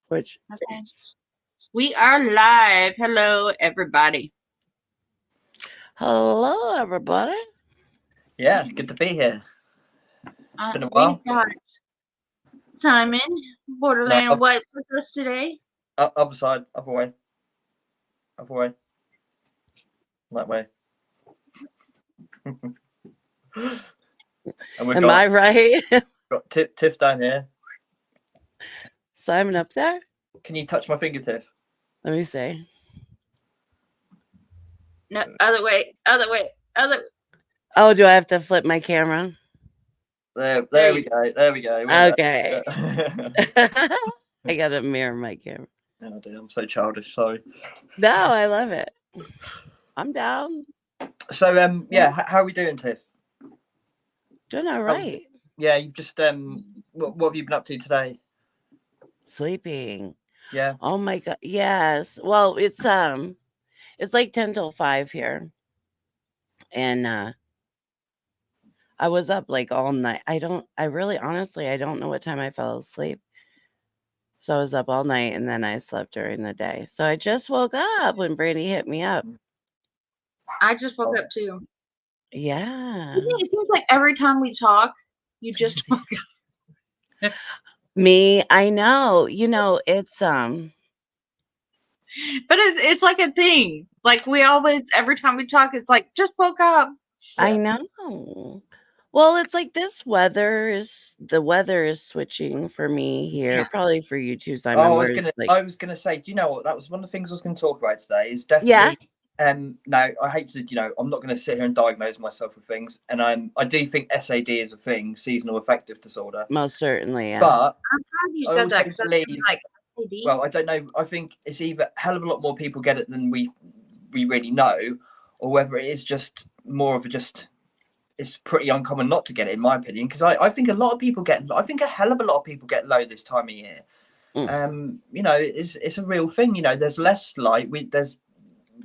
Which Okay. We are live. Hello, everybody. hello everybody. Yeah, good to be here. It's been a We've while. got Simon Borderland White with us today. Other side, other way. That way. And Am I right? got Tiff down here. Simon up there? Can you touch my finger, Tiff? Let me see. No, other way. Oh, do I have to flip my camera? There we go. Okay. I gotta mirror my camera. Oh dear, I'm so childish, sorry. No, I love it. I'm down. So yeah, how are we doing, Tiff? Doing all right. Yeah, you've just what have you been up to today? Sleeping. Yeah. Oh my god. Yes. Well, it's like 10 till 5 here. And I was up like all night. I don't know what time I fell asleep. So I was up all night and then I slept during the day. So I just woke up when Brandy hit me up. I just woke up too. Yeah. It seems like every time we talk, you just woke up. Me, I know. It's But it's like a thing. Like we always, every time we talk, it's like just woke up. I know. Well, it's like the weather is switching for me here, probably for you too, Simon. I was gonna say, do you know what? That was one of the things I was gonna talk about today. Is definitely no, I hate to, I'm not going to sit here and diagnose myself with things, and I do think SAD is a thing, seasonal affective disorder. Most certainly, yeah. But I'm glad you said that because like SAD. Well, I don't know. I think it's either a hell of a lot more people get it than we really know, or whether it is just more of it's pretty uncommon not to get it, in my opinion. Because I think a lot of people get. I think a hell of a lot of people get low this time of year. It's a real thing. There's less light. There's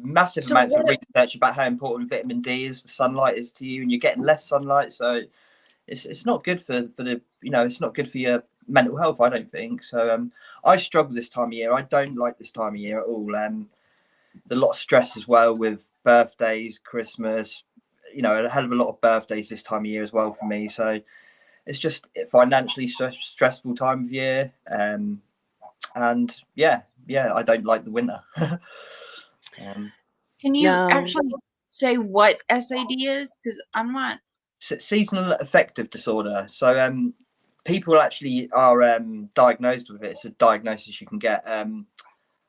massive amounts of research about how important vitamin D is, the sunlight is to you, and you're getting less sunlight, so it's not good for the it's not good for your mental health, I don't think. So I struggle this time of year. I don't like this time of year at all. A lot of stress as well with birthdays, Christmas, a hell of a lot of birthdays this time of year as well for me. So it's just a financially stressful time of year. And yeah, I don't like the winter. Can you actually say what SAD is? Because I'm not. Seasonal affective disorder. So people actually are diagnosed with it. It's a diagnosis you can get, and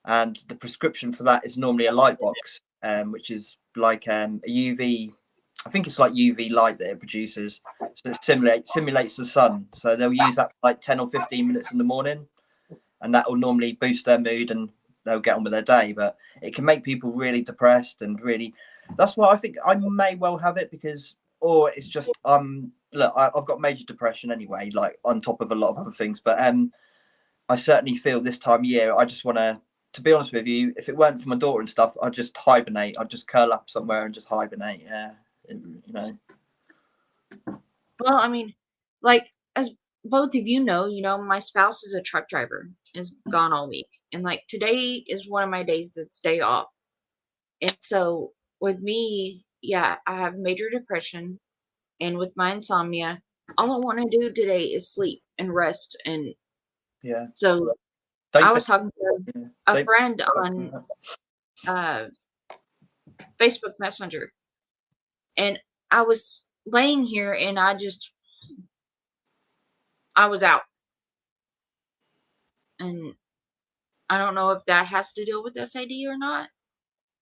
the prescription for that is normally a light box, which is like a UV. I think it's like UV light that it produces, so it simulates the sun. So they'll use that for like 10 or 15 minutes in the morning, and that will normally boost their mood and they'll get on with their day. But it can make people really depressed and really. That's why I think I may well have it, because, or it's just look, I've got major depression anyway, like on top of a lot of other things. But I certainly feel this time of year I just want to be honest with you, if it weren't for my daughter and stuff, I'd just hibernate. I'd just curl up somewhere and just hibernate. Yeah, Well, I mean, like, as both of you know, my spouse is a truck driver, is gone all week, and like today is one of my days that's day off, and so with me, yeah, I have major depression, and with my insomnia, all I want to do today is sleep and rest, and yeah. So I was talking to a friend on Facebook Messenger, and I was laying here and I was out. And I don't know if that has to deal with SAD or not,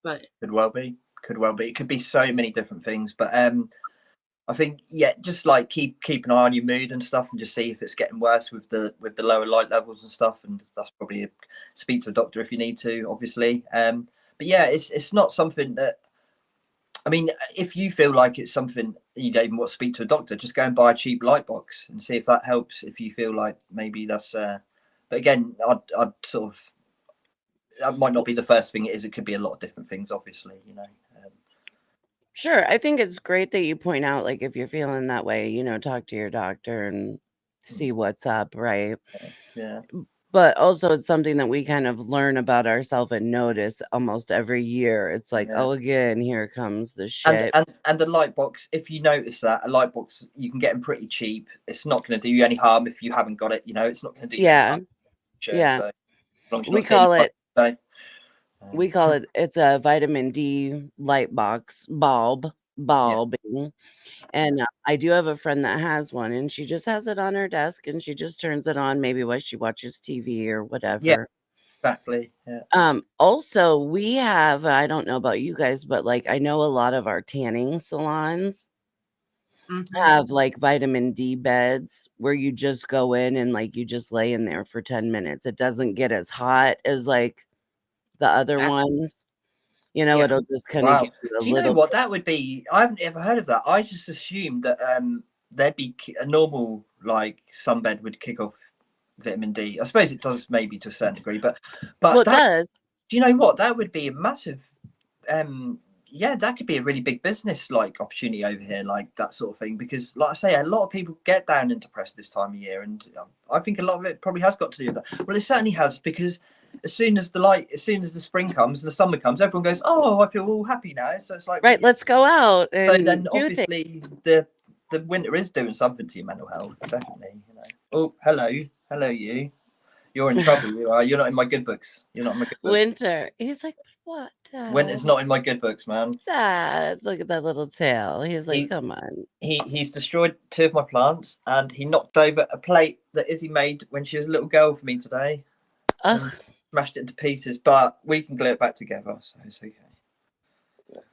but could well be. It could be so many different things, but I think just like keep an eye on your mood and stuff, and just see if it's getting worse with the lower light levels and stuff. And that's probably speak to a doctor if you need to, obviously. But yeah, it's not something that. I mean, if you feel like it's something you don't even want to speak to a doctor, just go and buy a cheap light box and see if that helps. If you feel like maybe that's, but again, I'd sort of, that might not be the first thing it is. It could be a lot of different things, obviously. Sure, I think it's great that you point out, like, if you're feeling that way, talk to your doctor and see what's up, right? Yeah. But also it's something that we kind of learn about ourselves and notice almost every year. It's like, Yeah. oh, again, here comes the And shit. and the light box, if you notice that a light box, you can get them pretty cheap. It's not going to do you any harm if you haven't got it. You know, it's not going to do you any Yeah. harm. Yeah. So as long as you're We not sitting call in it the day. we call it it's a vitamin D light box Yeah. bulbing. And I do have a friend that has one, and she just has it on her desk, and she just turns it on maybe while she watches TV or Yeah. whatever. Exactly. Yeah. Also, we have, I don't know about you guys, but like I know a lot of our tanning salons Mhm. have like vitamin D beds where you just go in and like you just lay in there for 10 minutes. It doesn't get as hot as like the other That ones. yeah. It'll just kind of Wow. give you a Do you know little what that would be? I haven't ever heard of that. I just assumed that there'd be a normal like sunbed would kick off vitamin D. I suppose it does maybe to a certain degree, well, but it that, does. do you know what? That would be a massive yeah, that could be a really big business like opportunity over here, like that sort of thing. Because, like I say, a lot of people get down and depressed this time of year, and I think a lot of it probably has got to do with that. Well, it certainly has because as soon as the spring comes and the summer comes, everyone goes, "Oh, I feel all happy now." So it's like, well, Right, let's go out so then and do things. obviously the winter is doing something to your mental health, definitely. You know. Oh, hello, you. You're in trouble. You are. You're not in my good books. You're not in my good books. Winter. He's like, "What, Winter's Dad? not in my good books, man. Dad, look at that little tail." He's like, He "Come on." he's destroyed 2 of my plants, and he knocked over a plate that Izzy made when she was a little girl for me today, and Ugh, smashed it into pieces. But we can glue it back together, so it's okay.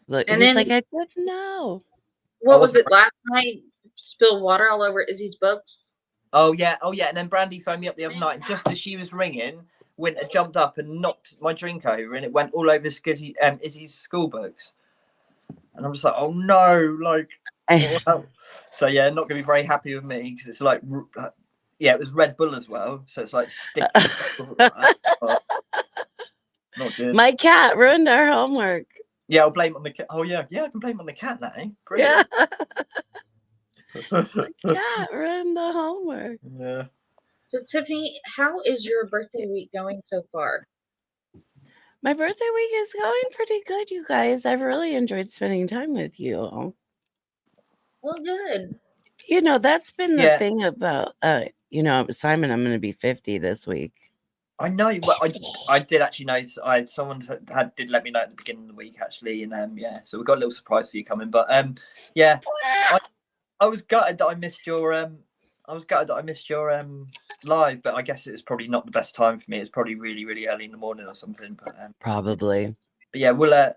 look, And he's then like, "I didn't know." I what was wasn't. it last night? Spilled water all over Izzy's books. Oh yeah, oh yeah. And then Brandy phoned me up the other night, and just as she was ringing, Winter jumped up and knocked my drink over, and it went all over Izzy's school books. And I'm just like, oh no, like, what the hell? So yeah, not gonna be very happy with me because it's like, yeah, it was Red Bull as well, so it's like sticky. Not good. My cat ruined our homework. Yeah, I'll blame it on the cat. Oh yeah, yeah, I can blame it on the cat now. Yeah, Brilliant. cat ruined the homework. Yeah. So Tiffany, how is your birthday week going so far? My birthday week is going pretty good, you guys. I've really enjoyed spending time with you. Well, good. That's been the Yeah, thing about, Simon, I'm going to be 50 this week. I know. Well, I did actually know. Someone did let me know at the beginning of the week actually, and yeah, so we got a little surprise for you coming. But yeah, I was gutted that I missed your live, but I guess it was probably not the best time for me. It's probably really really early in the morning or something. Probably. But yeah, we'll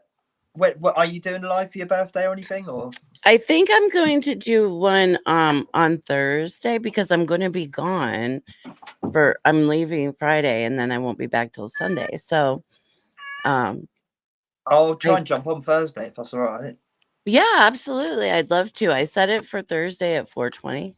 what are you doing live for your birthday or anything or? I think I'm going to do one on Thursday because I'm going to be gone I'm leaving Friday and then I won't be back till Sunday. So I'll try I and jump on Thursday if that's all right. yeah, absolutely. I'd love to. I set it for Thursday at 4:20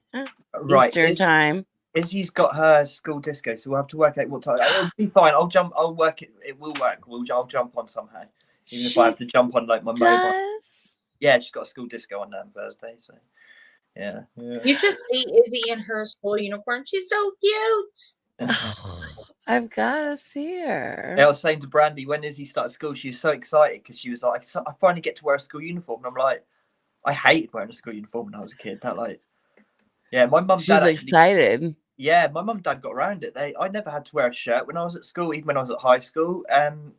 Right. Eastern time. Izzy's got her school disco, so we'll have to work out what time. It'll be fine. I'll work it. It will work. I'll jump on somehow, even if I have to jump on like my mobile. Does? Yeah, she's got a school disco on Thursday, so yeah. You should see Izzy in her school uniform. She's so cute. I've got to see her. I was saying to Brandy when Izzy started school, she was so excited because she was like, "I finally get to wear a school uniform." And I'm like, I hated wearing a school uniform when I was a kid. Yeah, my mum, She's dad actually. excited. Yeah, my mum and dad got around it. I never had to wear a shirt when I was at school, even when I was at high school.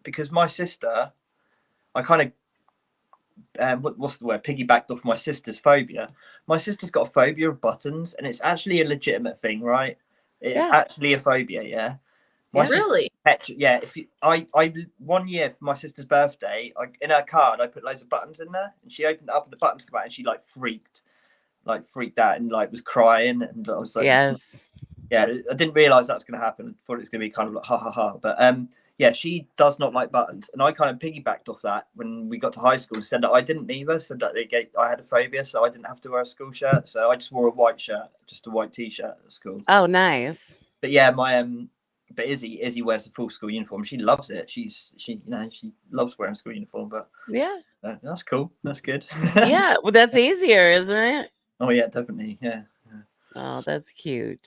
Because my sister, I kind of, what's the word? Piggybacked off my sister's phobia. My sister's got a phobia of buttons, and it's actually a legitimate thing, right? It's actually a phobia, yeah. Really? Yeah. I 1 year for my sister's birthday, in her card, I put loads of buttons in there, and she opened it up, and the buttons came out, and she freaked out, and was crying, and I was like, yes. Yeah, I didn't realize that was going to happen. I thought it was going to be kind of like ha ha ha. But yeah, she does not like buttons, and I kind of piggybacked off that when we got to high school and said that I didn't either. Said that I had a phobia, so I didn't have to wear a school shirt. So I just wore a white shirt, just a white t-shirt at school. Oh, nice. But yeah, but Izzy wears a full school uniform. She loves it. She loves wearing a school uniform. But yeah, that's cool. That's good. yeah. Well, that's easier, isn't it? Oh yeah, definitely. Yeah. Oh, that's cute.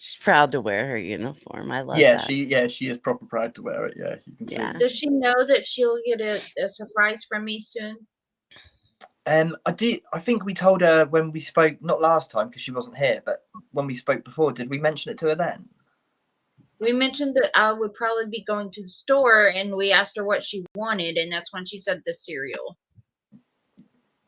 She's proud to wear her uniform. I love Yeah, that. she is proper proud to wear it. Yeah, you can Yeah. see. Does she know that she'll get a surprise from me soon? I think we told her when we spoke, not last time because she wasn't here, but when we spoke before, did we mention it to her then? We mentioned that I would probably be going to the store, and we asked her what she wanted, and that's when she said the cereal.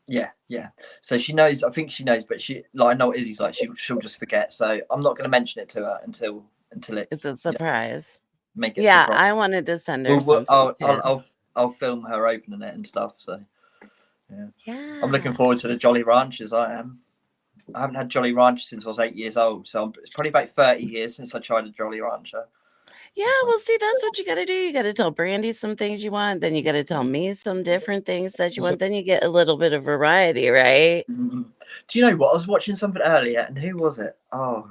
Yeah, yeah. So she knows. I think she knows, but I know what Izzy's like. She'll just forget. So I'm not going to mention it to her until It's a surprise. make it Yeah, surprise. I wanted to send her something too. I'll film her opening it and stuff. So Yeah. I'm looking forward to the Jolly Ranchers. I am. I haven't had Jolly Rancher since I was 8 years old, so it's probably about 30 years since I tried a Jolly Rancher. Yeah, well, see, that's what you got to do. You got to tell Brandy some things you want. Then you got to tell me some different things that you want. Then you get a little bit of variety, right? Do you know what? I was watching something earlier, and who was it? Oh,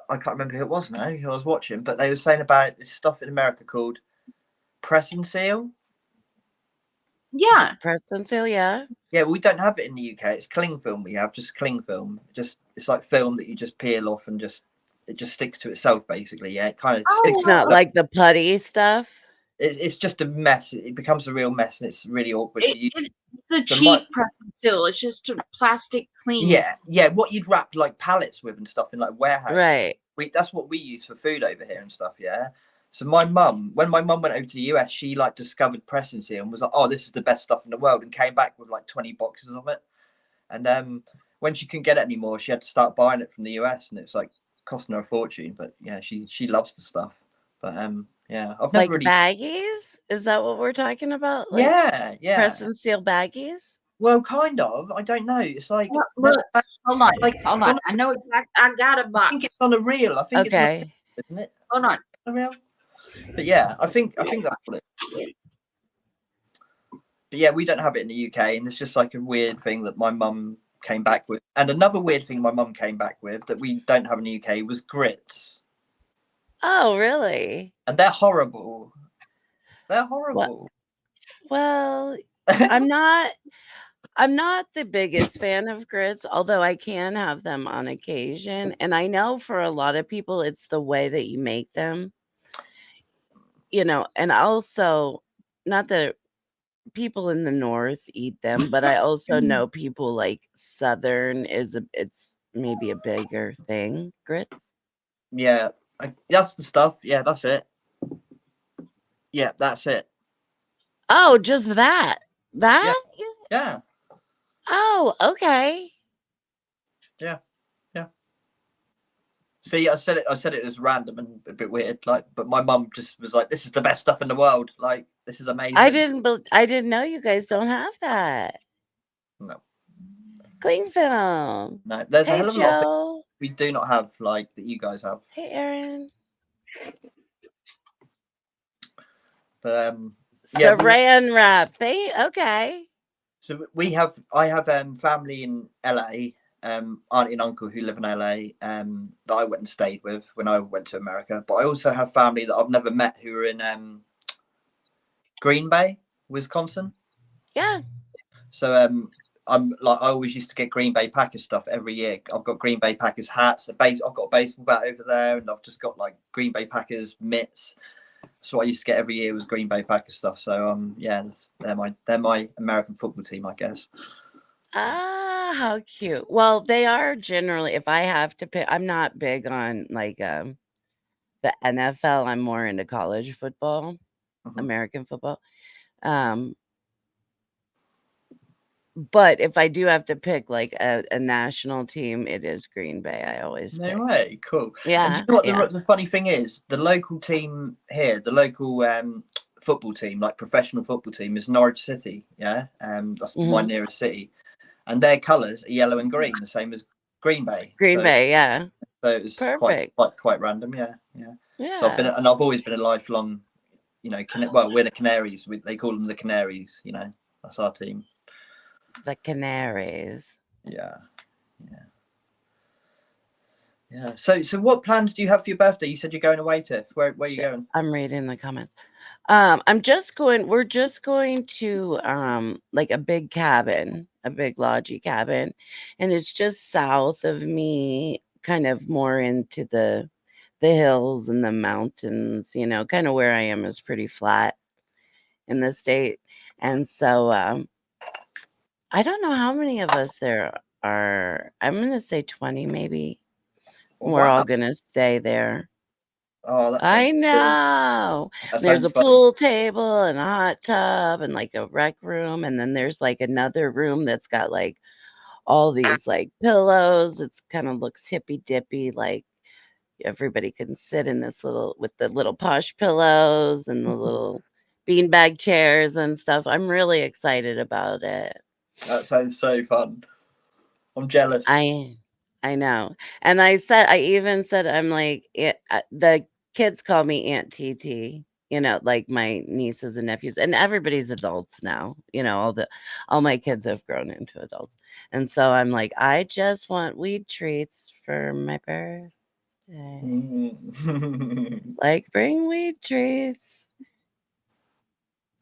I can't remember who it was now who I was watching, but they were saying about this stuff in America called press and seal. Yeah. Press and seal, yeah. Yeah, we don't have it in the UK. It's cling film. We have just cling film. It's like film that you just peel off and it just sticks to itself basically. Yeah, it kind of sticks. It's not like the putty stuff. It's just a mess. It becomes a real mess, and it's really awkward to use. It's the cheap press and seal. It's just a plastic clean. Yeah. What you'd wrap like pallets with and stuff in like warehouses. Right. That's what we use for food over here and stuff. Yeah. So when my mum went over to the US, she like discovered press and seal and was like, "Oh, this is the best stuff in the world," and came back with like 20 boxes of it. And when she couldn't get it anymore, she had to start buying it from the US, and it's like costing her a fortune. But yeah, she loves the stuff. But yeah, I've never like really baggies. Is that what we're talking about? Like yeah. Press and seal baggies. Well, kind of. I don't know. It's like look, hold on, hold on. I know exactly. I got a box. I think it's on a reel. I think it's on a reel, isn't it? Hold on, a reel. But yeah, I think that's what it is. But yeah, we don't have it in the UK, and it's just like a weird thing that my mum came back with. And another weird thing my mum came back with that we don't have in the UK was grits. Oh, really? And they're horrible. They're horrible. Well, I'm not the biggest fan of grits, although I can have them on occasion. And I know for a lot of people, it's the way that you make them. And also, not that people in the North eat them, but I also know people like Southern it's maybe a bigger thing, grits. Yeah, that's the stuff. Yeah, that's it. Yeah, that's it. Oh, just that? That? Yeah. Oh, okay. Yeah. See, I said it was random and a bit weird, like, but my mum just was like, "This is the best stuff in the world. Like, this is amazing." I didn't know you guys don't have that. No. Cling film. No, there's a hell of a lot of Joe. we do not have like that you guys have. Hey, Aaron. But Saran wrap. Okay. So I have family in LA, auntie and uncle who live in LA, that I went and stayed with when I went to America. But I also have family that I've never met who are in Green Bay, Wisconsin. Yeah. So I'm like, I always used to get Green Bay Packers stuff every year. I've got Green Bay Packers hats, I've got a baseball bat over there, and I've just got like Green Bay Packers mitts. That's what I used to get every year was Green Bay Packers stuff. So yeah, they're my American football team, I guess. Ah, how cute. Well, they are generally, if I have to pick, I'm not big on like the NFL. I'm more into college football, American football. But if I do have to pick like a national team, it is Green Bay. I always pick. No way, cool. Yeah. And do you know what the funny thing is? The local team here, the local football team, like professional football team, is Norwich City. Yeah, that's my nearest city, and their colours are yellow and green, the same as Green Bay. Green Bay, yeah. So it's quite random. Yeah. So I've always been a lifelong, we're the Canaries. They call them the Canaries. That's our team. The Canaries. Yeah. So what plans do you have for your birthday? You said you're going away, Tiff. Where are you going? I'm reading the comments. We're just going to like a big cabin, a big lodgy cabin, and it's just south of me, kind of more into the the hills and the mountains, kind of where I am is pretty flat in the state. And so I don't know how many of us there are. I'm going to say 20 maybe. Oh, We're all wow. going to stay there. Oh, that I sounds brilliant. know. That There's sounds a fun. pool table and a hot tub and like a rec room. And then there's like another room that's got like all these like pillows. It's kind of looks hippy dippy, like everybody can sit in this little with the little posh pillows and the little beanbag chairs and stuff. I'm really excited about it. That sounds so fun. I'm jealous. I I know. And I even said, I'm like, the kids call me Aunt TT, like my nieces and nephews, and everybody's adults now. All my kids have grown into adults. And so I'm like, I just want weed treats for my birthday. Mm. Like, bring weed treats.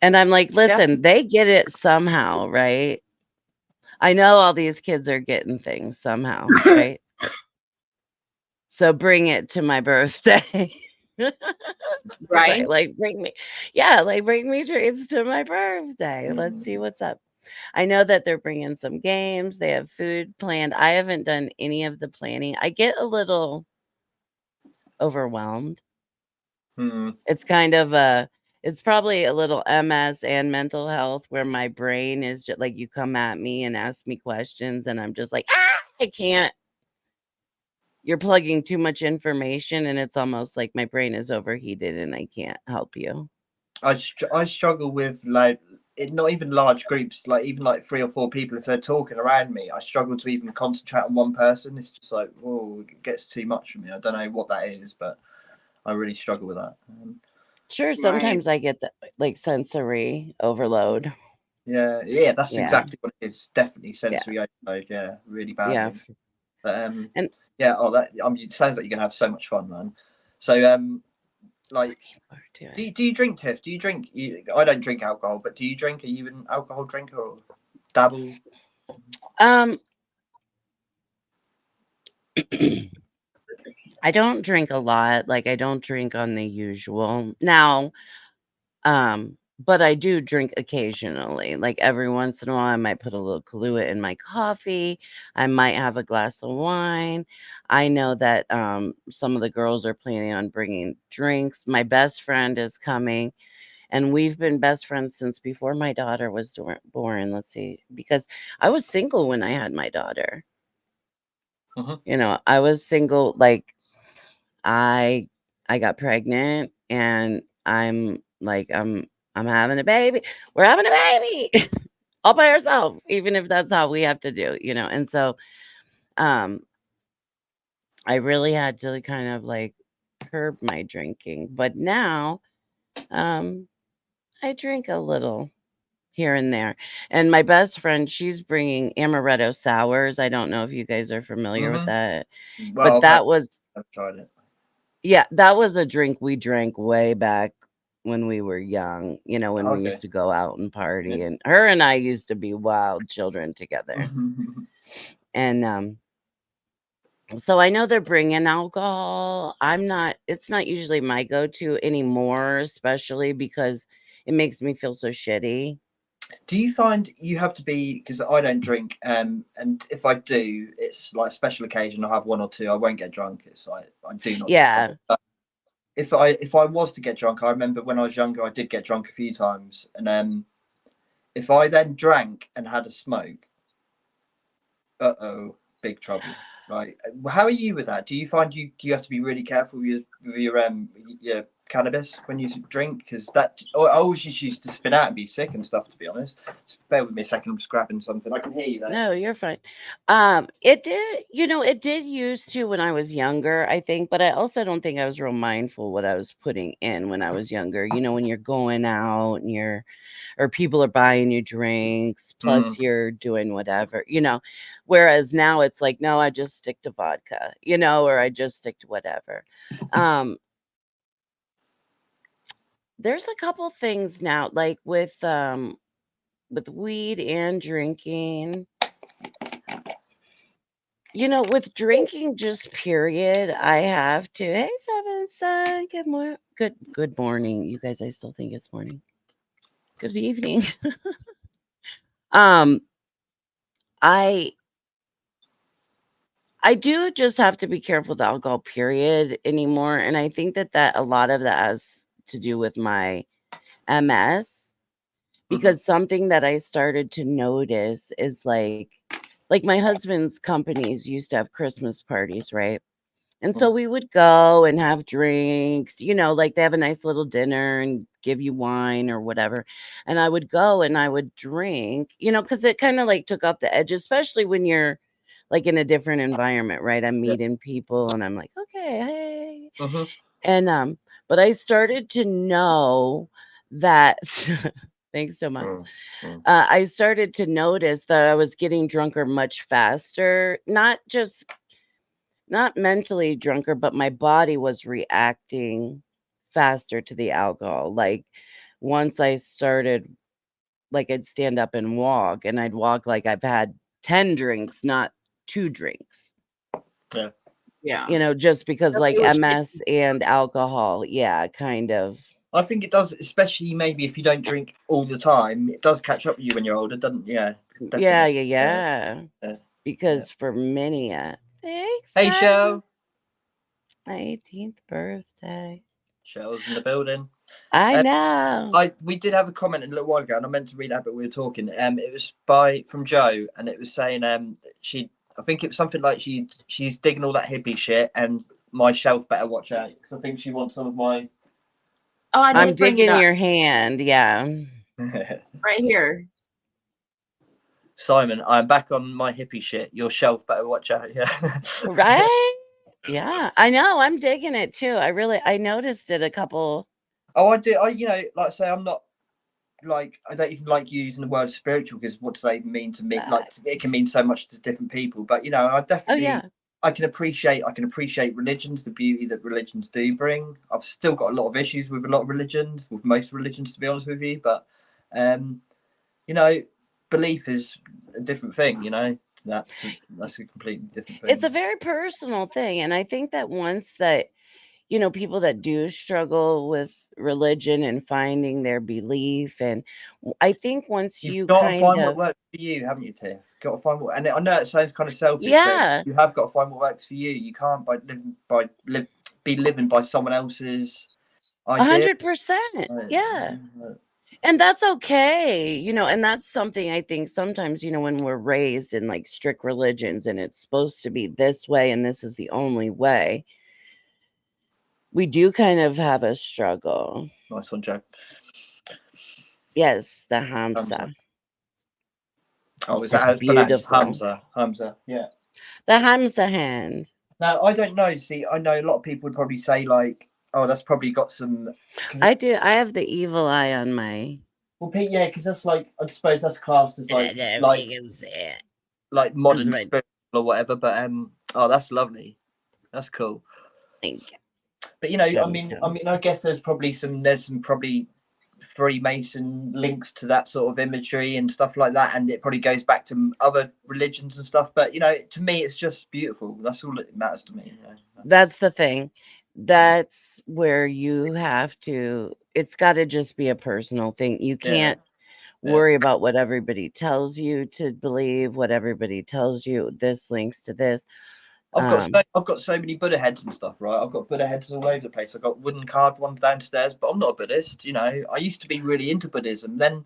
And I'm like, Yeah. listen, they get it somehow, right? I know all these kids are getting things somehow, right? So bring it to my birthday. Right? Bring me treats to my birthday. Let's see Mm. what's up. I know that they're bringing some games. They have food planned. I haven't done any of the planning. I get a little overwhelmed. Mm. It's it's probably a little MS and mental health where my brain is just like you come at me and ask me questions and I'm just like, I can't. You're plugging too much information and it's almost like my brain is overheated and I can't help you. I struggle with like not even large groups, like even like 3 or 4 people. If they're talking around me, I struggle to even concentrate on one person. It's just like, oh, it gets too much for me. I don't know what that is, but I really struggle with that. Sure, Right. sometimes I get the like sensory overload. Yeah, that's Yeah. exactly what it is. Definitely Yeah. sensory overload. Yeah, really Yeah. badly. But And yeah. Oh, that it sounds like you're gonna have so much fun, man. So like, looking forward to it. do you drink, Tiff? Do you drink? I don't drink alcohol, but do you drink? Are you an alcohol drinker or dabble? Um I don't drink a lot. Like I don't drink on the usual. Now, but I do drink occasionally. Like every once in a while I might put a little Kahlua in my coffee. I might have a glass of wine. I know that some of the girls are planning on bringing drinks. My best friend is coming and we've been best friends since before my daughter was born. Let's see, because I was single when I had my daughter. Mhm. I was single. Like I, I got pregnant, and I'm like, I'm having a baby. We're having a baby all by ourselves, even if that's how we have to do. And so, um, I really had to kind of like curb my drinking, but now, um, I drink a little here and there. And my best friend, she's bringing amaretto sours. I don't know if you guys are familiar with Mhm. that, but Well, I've tried it. yeah, that was a drink we drank way back when we were young, when we Okay. used to go out and Yeah. party. And her and I used to be wild children together. And so I know they're bringing alcohol. It's not usually my go to anymore, especially because it makes me feel so shitty. Do you find you have to be, because I don't drink, and if I do, it's like a special occasion. I'll have 1 or 2. I won't get drunk. It's like I do not get drunk. Yeah. If I was to get drunk, I remember when I was younger, I did get drunk a few times, and if I then drank and had a smoke, big trouble. Right? How are you with that? Do you find you have to be really careful with your cannabis when you drink? Because that I always just used to spin out and be sick and stuff. To be honest, just bear with me a second. I'm just grabbing something. I can hear you there. No, you're fine. It did used to when I was younger, I think, but I also don't think I was real mindful what I was putting in when I was younger. When you're going out and or people are buying you drinks, Mm. plus you're doing whatever. Whereas now it's like, no, I just stick to vodka, or I just stick to whatever. Um, there's a couple things now, like with weed and drinking. With drinking just period, I have to. Hey, Seven. son. Good morning. You guys, I still think it's morning. Good evening. um, I I do just have to be careful with alcohol, period, anymore. And I think that a lot of that has to do with my MS, because something that I started to notice is like my husband's companies used to have Christmas parties, right? And so we would go and have drinks, like they have a nice little dinner and give you wine or whatever. And I would go and I would drink, because it kind of like took off the edge, especially when you're like in a different environment, right? I'm Yeah. meeting people and I'm like, okay, hey. Mm-hmm. And but I started to know that thanks so much. Mm. I started to notice that I was getting drunker much faster, not mentally drunker, but my body was reacting faster to the alcohol. Like once I started, like I'd stand up and walk, and I'd walk like I've had 10 drinks, not 2 drinks, Yeah. Yeah. just because Yep, like it was MS and alcohol. Yeah, kind of. I think it does, especially maybe if you don't drink all the time. It does catch up with you when you're older, doesn't? Yeah, Yeah, definitely. yeah. Yeah. Because for many, thanks, Hey, Simon. Shell. My 18th birthday. Shell's in the building. I know. We did have a comment a little while ago, and I meant to read that, but we were talking. It was from Joe, and it was saying I think it was something like she's digging all that hippie shit, and my shelf better watch out because I think she wants some of my. Oh, I I'm did bring it digging up your hand. Yeah. right here. Simon, I'm back on my hippie shit. Your shelf better watch out. Yeah. Right? Yeah. I know. I'm digging it too. I noticed it a couple. Oh, I do. Like I say, I'm not like I don't even like using the word spiritual because what does that even mean to me? Like it can mean so much to different people. But I Oh, definitely yeah. I can appreciate religions, the beauty that religions do bring. I've still got a lot of issues with a lot of religions, with most religions, to be honest with you. But um, you know, belief is a different thing. That's a completely different It's a thing. very personal thing. And I think that once that, people that do struggle with religion and finding their belief, and I think once You've you got to kind find what of, works for you, haven't you, Tiff? Got to find what, and I know it sounds kind of selfish, but yeah, you have got to find what works for you. You can't be living by someone else's idea. 100%. Right, Yeah. And that's okay, and that's something I think sometimes, when we're raised in like strict religions and it's supposed to be this way and this is the only way, we do kind of have a struggle. Nice one, Joe. Yes, the Hamza. Hamsa. Oh, is that It's how it's pronounced? beautiful. Hamza. Yeah. The Hamsa hand. Now I don't know. See, I know a lot of people would probably say like, "Oh, that's probably got some." Cause I do. I have the evil eye on my. well, Pete, yeah, because that's like I suppose that's classed as I don't know if you can see it. like This is modern my spiritual or whatever. But oh, that's lovely. That's cool. think. But Show I me. mean, I guess there's some probably Freemason links to that sort of imagery and stuff like that, and it probably goes back to other religions and stuff. But to me, it's just beautiful. That's all that matters to me. That's the thing. That's where you have to. It's got to just be a personal thing. You Yeah, can't yeah. worry about what everybody tells you to believe, what everybody tells you. This links to this. I've got so many Buddha heads and stuff, right? I've got Buddha heads all over the place. I've got wooden carved ones downstairs, but I'm not a Buddhist. I used to be really into Buddhism. Then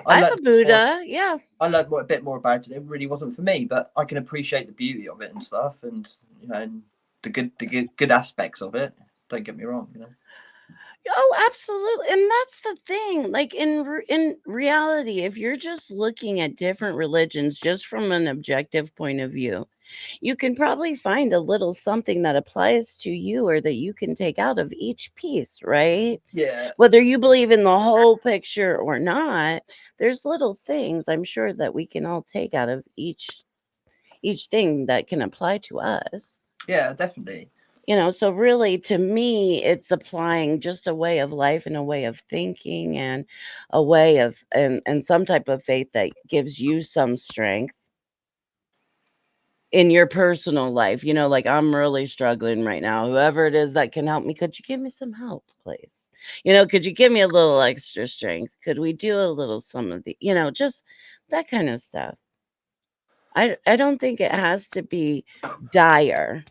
I I'm learned a Buddha. Yeah. a bit more about it. It really wasn't for me, but I can appreciate the beauty of it and stuff, and and the good aspects of it. Don't get me wrong. Oh, absolutely. And that's the thing. Like in reality, if you're just looking at different religions just from an objective point of view, you can probably find a little something that applies to you or that you can take out of each piece, right? Yeah, Whether you believe in the whole picture or not, there's little things I'm sure that we can all take out of each thing that can apply to us. yeah, definitely. So really to me it's applying just a way of life and a way of thinking and a way of and some type of faith that gives you some strength in your personal life, like I'm really struggling right now. Whoever it is that can help me, could you give me some help, please? Could you give me a little extra strength? Could we do a little some of the, just that kind of stuff. I don't think it has to be dire.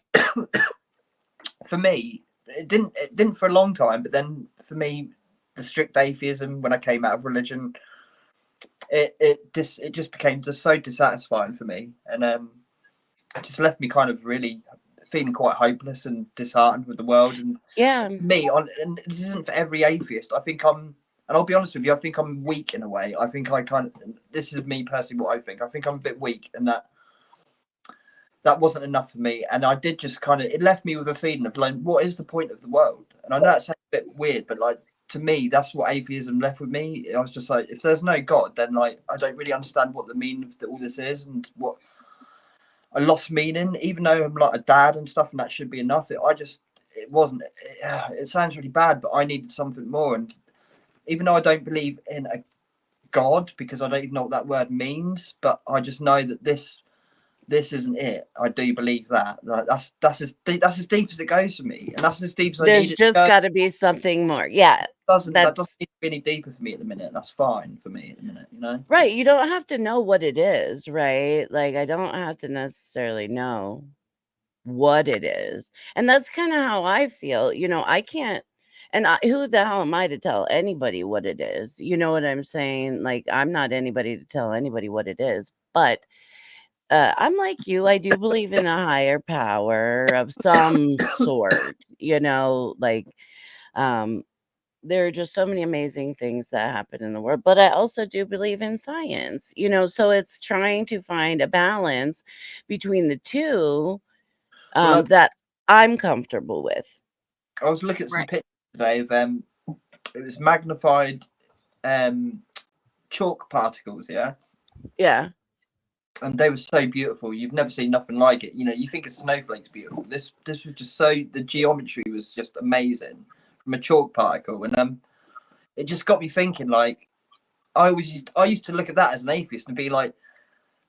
For me, it didn't for a long time, but then for me, the strict atheism when I came out of religion, it just became just so dissatisfying for me, and it just left me kind of really feeling quite hopeless and disheartened with the world. And Yeah. and this isn't for every atheist. I think I'm, and I'll be honest with you, I think I'm weak in a way. I think I kind of, this is me personally, what I think. I think I'm a bit weak, and that wasn't enough for me. And I did just kind of, it left me with a feeling of like, what is the point of the world? And I know that sounds a bit weird, but like, to me, that's what atheism left with me. I was just like, if there's no God, then like, I don't really understand what the meaning of all this is, and what I lost meaning, even though I'm like a dad and stuff, and that should be enough. It wasn't, it sounds really bad, but I needed something more. And even though I don't believe in a God, because I don't even know what that word means, but I just know that this isn't it. I do believe that. Like, that's as deep as it goes for me, and that's as deep as I There's need it to just go. got to be something more. Yeah. That doesn't That's need to be any deeper for me at the minute. That's fine for me at the minute, you know. right. You don't have to know what it is, right? Like, I don't have to necessarily know what it is. And that's kind of how I feel. I can't, and who the hell am I to tell anybody what it is? You know what I'm saying? Like, I'm not anybody to tell anybody what it is. But I'm like you. I do believe in a higher power of some sort, like, um, there are just so many amazing things that happen in the world. But I also do believe in science, so it's trying to find a balance between the two Well, that I'm comfortable with. I was looking at some Right. pictures today of it was magnified chalk particles, yeah, Yeah. and they were so beautiful. You've never seen nothing like it. You know, you think a snowflake's beautiful. This was just so, the geometry was just amazing from a chalk particle, and it just got me thinking. Like, I used to look at that as an atheist and be like,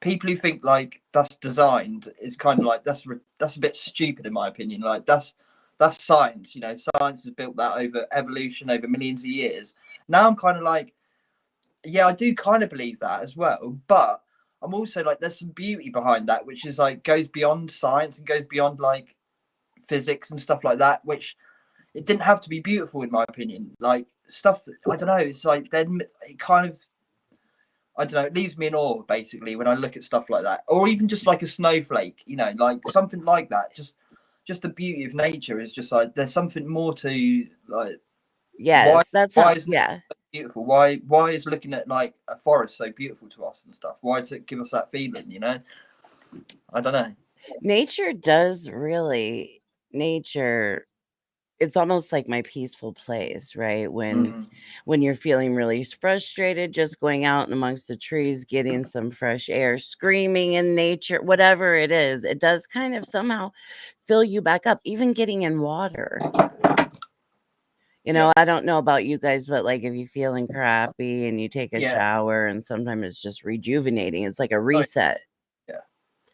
people who think like that's designed is kind of like, that's a bit stupid in my opinion. Like, that's science. You know, science has built that over evolution over millions of years. Now I'm kind of like, yeah, I do kind of believe that as well, but I'm also like, there's some beauty behind that, which is like goes beyond science and goes beyond like physics and stuff like that, which it didn't have to be beautiful in my opinion. Like, stuff that, I don't know, it's like, then it kind of, I don't know, it leaves me in awe basically when I look at stuff like that, or even just like a snowflake, you know, like something like that. Just the beauty of nature is just like, there's something more to like, why Yes. That's why how, isn't it yeah. beautiful? Why is looking at like a forest so beautiful to us and stuff? Why does it give us that feeling? You know, I don't know. Nature does really, nature, it's almost like my peaceful place, right? Mm. When you're feeling really frustrated, just going out and amongst the trees, getting some fresh air, screaming in nature, whatever it is, it does kind of somehow fill you back up. Even getting in water. Yeah, I don't know about you guys, but like if you're feeling crappy and you take a yeah, shower and sometimes it's just rejuvenating. It's like a oh, reset, yeah,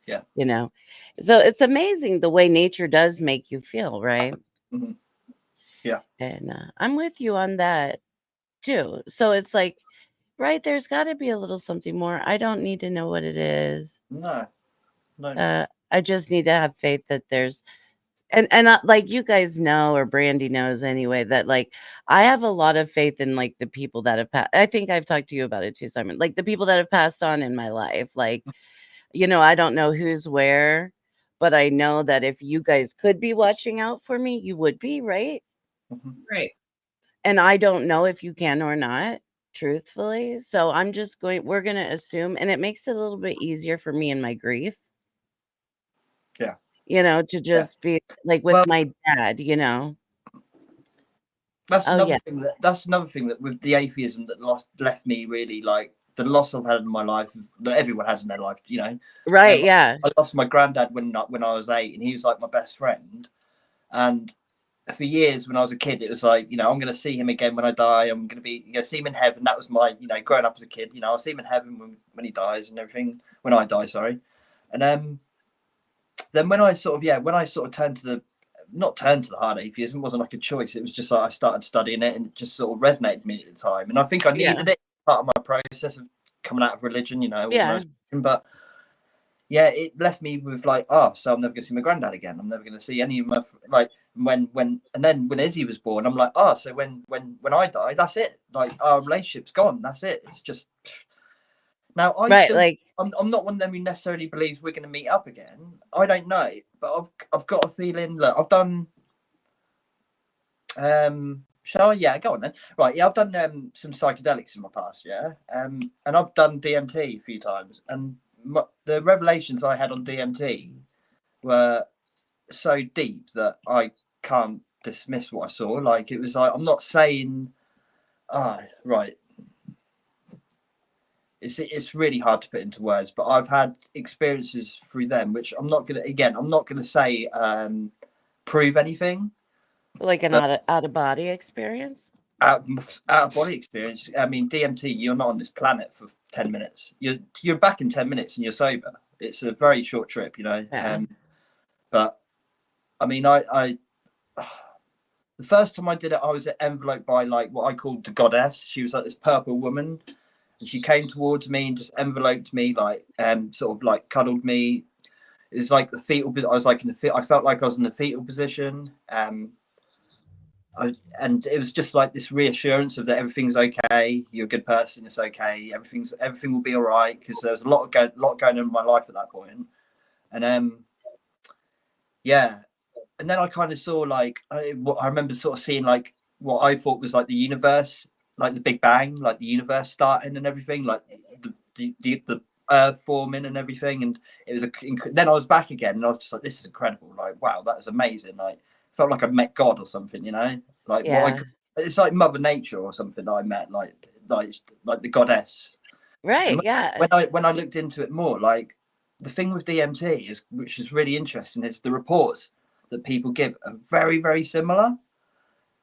yeah, you know. So it's amazing the way nature does make you feel, right? hmm, yeah. And I'm with you on that too. So it's like, right, there's got to be a little something more. I don't need to know what it is. No, no. I just need to have faith that there's, and like you guys know, or Brandy knows anyway, that like I have a lot of faith in like the people that have passed. I think I've talked to you about it too, Simon. Like the people that have passed on in my life. Like, I don't know who's where, but I know that if you guys could be watching out for me, you would be, right? Mhm. Right. And I don't know if you can or not, truthfully. So we're going to assume, and it makes it a little bit easier for me in my grief, Yeah, to yeah. just be like with Well, my dad. that's Oh, another yeah. thing that with the atheism that left me really, like the loss I've had in my life, that everyone has in their life. You know, Right. Yeah. I lost my granddad when I was 8, and he was like my best friend. And for years when I was a kid, it was like, I'm going to see him again when I die. I'm going to be, see him in heaven. That was my, growing up as a kid. I'll see him in heaven when he dies and everything. When I die, sorry. And then when I sort of turned to the not turned to the hard atheism, it wasn't like a choice. It was just like I started studying it, and it just sort of resonated with me at the time. And I think I needed it, part of my process of coming out of religion, organisation. But yeah, it left me with like, so I'm never going to see my granddad again. I'm never going to see any of my when Izzy was born, I'm like, so when I die, that's it. Like our relationship's gone. That's it. It's just now. I'm not one of them who necessarily believes we're going to meet up again. I don't know, but I've got a feeling. Look, I've done. Shall I? Yeah, go on then. Right, yeah, I've done some psychedelics in my past, yeah, and I've done DMT a few times, and the revelations I had on DMT were so deep that I can't dismiss what I saw. Like, it was like, I'm not saying, right. It's really hard to put into words, but I've had experiences through them, which I'm not gonna say prove anything. Like an out of body experience. Out of body experience. I mean, DMT. You're not on this planet for 10 minutes. You're back in 10 minutes and you're sober. It's a very short trip, Yeah. But I mean, I the first time I did it, I was enveloped by like what I called the goddess. She was like this purple woman. And she came towards me and just enveloped me, like, sort of like cuddled me. It was like the fetal. I was like I felt like I was in the fetal position. And it was just like this reassurance of that everything's okay. You're a good person. It's okay. Everything will be all right, because there was a lot going on in my life at that point. And yeah. And then I kind of saw like I remember sort of seeing like what I thought was like the universe, like the Big Bang, like the universe starting and everything, like the earth forming and everything. And it was then I was back again, and I was just like, this is incredible. Like, wow, that is amazing. Like, felt like I met God or something, like it's like Mother Nature or something that I met, like the goddess. Right. And yeah. When I looked into it more, like the thing with DMT which is really interesting, is the reports that people give are very, very similar,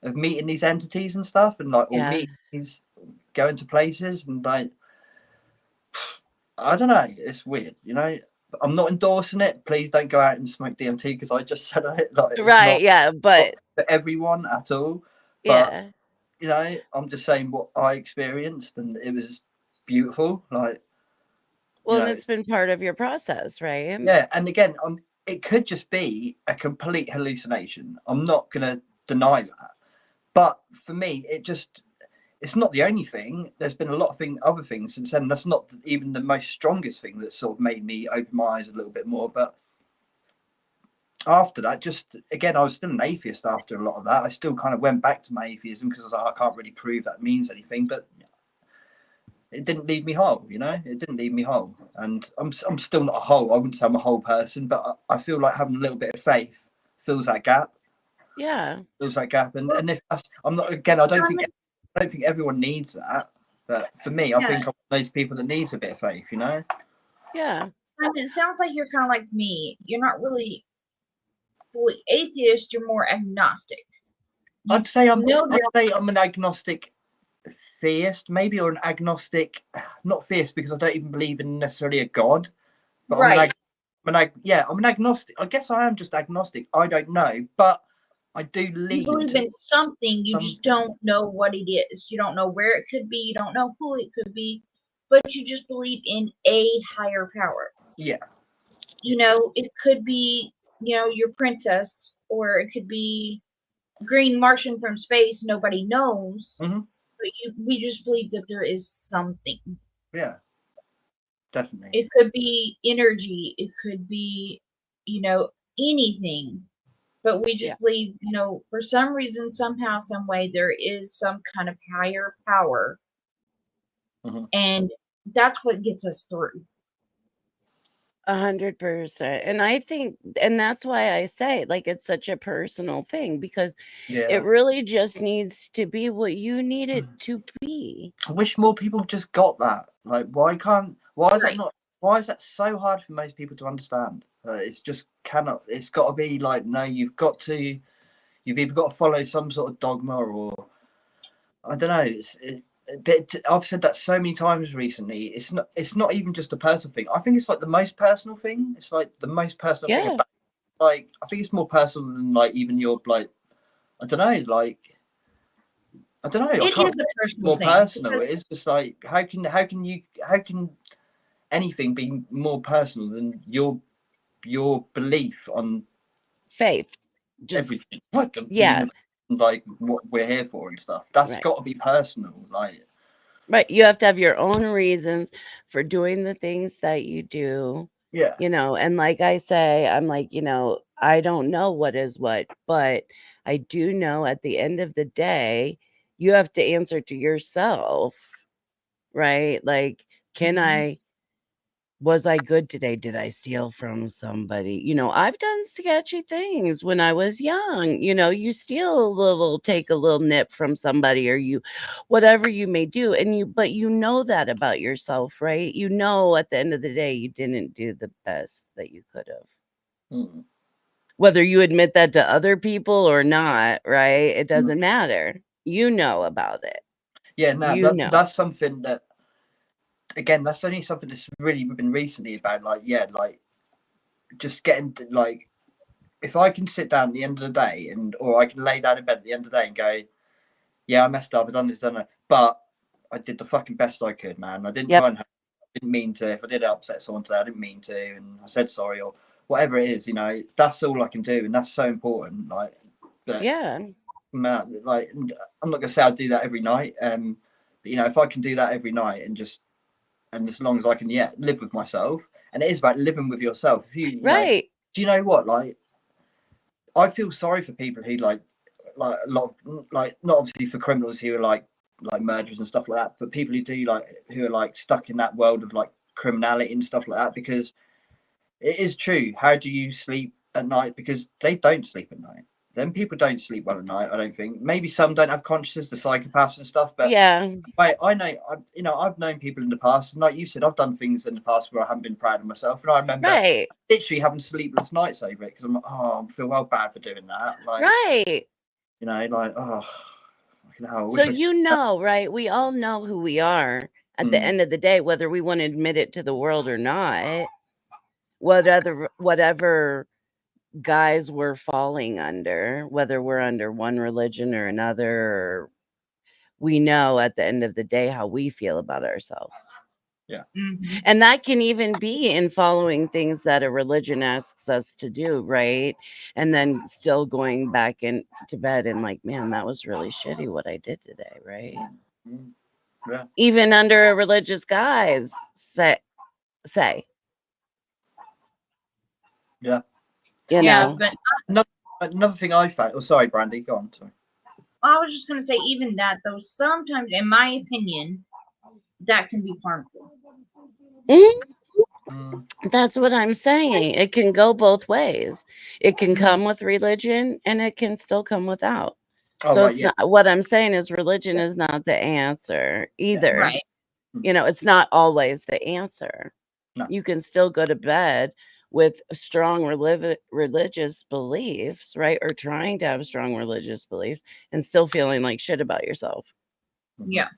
of meeting these entities and stuff, and like, or meeting these, going to places, and like, I don't know, it's weird, I'm not endorsing it. Please don't go out and smoke DMT, because I just said it, like, it's right. But not for everyone at all. But I'm just saying what I experienced, and it was beautiful. Like, well, and it's been part of your process, right? Yeah, and again, it could just be a complete hallucination. I'm not gonna deny that. But for me, it's not the only thing. There's been a lot of other things since then. That's not even the most strongest thing that sort of made me open my eyes a little bit more. But after that, again, I was still an atheist after a lot of that. I still kind of went back to my atheism, because I was like, I can't really prove that means anything. But it didn't leave me whole, It didn't leave me whole. And I'm still not a whole. I wouldn't say I'm a whole person, but I feel like having a little bit of faith fills that gap. Yeah. There's that gap, and if that's, I'm not, again, I don't think everyone needs that, but for me, I think I'm those people that needs a bit of faith, Yeah. Simon, it sounds like you're kind of like me. You're not really fully atheist. You're more agnostic. I'd say I'm an agnostic theist, maybe, or an agnostic, not theist, because I don't even believe in necessarily a god, but right. I'm an agnostic. I guess I am just agnostic. I don't know, but I do lean. You believe in something, you just don't know what it is. You don't know where it could be. You don't know who it could be, but you just believe in a higher power. Yeah. It could be, your princess, or it could be green Martian from space. Nobody knows. Mm-hmm. But we just believe that there is something. Yeah. Definitely. It could be energy. It could be, anything. But we just believe, for some reason, somehow, some way, there is some kind of higher power. Mm-hmm. And that's what gets us through. 100%. And I think, and that's why I say, like, it's such a personal thing, because it really just needs to be what you need it to be. I wish more people just got that. Like, why is that so hard for most people to understand? It's just it's got to be like, no, you've either got to follow some sort of dogma, or I don't know. But I've said that so many times recently. It's not even just a personal thing. I think it's like the most personal thing. It's like the most personal thing about like, I think it's more personal than like even your like, I don't know, like, I don't know. I It can't is a personal more thing. personal. It is just like how can anything be more personal than your belief on Faith. Just everything, like the yeah, universe, and, like what we're here for and stuff. That's right. got to be personal. Like, Right. You have to have your own reasons for doing the things that you do, yeah, and like I say, I'm like, I don't know what is what, but I do know at the end of the day, you have to answer to yourself, right? Like, can Mhm. was I good today? Did I steal from somebody? I've done sketchy things when I was young. You steal a little, take a little nip from somebody, or whatever you may do. But you know that about yourself, right? At the end of the day, you didn't do the best that you could have. mm, Whether you admit that to other people or not, right? It mm. doesn't matter. You know about it. Yeah. No, You know. that's something that again, that's only something that's really been recently about. Like, yeah, like just getting like if I can sit down at the end of the day or I can lay down in bed at the end of the day and go, yeah, I messed up, I done this, done that, but I did the fucking best I could, man. I didn't Yep. try and I didn't mean to. If I did upset someone today, I didn't mean to, and I said sorry or whatever it is. That's all I can do, and that's so important. Like that, Yeah. man. Like I'm not gonna say I do that every night, but if I can do that every night and as long as I can, yeah, live with myself, and it is about living with yourself. If Right. do you know what? Like I feel sorry for people who like a lot of like not obviously for criminals who are like murderers and stuff like that, but people who do like who are like stuck in that world of like criminality and stuff like that because it is true. How do you sleep at night? Because they don't sleep at night. Then people don't sleep well at night. I don't think. Maybe some don't have consciousness, the psychopaths and stuff. But Yeah. I know. I've known people in the past, and like you said, I've done things in the past where I haven't been proud of myself, and I remember Right. literally having sleepless nights over it because I'm like, oh, I feel well bad for doing that. Like, Right. like, oh, I So wish I could. right? We all know who we are at the Mm, end of the day, whether we want to admit it to the world or not. Whatever guys we're falling under, whether we're under one religion or another, or we know at the end of the day how we feel about ourselves. yeah. Mhm. And that can even be in following things that a religion asks us to do, right? And then still going back into bed and like, man, that was really shitty what I did today, right? Mm, yeah. Even under a religious guise say, Yeah. you Yeah, know. but Another thing I found. Oh, sorry, Brandy. Go on. Sorry. I was just gonna say, even that though, sometimes, in my opinion, that can be harmful. Mhm. Mm, That's what I'm saying. It can go both ways. It can Mhm. come with religion and it can still come without. oh So right. it's Yeah. not what I'm saying is religion Yeah. is not the answer Yeah. either. Right. It's not always the answer. No. You can still go to bed with strong religious beliefs, right? Or trying to have strong religious beliefs and still feeling like shit about yourself. Yeah.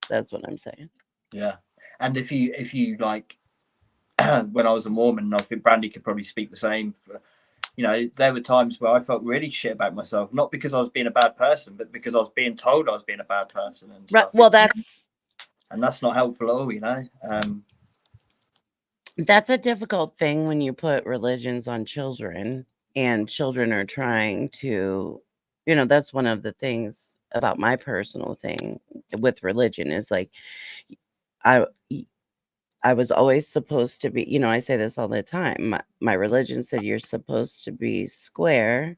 That's what I'm saying. Yeah. And if you like, when I was a Mormon, and I think Brandy could probably speak the same. There were times where I felt really shit about myself, not because I was being a bad person, but because I was being told I was being a bad person and Right. stuff. Well, And that's not helpful at all. that's a difficult thing when you put religions on children and children are trying to, that's one of the things about my personal thing with religion is like I I was always supposed to be, I say this all the time. My religion said you're supposed to be square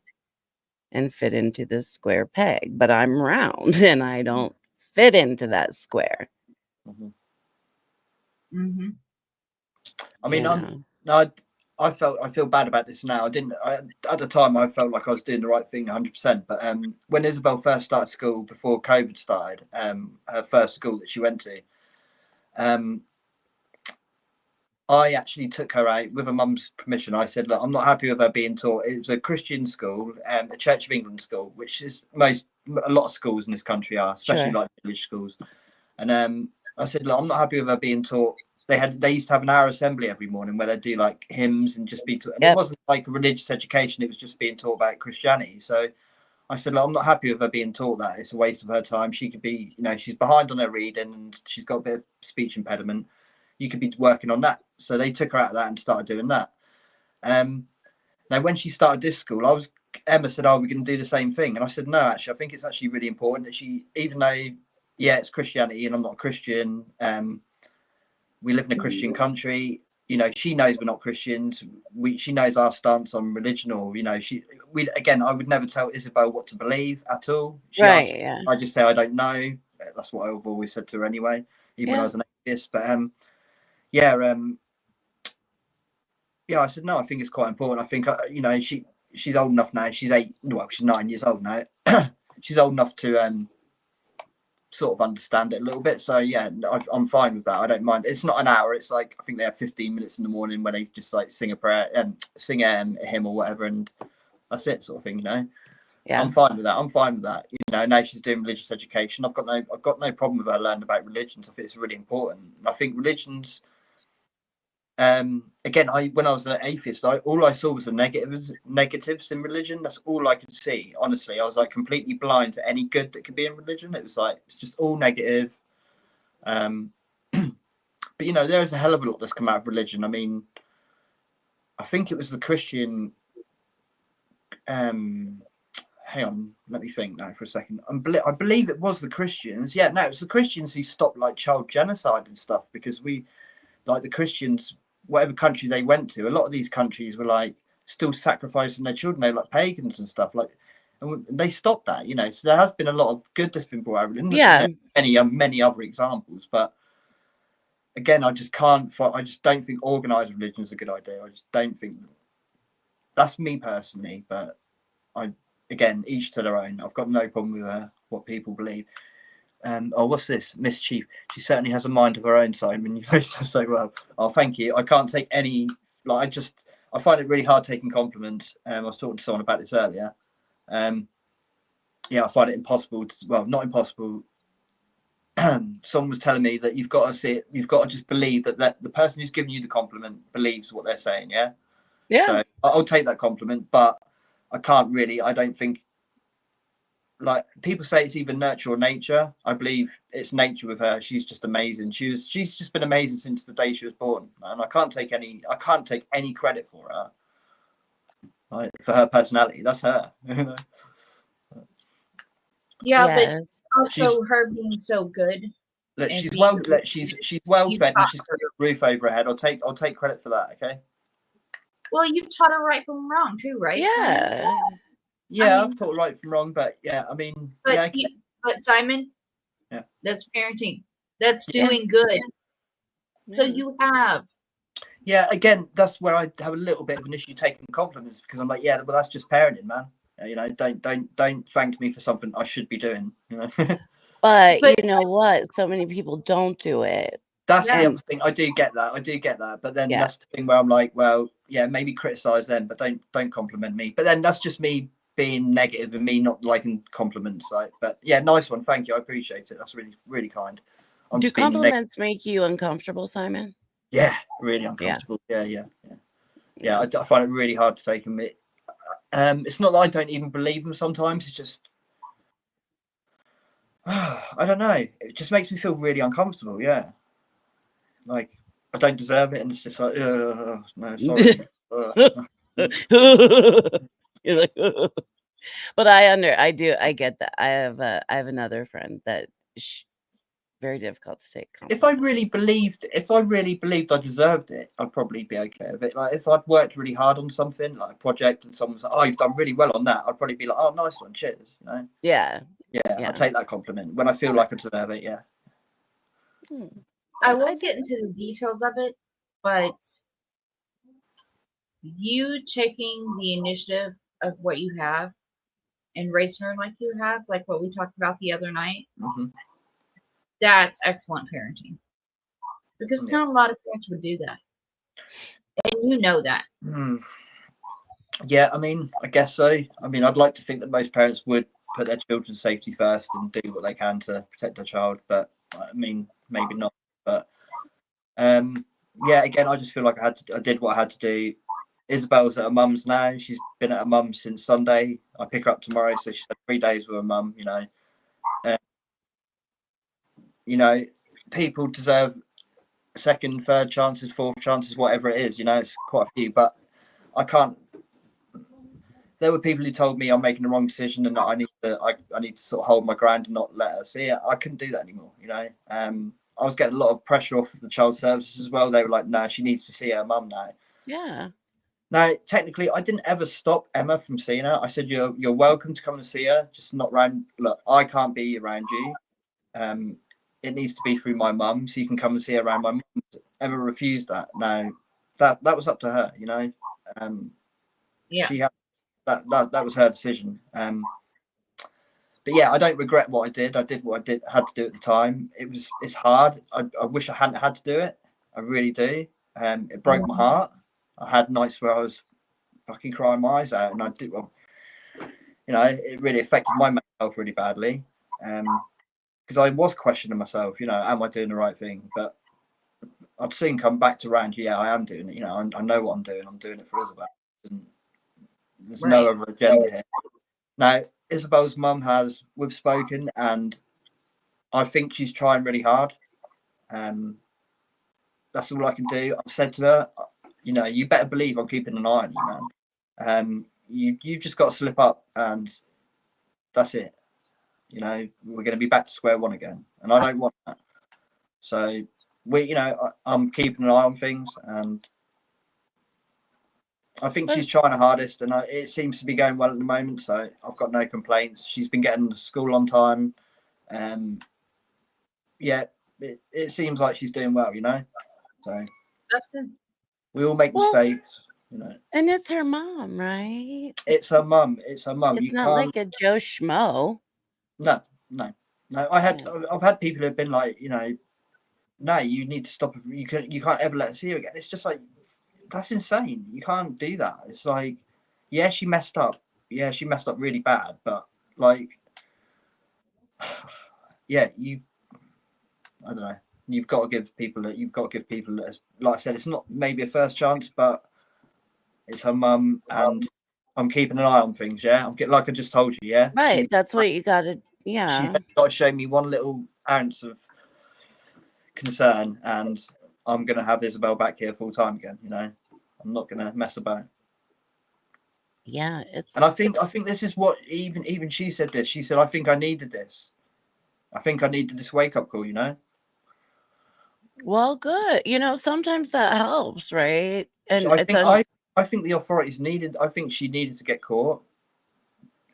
and fit into this square peg, but I'm round and I don't fit into that square, Mhm. Mhm. I mean, you I'm know. no, I feel bad about this now. I didn't at the time. I felt like I was doing the right thing 100%. But when Isabel first started school before COVID started, her first school that she went to, um, I actually took her out with her mum's permission. I said, "Look, I'm not happy with her being taught." It was a Christian school, a Church of England school, which is a lot of schools in this country are, especially Sure. like village schools. And I said, look, I'm not happy with her being taught. They used to have an hour assembly every morning where they do like hymns and just be and it wasn't like a religious education, it was just being taught about Christianity. So I said, look, I'm not happy with her being taught that. It's a waste of her time. She could be, you know, she's behind on her reading and she's got a bit of speech impediment. You could be working on that. So they took her out of that and started doing that. Now when she started this school, Emma said, oh, we're going to do the same thing. And I said, no, actually, I think it's actually really important that she, even though, yeah, it's Christianity and I'm not a Christian, we live in a Christian country, you know, she knows we're not Christians. She knows our stance on religion, or, you know, I would never tell Isabel what to believe at all. She asked, I just say, I don't know. That's what I've always said to her anyway, even when I was an atheist. But yeah, I said, no, I think it's quite important. I think, you know, she's old enough now. She's 9 years old now. She's old enough to sort of understand it a little bit. So yeah, I'm fine with that. I don't mind. It's not an hour. It's like, I think they have 15 minutes in the morning when they just like sing a prayer and sing a hymn or whatever, and that's it, sort of thing, you know. Yeah. I'm fine with that. You know, now she's doing religious education. I've got no problem with her learning about religions. I think it's really important. I think religions, again, when I was an atheist, all I saw was the negatives in religion. That's all I could see. Honestly, I was like completely blind to any good that could be in religion. It was like, it's just all negative. But you know, there is a hell of a lot that's come out of religion. I mean, I think it was the Christian. Hang on, let me think now for a second. I believe it was the Christians. Yeah, no, it was the Christians who stopped like child genocide and stuff, because the Christians, whatever country they went to, a lot of these countries were like still sacrificing their children. They were like pagans and stuff, like, and they stopped that, you know. So there has been a lot of good that's been brought out. Yeah, many other examples, but again, I just don't think organized religion is a good idea. I just don't think that's me personally, but again, each to their own. I've got no problem with what people believe. What's this? Miss Chief. She certainly has a mind of her own, Simon. You raised her so well. Oh, thank you. I can't take any. I find it really hard taking compliments. I was talking to someone about this earlier. Yeah, I find it impossible. Not impossible. Someone was telling me that you've got to see it. You've got to just believe that the person who's giving you the compliment believes what they're saying. Yeah. Yeah. So I'll take that compliment, but I can't really. I don't think. Like, people say it's either nurture or nature. I believe it's nature with her. She's just amazing. She's just been amazing since the day she was born, and I can't take any credit for her. Like, for her personality, that's her. Yeah, but also her being so good. She's well fed and she's got a roof over her head. I'll take credit for that. Okay. Well, you've taught her right from wrong too, right? Yeah. Yeah, I've taught right from wrong, but yeah, I mean, but Simon, yeah, that's parenting. That's doing good. Yeah. So you have. Yeah, again, that's where I have a little bit of an issue taking compliments, because I'm like, yeah, well, that's just parenting, man. You know, don't thank me for something I should be doing. You know. But you know what? So many people don't do it. That's the other thing. I do get that. But then that's the thing where I'm like, well, yeah, maybe criticize them, but don't compliment me. But then that's just me being negative and me not liking compliments. Like, but yeah, nice one. Thank you. I appreciate it. That's really, really kind. Do compliments make you uncomfortable, Simon? Yeah, really uncomfortable. Yeah. I find it really hard to take them. It's not that I don't even believe them sometimes. It's just, I don't know. It just makes me feel really uncomfortable. Yeah. Like, I don't deserve it, and it's just like, no, sorry. You're like, but I get that. I have another friend that very difficult to take compliments. If I really believed I deserved it, I'd probably be okay with it. Like, if I'd worked really hard on something, like a project, and someone's like, oh, you've done really well on that, I'd probably be like, oh, nice one, cheers. You know? Yeah. I take that compliment when I feel like I deserve it. Yeah. I won't get into the details of it, but you taking the initiative of what you have and raising her like you have, like what we talked about the other night, that's excellent parenting. Because not a lot of parents would do that. And you know that. Yeah, I mean, I guess so. I mean, I'd like to think that most parents would put their children's safety first and do what they can to protect their child. But I mean, maybe not. But yeah, again, I just feel like I did what I had to do. Isabel's at her mum's now. She's been at her mum's since Sunday. I pick her up tomorrow, so she's had 3 days with her mum. You know, people deserve second, third chances, fourth chances, whatever it is. It's quite a few, but I can't. There were people who told me I'm making the wrong decision and that I need to sort of hold my ground and not let her see it. I couldn't do that anymore. I was getting a lot of pressure off the child services as well. They were like, "No, she needs to see her mum now." Yeah. Now, technically, I didn't ever stop Emma from seeing her. I said, "You're welcome to come and see her, just not around. Look, I can't be around you. It needs to be through my mum, so you can come and see her around my mum." Emma refused that. No, that was up to her. Yeah. She had that was her decision. But yeah, I don't regret what I did. I did what I had to do at the time. It's hard. I wish I hadn't had to do it. I really do. It broke my heart. I had nights where I was fucking crying my eyes out, and I did. Well, it really affected my mental health really badly. Because I was questioning myself. Am I doing the right thing? But I'd soon come back to round. Yeah, I am doing it. I know what I'm doing. I'm doing it for Isabel. There's no other agenda here. Now, Isabel's mum we've spoken, and I think she's trying really hard. That's all I can do. I've said to her, you better believe I'm keeping an eye on you, man. You've just got to slip up, and that's it. We're going to be back to square one again, and I don't want that. So I'm keeping an eye on things, and I think she's trying her hardest, and it seems to be going well at the moment. So I've got no complaints. She's been getting to school on time. Yeah, it seems like she's doing well, So That's it. we all make mistakes, And it's her mom, right? It's her mum. It's her mum. It's You not can't. like a Joe Schmo. No. I've had people who've been like, no, you need to stop. You can't ever let her see you again. It's just like, that's insane. You can't do that. It's like, yeah, she messed up. Yeah, she messed up really bad. But like, yeah, I don't know. You've got to give people. Like I said, it's not maybe a first chance, but it's her mum, and I'm keeping an eye on things. Yeah, like I just told you. Yeah, Right. That's what you got to. Yeah. She's got to show me one little ounce of concern, and I'm going to have Isabel back here full time again. I'm not going to mess about. Yeah, and I think this is what even she said this. She said, I think I needed this. I think I needed this wake up call. Well, good. Sometimes that helps, right? And So I think the authorities needed. I think she needed to get caught.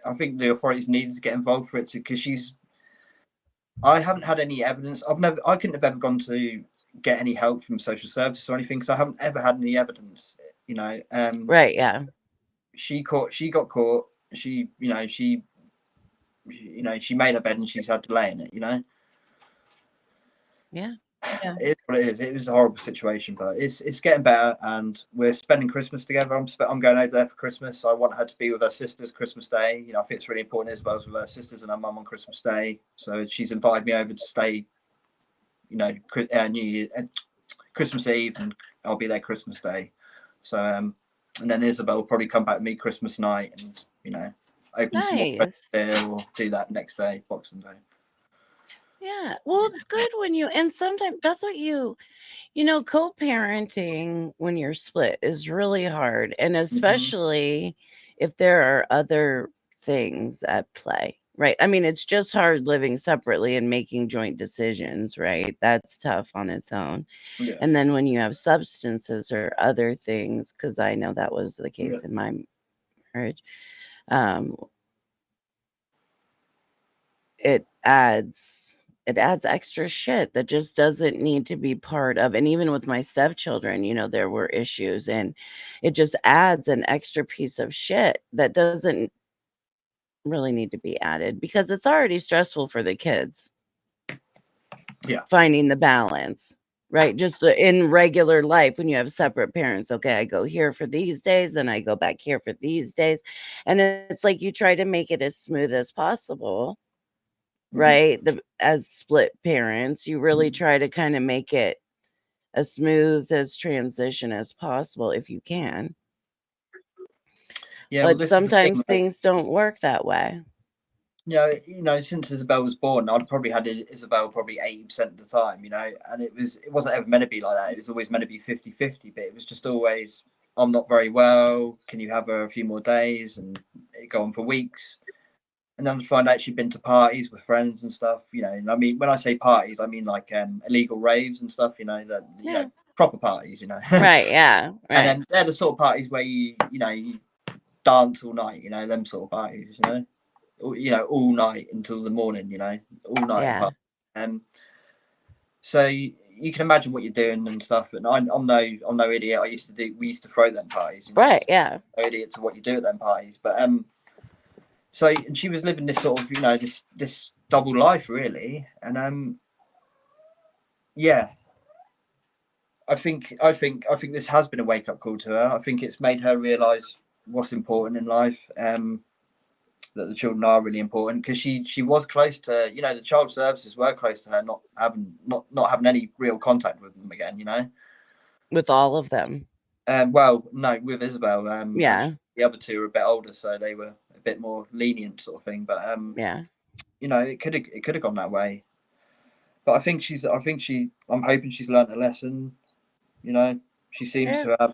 I think the authorities needed to get involved for it because I haven't had any evidence. I couldn't have ever gone to get any help from social services or anything because I haven't ever had any evidence. Right. Yeah. She got caught. She made her bed and she's had to lay in it. Yeah. It is what it is. It was a horrible situation, but it's getting better, and we're spending Christmas together. I'm going over there for Christmas. I want her to be with her sisters Christmas Day. I think it's really important Isabel's with her sisters and her mum on Christmas Day. So she's invited me over to stay. New Year, Christmas Eve, and I'll be there Christmas Day. So and then Isabel will probably come back with me Christmas night, and open some more there, or do that next day, Boxing Day. Yeah. Well, it's good when and sometimes that's what co-parenting when you're split is really hard. And especially if there are other things at play, right? I mean, it's just hard living separately and making joint decisions, right? That's tough on its own. Yeah. And then when you have substances or other things, because I know that was the case in my marriage, it adds extra shit that just doesn't need to be part of. And even with my stepchildren, there were issues, and it just adds an extra piece of shit that doesn't really need to be added because it's already stressful for the kids. Yeah. Finding the balance, right? Just in regular life when you have separate parents. Okay, I go here for these days, then I go back here for these days. And it's like you try to make it as smooth as possible. right? As split parents, you really try to kind of make it as smooth as transition as possible if you can. Yeah, well, But this is the thing, sometimes like, things don't work that way. since Isabel was born, I'd probably had Isabel probably 80% of the time, and it wasn't ever meant to be like that. It was always meant to be 50-50, but it was just always, I'm not very well. Can you have her a few more days? And it go on for weeks. And then I'd find out she'd been to parties with friends and stuff, And I mean, when I say parties, I mean like illegal raves and stuff, Yeah. proper parties, Right. Yeah. And Right. then they're the sort of parties where you dance all night, them sort of parties, all night until the morning, all night. Yeah. So you can imagine what you're doing and stuff. And I'm no idiot. We used to throw them parties, Right. Yeah. No idiot to what you do at them parties. But so and she was living this sort of this double life really, and yeah. I think this has been a wake up call to her. I think it's made her realise what's important in life. That the children are really important, because she was close to, the child services were close to her not having any real contact with them again. With all of them. Well, no, with Isabel, Yeah. the other two were a bit older, so they were a bit more lenient sort of thing. But Yeah. it could have gone that way. But I'm hoping she's learnt a lesson. She seems Yeah. to have.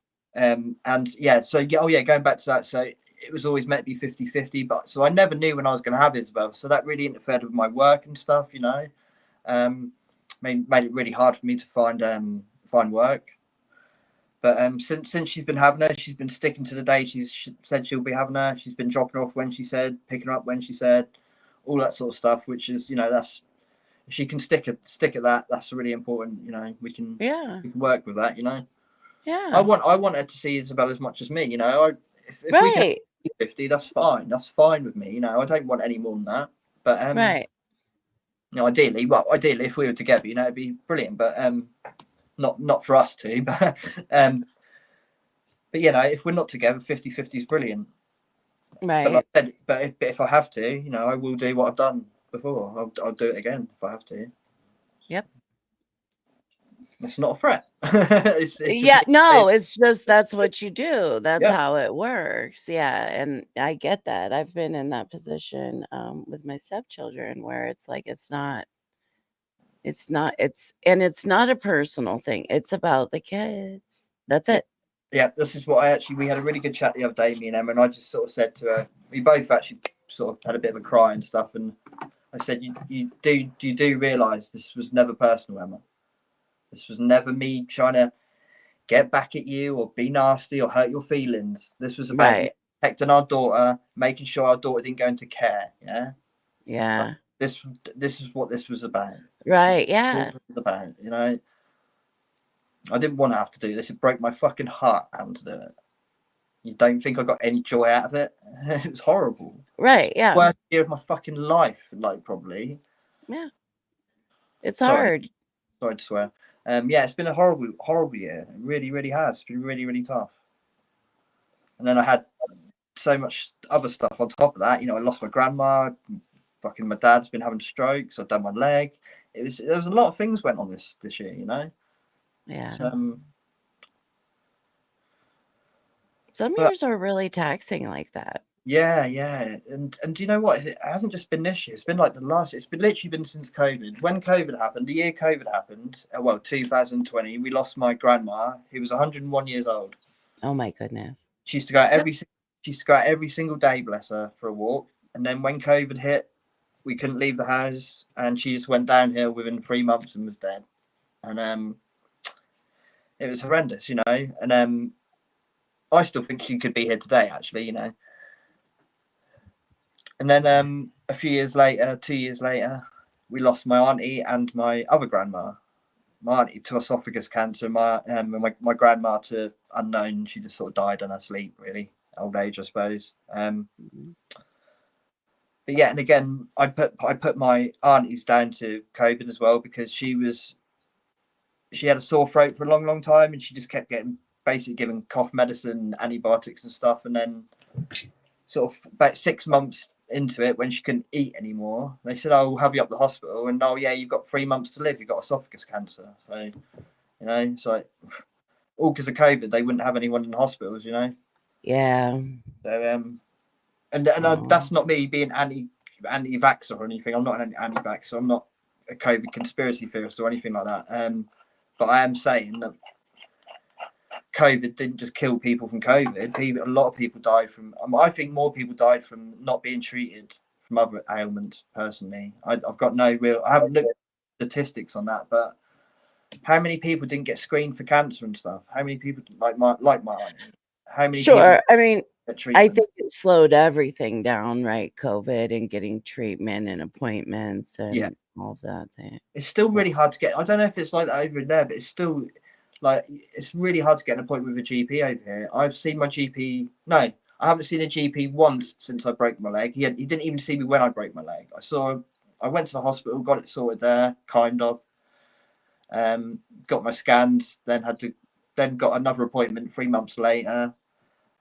And yeah, so going back to that, so it was always meant to be 50-50, but so I never knew when I was going to have Isabel, so that really interfered with my work and stuff, made it really hard for me to find work. But since she's been having her, she's been sticking to the day she said she'll be having her. She's been dropping off when she said, picking her up when she said, all that sort of stuff, which is, that's, if she can stick at that, that's really important. We can work with that. Yeah. I want her to see Isabel as much as me. If we can Right. 50, that's fine. That's fine with me. I don't want any more than that. But Right. ideally, if we were together, it'd be brilliant. But not for us to. But if we're not together, 50-50 is brilliant. Right. But like I said, but if I have to, I will do what I've done before. I'll do it again if I have to. Yep. It's not a threat. It's Yeah, no, it's just that's what you do. That's Yeah. how it works. Yeah, and I get that. I've been in that position with my stepchildren where it's like it's not it's not a personal thing. It's about the kids. That's it. Yeah, this is what we had a really good chat the other day, me and Emma, and I just sort of said to her, we both actually sort of had a bit of a cry and stuff, and I said, you do realise this was never personal, Emma. This was never me trying to get back at you or be nasty or hurt your feelings. This was about Right. protecting our daughter, making sure our daughter didn't go into care. Yeah. Yeah. This is what this was about. Right. Yeah. About, I didn't want to have to do this. It broke my fucking heart having to do it. You don't think I got any joy out of it? It was horrible. Right. Yeah. Worst year of my fucking life, like, probably. Yeah. It's hard. Sorry to swear. Yeah, it's been a horrible year. It really, really has. It's been really, really tough. And then I had so much other stuff on top of that. I lost my grandma. Fucking my dad's been having strokes. I've done my leg. There was a lot of things went on this year. Yeah. So, some years are really taxing like that. Yeah, and do you know what? It hasn't just been this year. It's been like it's been literally been since COVID. When COVID happened, the year COVID happened, 2020, we lost my grandma, who was 101 years old. Oh my goodness. She used to go out every single day, bless her, for a walk. And then when COVID hit, we couldn't leave the house, and she just went downhill within 3 months and was dead. And it was horrendous, And I still think she could be here today, actually, And then a few years later, 2 years later, we lost my auntie and my other grandma. My auntie to esophagus cancer, my grandma to unknown. She just sort of died in her sleep, really. Old age, I suppose. But yeah, and again, I put my aunties down to COVID as well, because she had a sore throat for a long time, and she just kept getting basically given cough medicine, antibiotics and stuff. And then sort of about 6 months into it when she couldn't eat anymore. They said, "Oh, we'll have you up the hospital," and yeah, you've got 3 months to live. You've got esophagus cancer. So, you know, it's like all because of COVID, they wouldn't have anyone in hospitals. You know. Yeah. So and that's not me being anti-vaxxer or anything. I'm not an anti-vaxxer. I'm not a COVID conspiracy theorist or anything like that. But I am saying that COVID didn't just kill people from COVID. A lot of people died from. I think more people died from not being treated from other ailments. Personally, I've got no real. I haven't looked at statistics on that, but how many people didn't get screened for cancer and stuff? How many people like my auntie? How many people Sure. I mean, get I treatment? think it slowed everything down, right? COVID and getting treatment and appointments and all of that thing. It's still really hard to get. I don't know if it's like that over there, but it's still like it's really hard to get an appointment with a GP over here. I've seen my GP. No, I haven't seen a GP once since I broke my leg. He didn't even see me when I broke my leg. I went to the hospital, got it sorted there, kind of. Got my scans, then got another appointment 3 months later,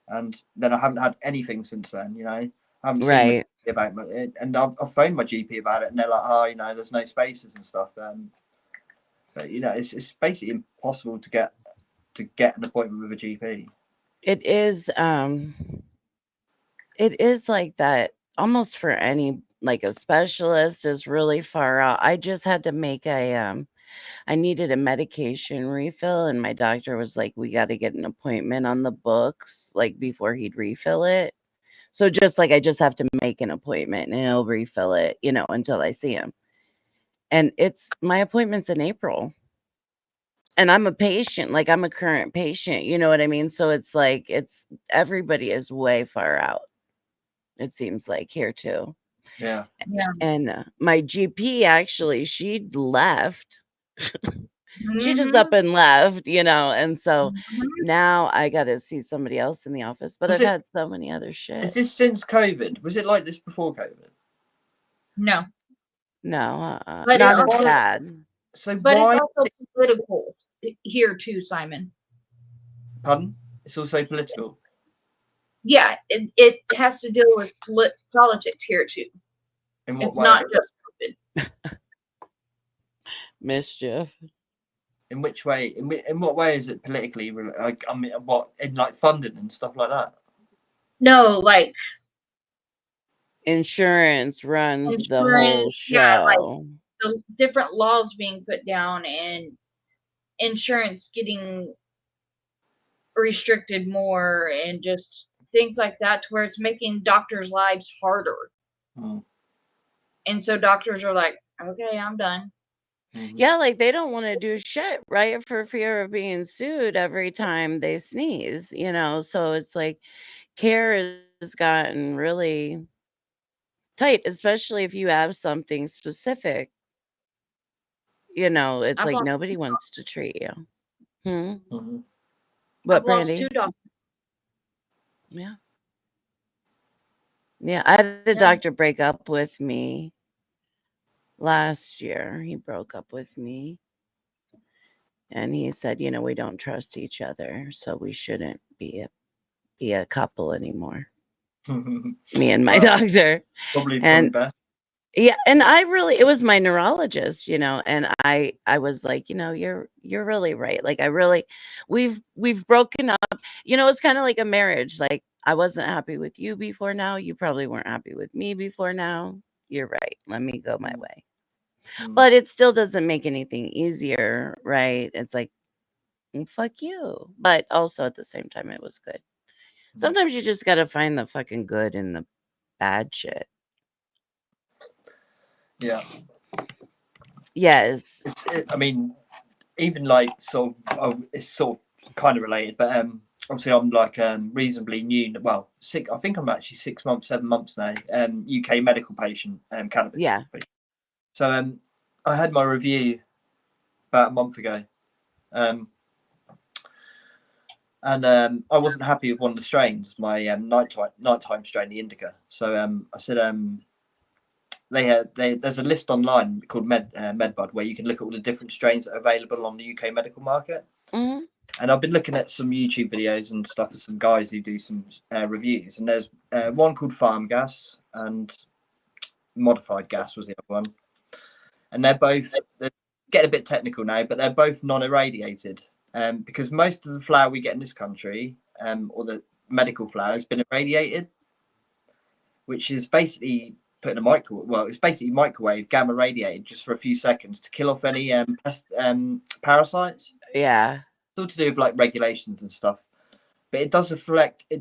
and then I haven't had anything since then. You know, I haven't seen my Right. GP about it, and I've phoned my GP about it, and they're like, "Oh, you know, there's no spaces and stuff." But you know, it's basically impossible to get an appointment with a GP. It is like that almost for any like a specialist is really far out. I just had to make I needed a medication refill and my doctor was like, we got to get an appointment on the books like before he'd refill it. So just like I just have to make an appointment and he'll refill it, until I see him. And my appointment's in April. And I'm a patient, like I'm a current patient, you know what I mean? So it's like everybody is way far out. It seems like here too. Yeah. Yeah. And my GP actually, she'd left. She just Mhm. up and left, and so Mhm. now I gotta see somebody else in the office, but I've had so many other Is shit. this since COVID? Was it like this before COVID? No. No, But not as bad. So But it's why? also political here too, Simon. Pardon? It's also political. Yeah, it has to deal with politics here too. In what It's way? not just COVID. Mischief. In which way? In what way is it politically? Like, I mean, what in like funding and stuff like that? No, like Insurance runs the whole insurance. Yeah, like show. the different laws being put down and insurance getting restricted more and just things like that to where it's making doctors' lives harder. Hmm. And so doctors are like, okay, I'm done. Mm-hmm. Yeah, like they don't want to do shit, right? For fear of being sued every time they sneeze, So it's like care has gotten really tight, especially if you have something specific. It's I've like lost nobody wants to treat you. Hmm? Mm-hmm. What, I've lost 2 Brandy? doctors. Yeah. Yeah, I had a Yeah. doctor break up with me last year. He broke up with me. And he said, we don't trust each other, so we shouldn't be a couple anymore. Me and my doctor. Probably And best. yeah, and it was my neurologist, and I was like, you're really right. Like we've broken up. It's kind of like a marriage. Like I wasn't happy with you before now. You probably weren't happy with me before now. You're right. Let me go my way. But it still doesn't make anything easier, right? It's like, fuck you. But also at the same time, it was good. Sometimes you just got to find the fucking good in the bad shit. Yeah. Yes. I mean, even like it's sort of kind of related, but obviously I'm like reasonably new. Well, I think I'm actually 6 months, 7 months now. UK medical patient, cannabis. Yeah. So I had my review about a month ago, and I wasn't happy with one of the strains, my nighttime strain, the indica. So I said there's a list online called MedBud where you can look at all the different strains that are available on the UK medical market. Mm-hmm. And I've been looking at some YouTube videos and stuff of some guys who do some reviews. And there's one called Farm Gas, and modified gas was the other one. And they're getting a bit technical now, but they're both non-irradiated. Because most of the flour we get in this country, or the medical flour, has been irradiated, which is basically put in a microwave. Well, it's basically microwave gamma radiated just for a few seconds to kill off any parasites. Yeah. It's all to do with like regulations and stuff. But it does affect the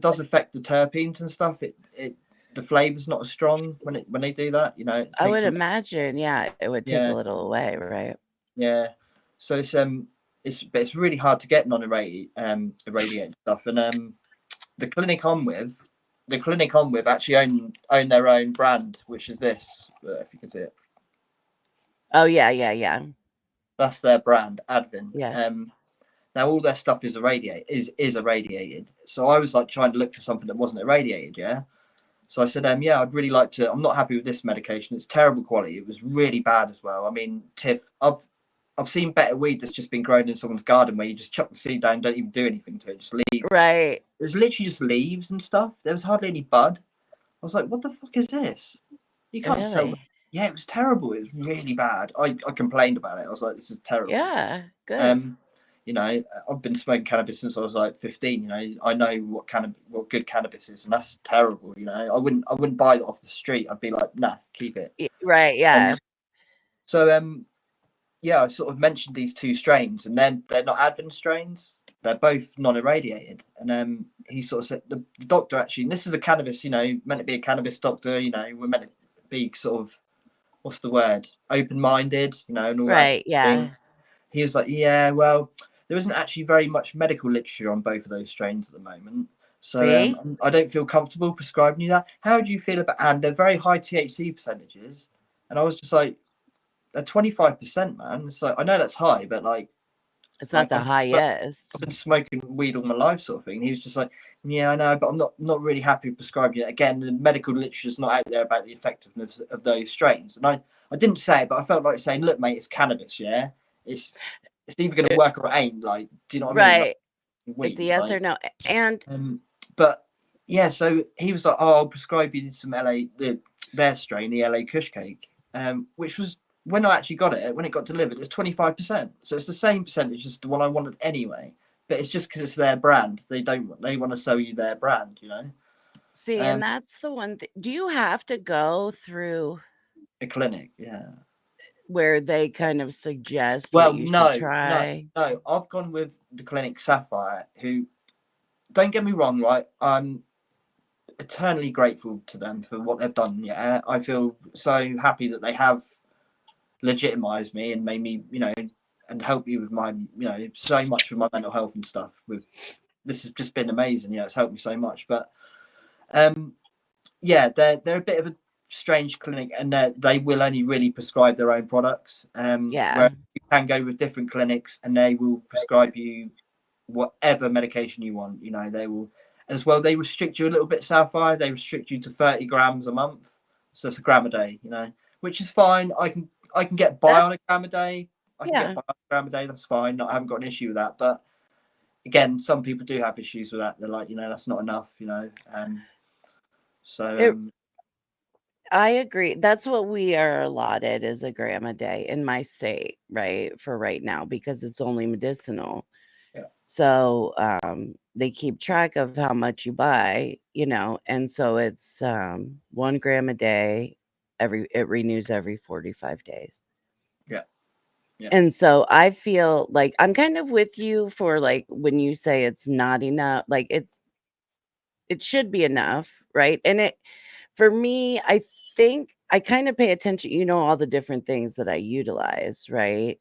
terpenes and stuff. The flavor's not as strong when they do that. You know, it I would takes imagine, yeah, it would take a little away, right? Yeah. So it's really hard to get irradiated stuff. And the clinic I'm with actually own their own brand, which is this. If you can see it. Oh yeah. That's their brand, Advin. Yeah. Now all their stuff is irradiated. So I was like trying to look for something that wasn't irradiated, yeah. So I said, yeah, I'd really like to. I'm not happy with this medication. It's terrible quality. It was really bad as well. I mean, Tiff, I've seen better weed that's just been grown in someone's garden where you just chuck the seed down, don't even do anything to it, just leave. Right. It was literally just leaves and stuff. There was hardly any bud. I was like, what the fuck is this? You can't sell that. Yeah, it was terrible. It was really bad. I complained about it. I was like, this is terrible. Yeah, good. You know, I've been smoking cannabis since I was like 15. You know, I know what good cannabis is, and that's terrible. You know, I wouldn't buy it off the street. I'd be like, nah, keep it. Right. Yeah. So yeah, I sort of mentioned these two strains, and then they're not Advent strains. They're both non-irradiated. And he sort of said, the doctor actually, and this is a cannabis, you know, meant to be a cannabis doctor, you know, we're meant to be sort of, what's the word, open-minded, you know, and all right, that. Yeah. He was like, yeah, well, there isn't actually very much medical literature on both of those strains at the moment. So I don't feel comfortable prescribing you that. How do you feel about, and they're very high THC percentages. And I was just like, they're 25%, man. It's like, I know that's high, but like, it's not the highest. I've been smoking weed all my life, sort of thing. And he was just like, yeah, I know, but I'm not really happy prescribing it. Again, the medical literature is not out there about the effectiveness of those strains. And I didn't say it, but I felt like saying, look, mate, it's cannabis, yeah? It's either going to work or it ain't. Like, do you know what I mean? Right. Like, weed, it's a yes or no. And but yeah, so he was like, oh, I'll prescribe you some their strain, the LA Kush Cake, which was, when I actually got it, when it got delivered, it's 25%. So it's the same percentage as the one I wanted anyway. But it's just because it's their brand. They want to sell you their brand, you know. See, and that's the one thing. Do you have to go through a clinic? Yeah. Where they kind of suggest what you should try? No. I've gone with the clinic Sapphire, who, don't get me wrong, right? I'm eternally grateful to them for what they've done. Yeah, I feel so happy that they have legitimized me and made me, you know, and helped me with my, you know, so much with my mental health and stuff. With this has just been amazing. Yeah, it's helped me so much. But yeah, they're a bit of a strange clinic, and they will only really prescribe their own products. Where you can go with different clinics and they will prescribe you whatever medication you want. You know, they will as well. They restrict you a little bit. Sapphire, they restrict you to 30 grams a month, so it's a gram a day. You know, which is fine. I can get by on a gram a day. I can get by on a gram a day. That's fine. I haven't got an issue with that. But again, some people do have issues with that. They're like, you know, that's not enough. You know, I agree. That's what we are allotted, is a gram a day in my state, right? For right now, because it's only medicinal. Yeah. So they keep track of how much you buy, you know, and so it's 1 gram a day. It renews every 45 days. Yeah. Yeah. And so I feel like I'm kind of with you for like when you say it's not enough, like it should be enough, right? And for me, I think I kind of pay attention, you know, all the different things that I utilize, right?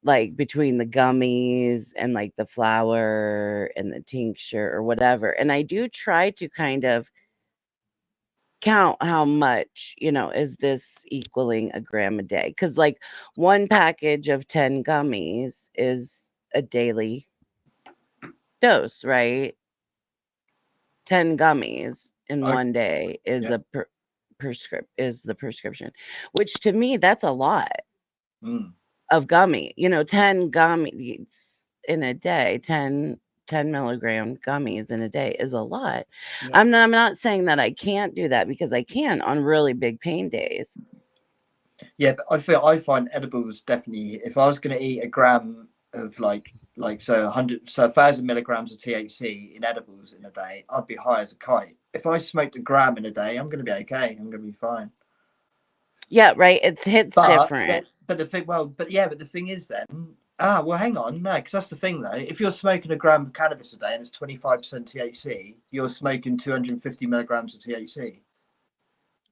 Like between the gummies and like the flour and the tincture or whatever. And I do try to kind of count how much, you know, is this equaling a gram a day? Because like one package of 10 gummies is a daily dose, right? 10 gummies in one day is the prescription, which to me, that's a lot of gummy, you know, 10 gummies in a day, 10 10 milligram gummies in a day is a lot. Yeah. I'm not saying that I can't do that, because I can on really big pain days. Yeah, but I find edibles definitely. If I was going to eat a gram of so 1,000 milligrams of THC in edibles in a day, I'd be high as a kite. If I smoked a gram in a day, I'm going to be okay. I'm going to be fine. Yeah, right. It hits different. But the thing is then. Well, hang on, no, because that's the thing though. If you're smoking a gram of cannabis a day and it's 25% THC, you're smoking 250 milligrams of THC,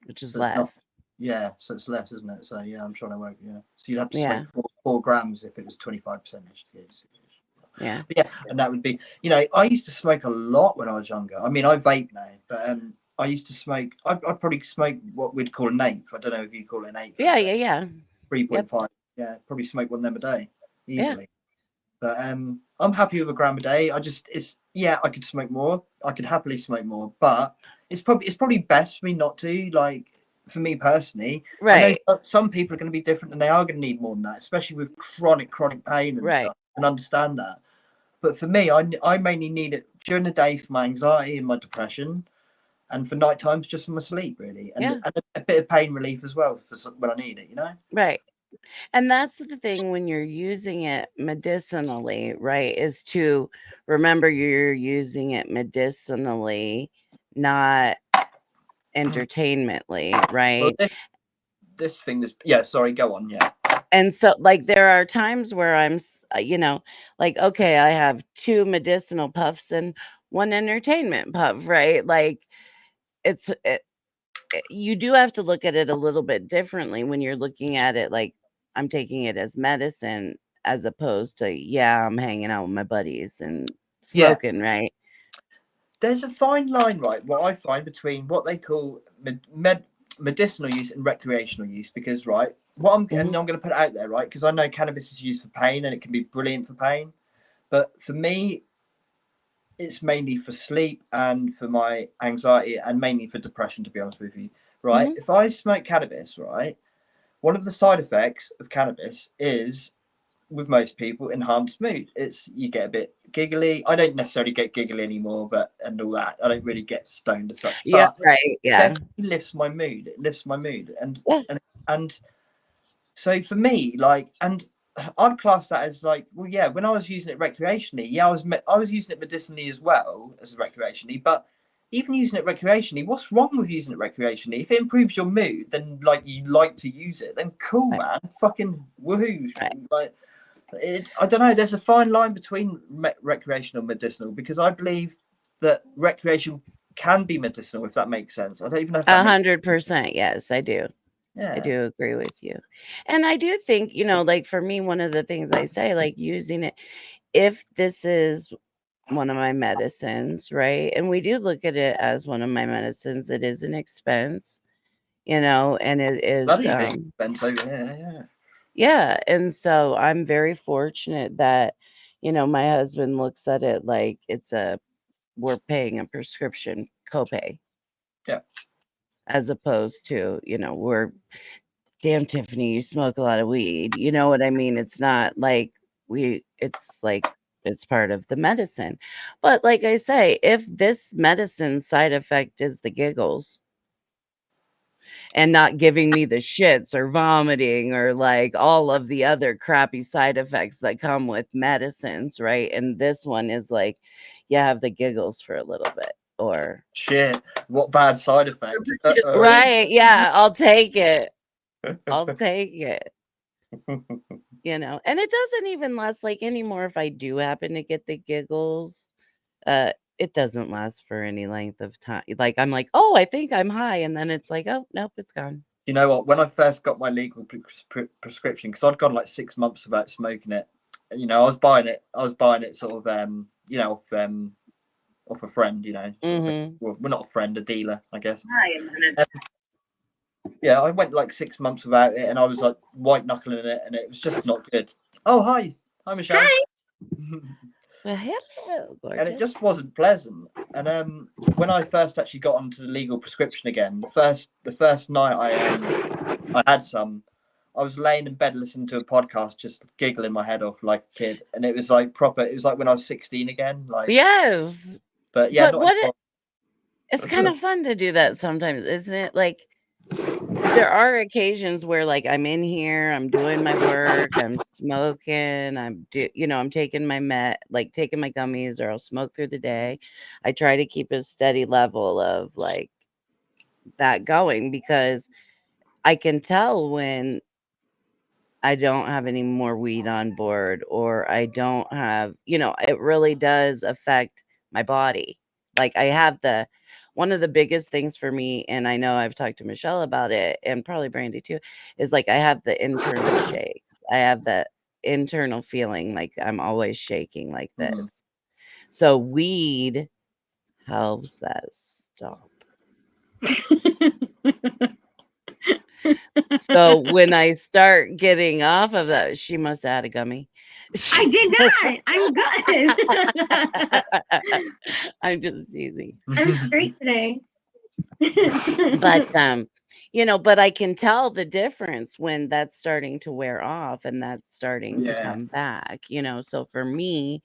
Which is so it's not. less. Yeah, so it's less, isn't it? So yeah, I'm trying to work. Yeah, so you'd have to Yeah. smoke 4 grams if it was 25%. Yeah. But yeah, and that would be. I used to smoke a lot when I was younger. I mean, I vape now, but I used to smoke. I'd probably smoke what we'd call an eighth. I don't know if you call it an eighth. Yeah. 3.5. Yep. Yeah, probably smoke one of them a day easily. Yeah. But I'm happy with a gram a day. I could smoke more. I could happily smoke more, but it's probably best for me not to. Like, for me personally, Right. I know some people are going to be different and they are going to need more than that, especially with chronic pain and stuff. I can understand that. But for me, I mainly need it during the day for my anxiety and my depression, and for night times just for my sleep, really, and, Yeah. and a bit of pain relief as well for when I need it. Right. And that's the thing when you're using it medicinally, right? Is to remember you're using it medicinally, not entertainmentally, Well, right? this thing, sorry, go on, yeah. And so, like, there are times where I'm, like, okay, I have 2 medicinal puffs and 1 entertainment puff, right? Like, you do have to look at it a little bit differently when you're looking at it like, I'm taking it as medicine, as opposed to, yeah, I'm hanging out with my buddies and Yeah, smoking, right? there's a fine line, right? What I find between what they call medicinal use and recreational use, because and I'm Mhm. going to put it out there, right? Because I know cannabis is used for pain and it can be brilliant for pain, but for me, it's mainly for sleep and for my anxiety and mainly for depression, to be honest with you, right? Mhm. If I smoke cannabis, right, one of the side effects of cannabis is, with most people, enhanced mood. It's you get a bit giggly. I don't necessarily get giggly anymore, and all that. I don't really get stoned as such. Yeah, But right, it yeah. definitely lifts my mood. It lifts my mood, and Yeah. and so for me, and I'd class that as like, well, yeah. When I was using it recreationally, yeah, I was using it medicinally as well as recreationally, but. Even using it recreationally, what's wrong with using it recreationally? If it improves your mood, then you like to use it, then cool, Right. man. Fucking woohoo. Right. Like, I don't know. There's a fine line between recreational and medicinal, because I believe that recreation can be medicinal, if that makes sense. I don't even know if that makes 100%, yes, I do. I Yeah. do agree with you. And I do think, like, for me, one of the things I say, like, using it, if this is one of my medicines, right? And we do look at it as one of my medicines. It is an expense, and it is, Bloody big expense over here, yeah. yeah. And so I'm very fortunate that, my husband looks at it like we're paying a prescription copay. Yeah. As opposed to, we're, damn, Tiffany, you smoke a lot of weed. You know what I mean? It's not like it's like it's part of the medicine. But like I say, if this medicine side effect is the giggles and not giving me the shits or vomiting or like all of the other crappy side effects that come with medicines, right? And this one is like, you have the giggles for a little bit, or Shit, what bad side effect. right, yeah, I'll take it. I'll take it. And it doesn't even last like anymore if I do happen to get the giggles. It doesn't last for any length of time. Like, I'm like, "Oh, I think I'm high," and then it's like, "Oh, nope, it's gone." You know what? When I first got my legal prescription, because I'd gone like 6 months without smoking it, I was buying it. Sort of, off a friend. Mhm. Well, we're not a friend, a dealer, I guess. Yeah, I went like 6 months without it, and I was like white knuckling it, and it was just not good. Oh, hi, Michelle. Hi. Well, hello, And it gorgeous. just wasn't pleasant. And when I first actually got onto the legal prescription again, the first night I had some, I was laying in bed listening to a podcast, just giggling my head off like a kid, and it was like proper. It was like when I was 16 again. Like, Yes. but yeah, But not anymore. it's kind of fun to do that sometimes, isn't it? Like, there are occasions where, like, I'm in here, I'm doing my work, I'm smoking, I'm taking taking my gummies, or I'll smoke through the day. I try to keep a steady level of, like, that going, because I can tell when I don't have any more weed on board, or I don't have, it really does affect my body. Like, one of the biggest things for me, and I know I've talked to Michelle about it, and probably Brandy too, is like I have the internal shakes. I have that internal feeling like I'm always shaking like this. So weed helps that stop. So when I start getting off of that, she must have had a gummy. I did not. I'm good. I'm just teasing. I'm straight today. But but I can tell the difference when that's starting to wear off and that's starting to come back. So for me,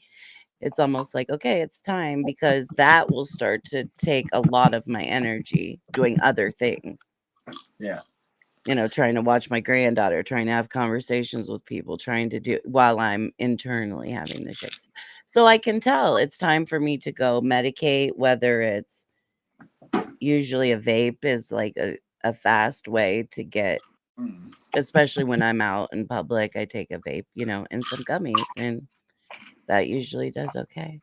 it's almost like, okay, it's time, because that will start to take a lot of my energy doing other things. Yeah. Trying to watch my granddaughter, trying to have conversations with people, trying to do while I'm internally having the shakes. So I can tell it's time for me to go medicate, whether it's usually a vape is like a fast way to get, especially when I'm out in public, I take a vape, and some gummies, and that usually does okay.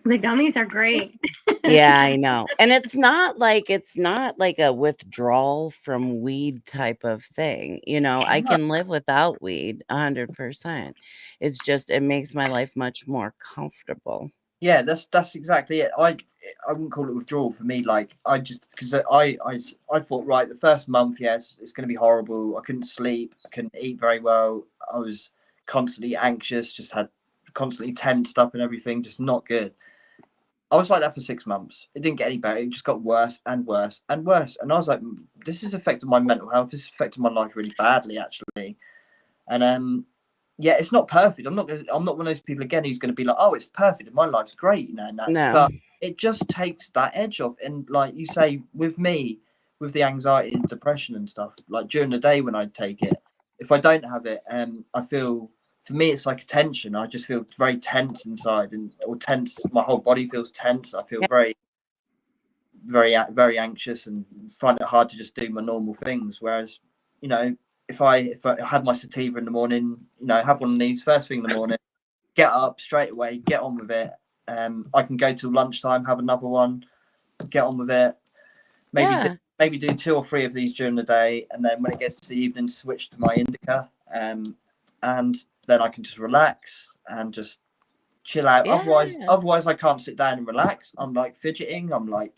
The gummies are great. Yeah, I know. And it's not like a withdrawal from weed type of thing. I can live without weed 100%. It's just it makes my life much more comfortable. Yeah, that's exactly it. I wouldn't call it withdrawal for me. Like, I just, because I thought, right, the first month, yes, it's going to be horrible. I couldn't sleep, I couldn't eat very well. I was constantly anxious, just had constantly tensed up and everything, just not good. I was like that for 6 months. It didn't get any better. It just got worse and worse and worse. And I was like, this has affected my mental health. This has affected my life really badly, actually. And yeah, it's not perfect. I'm not one of those people again who's going to be like, oh, it's perfect and my life's great, no. No. But it just takes that edge off. And like you say, with me, with the anxiety and depression and stuff, like during the day when I take it, if I don't have it, I feel, for me, it's like a tension. I just feel very tense inside, or tense. My whole body feels tense. I feel very, very anxious and find it hard to just do my normal things. Whereas, if I had my sativa in the morning, have one of these first thing in the morning, get up straight away, get on with it. I can go till lunchtime, have another one, get on with it. Maybe do 2 or 3 of these during the day, and then when it gets to the evening, switch to my indica, and then I can just relax and just chill out. Yeah. Otherwise, I can't sit down and relax. I'm like fidgeting. I'm like,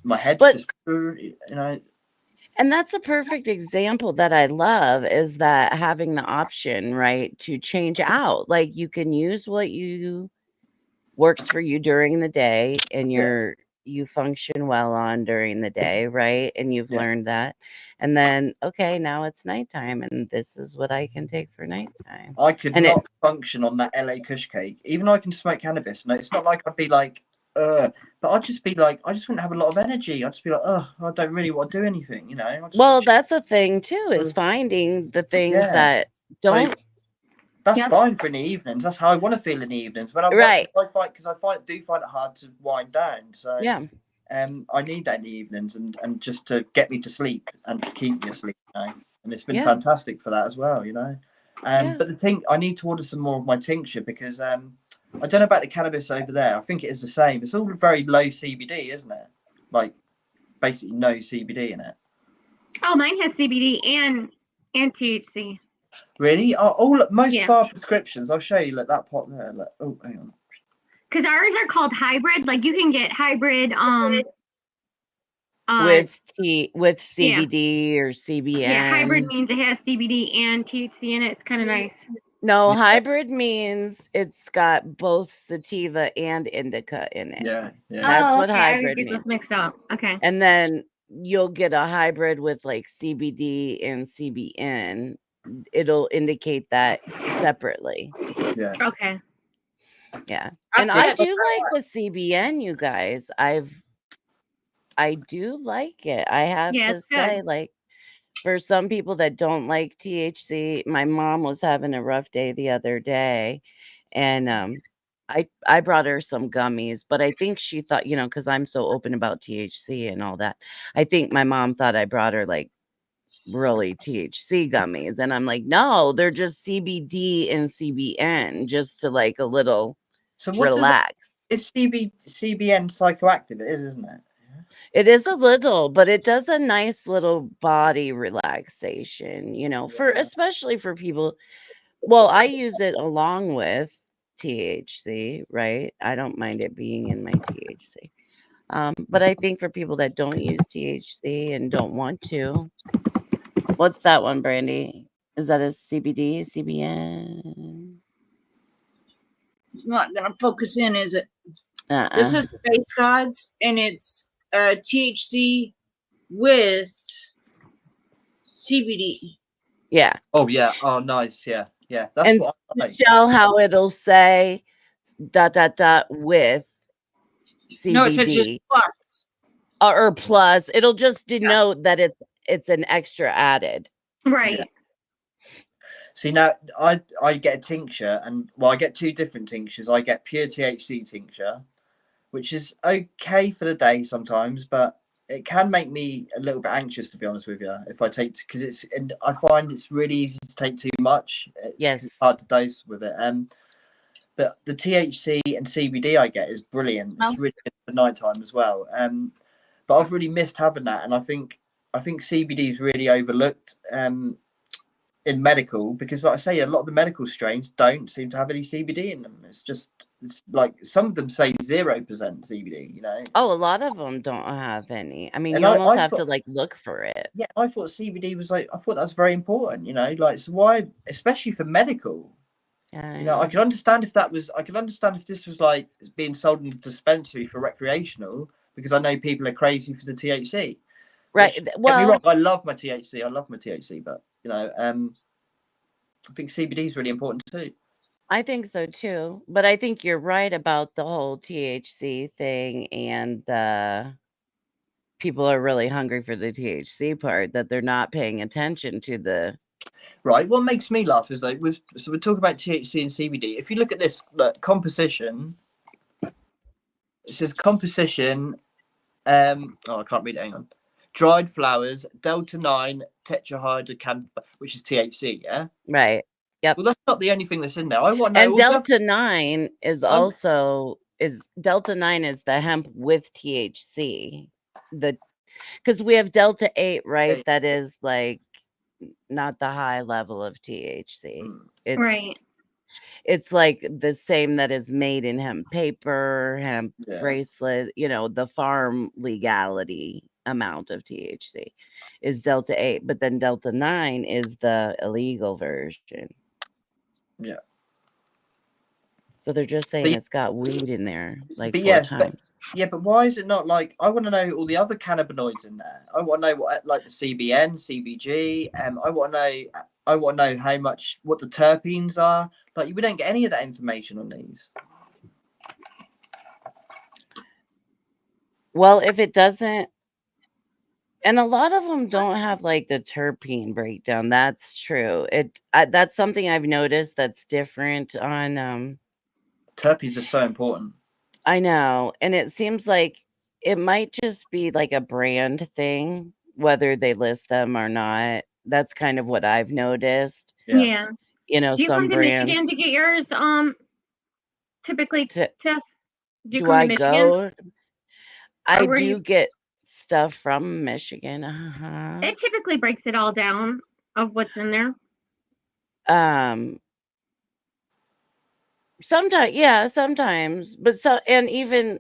my head's just, And that's a perfect example that I love, is that having the option, right, to change out. Like, you can use what works for you during the day, and you function well on during the day, right? And you've learned that. And then, okay, now it's nighttime, and this is what I can take for nighttime. I could not function on that LA Kush cake, even though I can smoke cannabis. And it's not like I'd be like, but I'd just be like, I just wouldn't have a lot of energy. I'd just be like, I don't really want to do anything, Well, that's a thing too, is finding the things that don't. That's fine for in the evenings. That's how I want to feel in the evenings. But Right. I find it hard to wind down. So yeah, I need that in the evenings and just to get me to sleep and to keep me asleep. And it's been fantastic for that as well. But the thing, I need to order some more of my tincture, because I don't know about the cannabis over there. I think it is the same. It's all very low CBD, isn't it? Like, basically no CBD in it. Oh, mine has CBD and THC. Really? Most of our prescriptions, I'll show you. Look, that pot there. Look. Oh, hang on. Because ours are called hybrid. Like, you can get hybrid with CBD or CBN. Yeah, hybrid means it has CBD and THC in it. It's kind of nice. No, hybrid means it's got both sativa and indica in it. Yeah. That's what hybrid I get means. this mixed up. Okay. And then you'll get a hybrid with like CBD and CBN. It'll indicate that separately. Yeah. Okay. Yeah. I've And I had- do like the CBN, you guys. I do like it. I have Yeah, to it's good. say, like, for some people that don't like THC, my mom was having a rough day the other day, and I brought her some gummies, but I think she thought, because I'm so open about THC and all that, I think my mom thought I brought her like really THC gummies, and I'm like, no, they're just CBD and CBN, just to like a little So what does relax. it's CBN psychoactive? It is, isn't it? It is a little, but it does a nice little body relaxation, for Yeah. especially for people. Well, I use it along with THC, right? I don't mind it being in my THC. But I think for people that don't use THC and don't want to, what's that one, Brandy? Is that a CBD, CBN? It's not gonna focus in, is it? Uh-uh. This is Space Gods, and it's THC with CBD. Yeah. Oh yeah. Oh nice. Yeah. Yeah. That's And what I like. Michelle, how it'll say ... with No, it said just CBD plus. or plus. It'll just denote that it's an extra added. Right. Yeah. See now, I get a tincture, and I get two different tinctures. I get pure THC tincture, which is okay for the day sometimes, but it can make me a little bit anxious, to be honest with you, if I take, because and I find it's really easy to take too much. It's hard to dose with it. But the THC and CBD I get is brilliant. It's really good for nighttime as well. But I've really missed having that, and I think CBD is really overlooked. In medical, because like I say, a lot of the medical strains don't seem to have any CBD in them. It's like some of them say 0% CBD. Oh, a lot of them don't have any. I mean, And you almost I have thought, to like look for it. yeah, I thought CBD was like, I thought that was very important. Like, so why, especially for medical. I can understand if this was like being sold in a dispensary for recreational, because I know people are crazy for the THC. Right. Get me Well, wrong, I love my THC, but I think CBD is really important too. I think so too. But I think you're right about the whole THC thing, and the people are really hungry for the THC part, that they're not paying attention to the... Right. What makes me laugh is like so we're talking about THC and CBD. If you look at this composition, it says composition. I can't read it. Hang on. Dried flowers, delta 9 tetrahydrocannabinol, which is THC. Yeah. Right. Yep. Well, that's not the only thing that's in there. I want to know. And delta 9 is delta 9 is the hemp with THC. Because we have delta 8, right? That is like not the high level of THC. It's like the same that is made in hemp paper, hemp bracelet, the farm legality amount of THC is delta 8, but then delta 9 is the illegal version. Yeah. So they're just saying it's got weed in there, like 4 times. But why is it not like, I want to know all the other cannabinoids in there. I want to know what, like the CBN, CBG. I want to know how much, what the terpenes are. Like, we don't get any of that information on these. Well, if it doesn't, and a lot of them don't have like the terpene breakdown. That's true. That's something I've noticed that's different on. Terpenes are so important. I know, and it seems like it might just be like a brand thing, whether they list them or not. That's kind of what I've noticed. Yeah. Do you some come to brands. Michigan to get yours? Typically, Tiff. Do I go? I do get stuff from Michigan. It typically breaks it all down of what's in there. Sometimes, but and even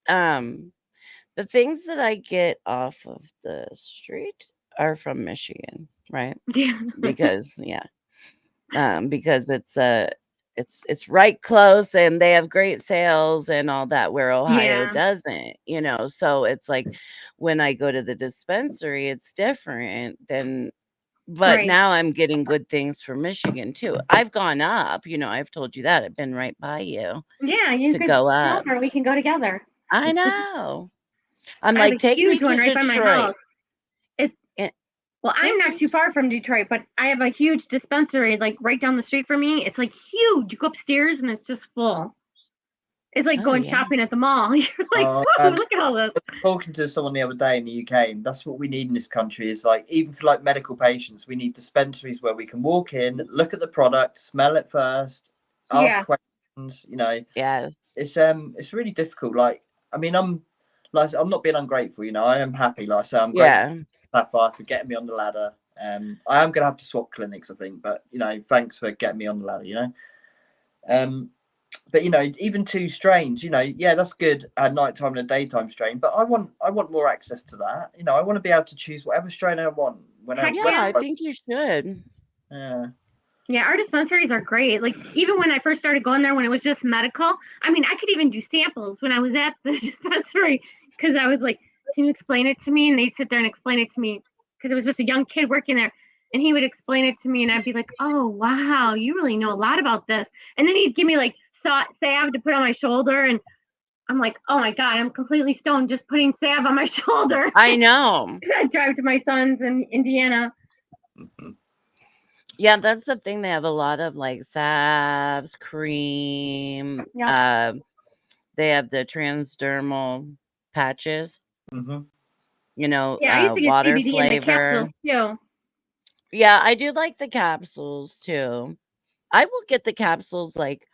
the things that I get off of the street are from Michigan, right? Yeah. Because because it's a it's right close, and they have great sales and all that, where Ohio Yeah. doesn't, so it's like when I go to the dispensary, it's different than. But Right. now I'm getting good things from Michigan too. I've gone up, I've told you that. I've been right by you Yeah, you to could go come up. over. We can go together. I know. I'm I have like, a take me huge to one right by my Detroit. house. It Eh, well, I'm Take not me too to. far from Detroit, but I have a huge dispensary like right down the street from me. It's like huge. You go upstairs and it's just full. It's like Oh going yeah. shopping at the mall. You're like, Oh, whoa, and look at all this. talking to someone the other day in the UK, and that's what we need in this country is like, even for like medical patients, we need dispensaries where we can walk in, look at the product, smell it first, ask Yeah. questions. Yes. It's really difficult. Like, I mean, I'm not being ungrateful. I am happy. Like I say, I'm grateful Yeah. to Sapphire for getting me on the ladder. I am gonna have to swap clinics, I think, but thanks for getting me on the ladder. But even two strains, yeah, that's good at nighttime and a daytime strain. But I want more access to that. I want to be able to choose whatever strain I want Heck Yeah, yeah. I think you should. Yeah. Yeah, our dispensaries are great. Like even when I first started going there when it was just medical, I mean, I could even do samples when I was at the dispensary because I was like, "Can you explain it to me?" And they'd sit there and explain it to me because it was just a young kid working there, and he would explain it to me, and I'd be like, "Oh wow, you really know a lot about this." And then he'd give me like salve to put on my shoulder, and I'm like, "Oh my god, I'm completely stoned just putting salve on my shoulder." I know. I drive to my son's in Indiana. Mm-hmm. Yeah, that's the thing. They have a lot of like salves, cream. Yep. They have the transdermal patches, Mm-hmm. Yeah, I used to get water CBD in the capsules flavor. too. Yeah, I do like the capsules too. I will get the capsules, like,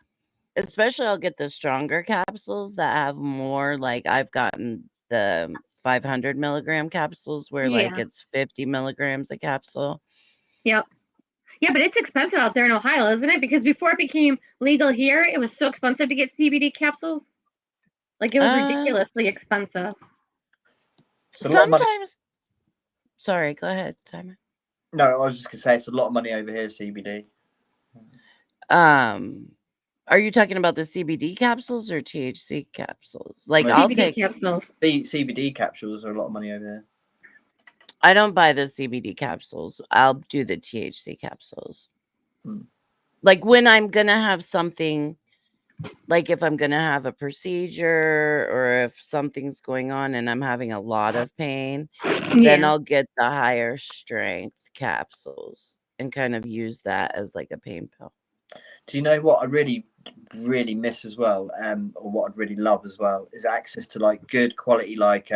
especially I'll get the stronger capsules that have more, like, I've gotten the 500 milligram capsules where like Yeah. it's 50 milligrams a capsule. Yep. Yeah, but it's expensive out there in Ohio, isn't it? Because before it became legal here, it was so expensive to get CBD capsules. Like it was Uh, ridiculously expensive. It's a lot of money. Sometimes. Sorry, go ahead, Simon. No, I was just gonna say it's a lot of money over here, CBD. Um, are you talking about the CBD capsules or THC capsules? Like, Well, I'll CBD take. capsules. the CBD capsules are a lot of money over here. I don't buy the CBD capsules. I'll do the THC capsules. Hmm. Like when I'm gonna have something, like if I'm gonna have a procedure or if something's going on and I'm having a lot of pain, then Yeah. I'll get the higher strength capsules and kind of use that as like a pain pill. Do you know what I really, really miss as well? Or what I'd really love as well is access to like good quality like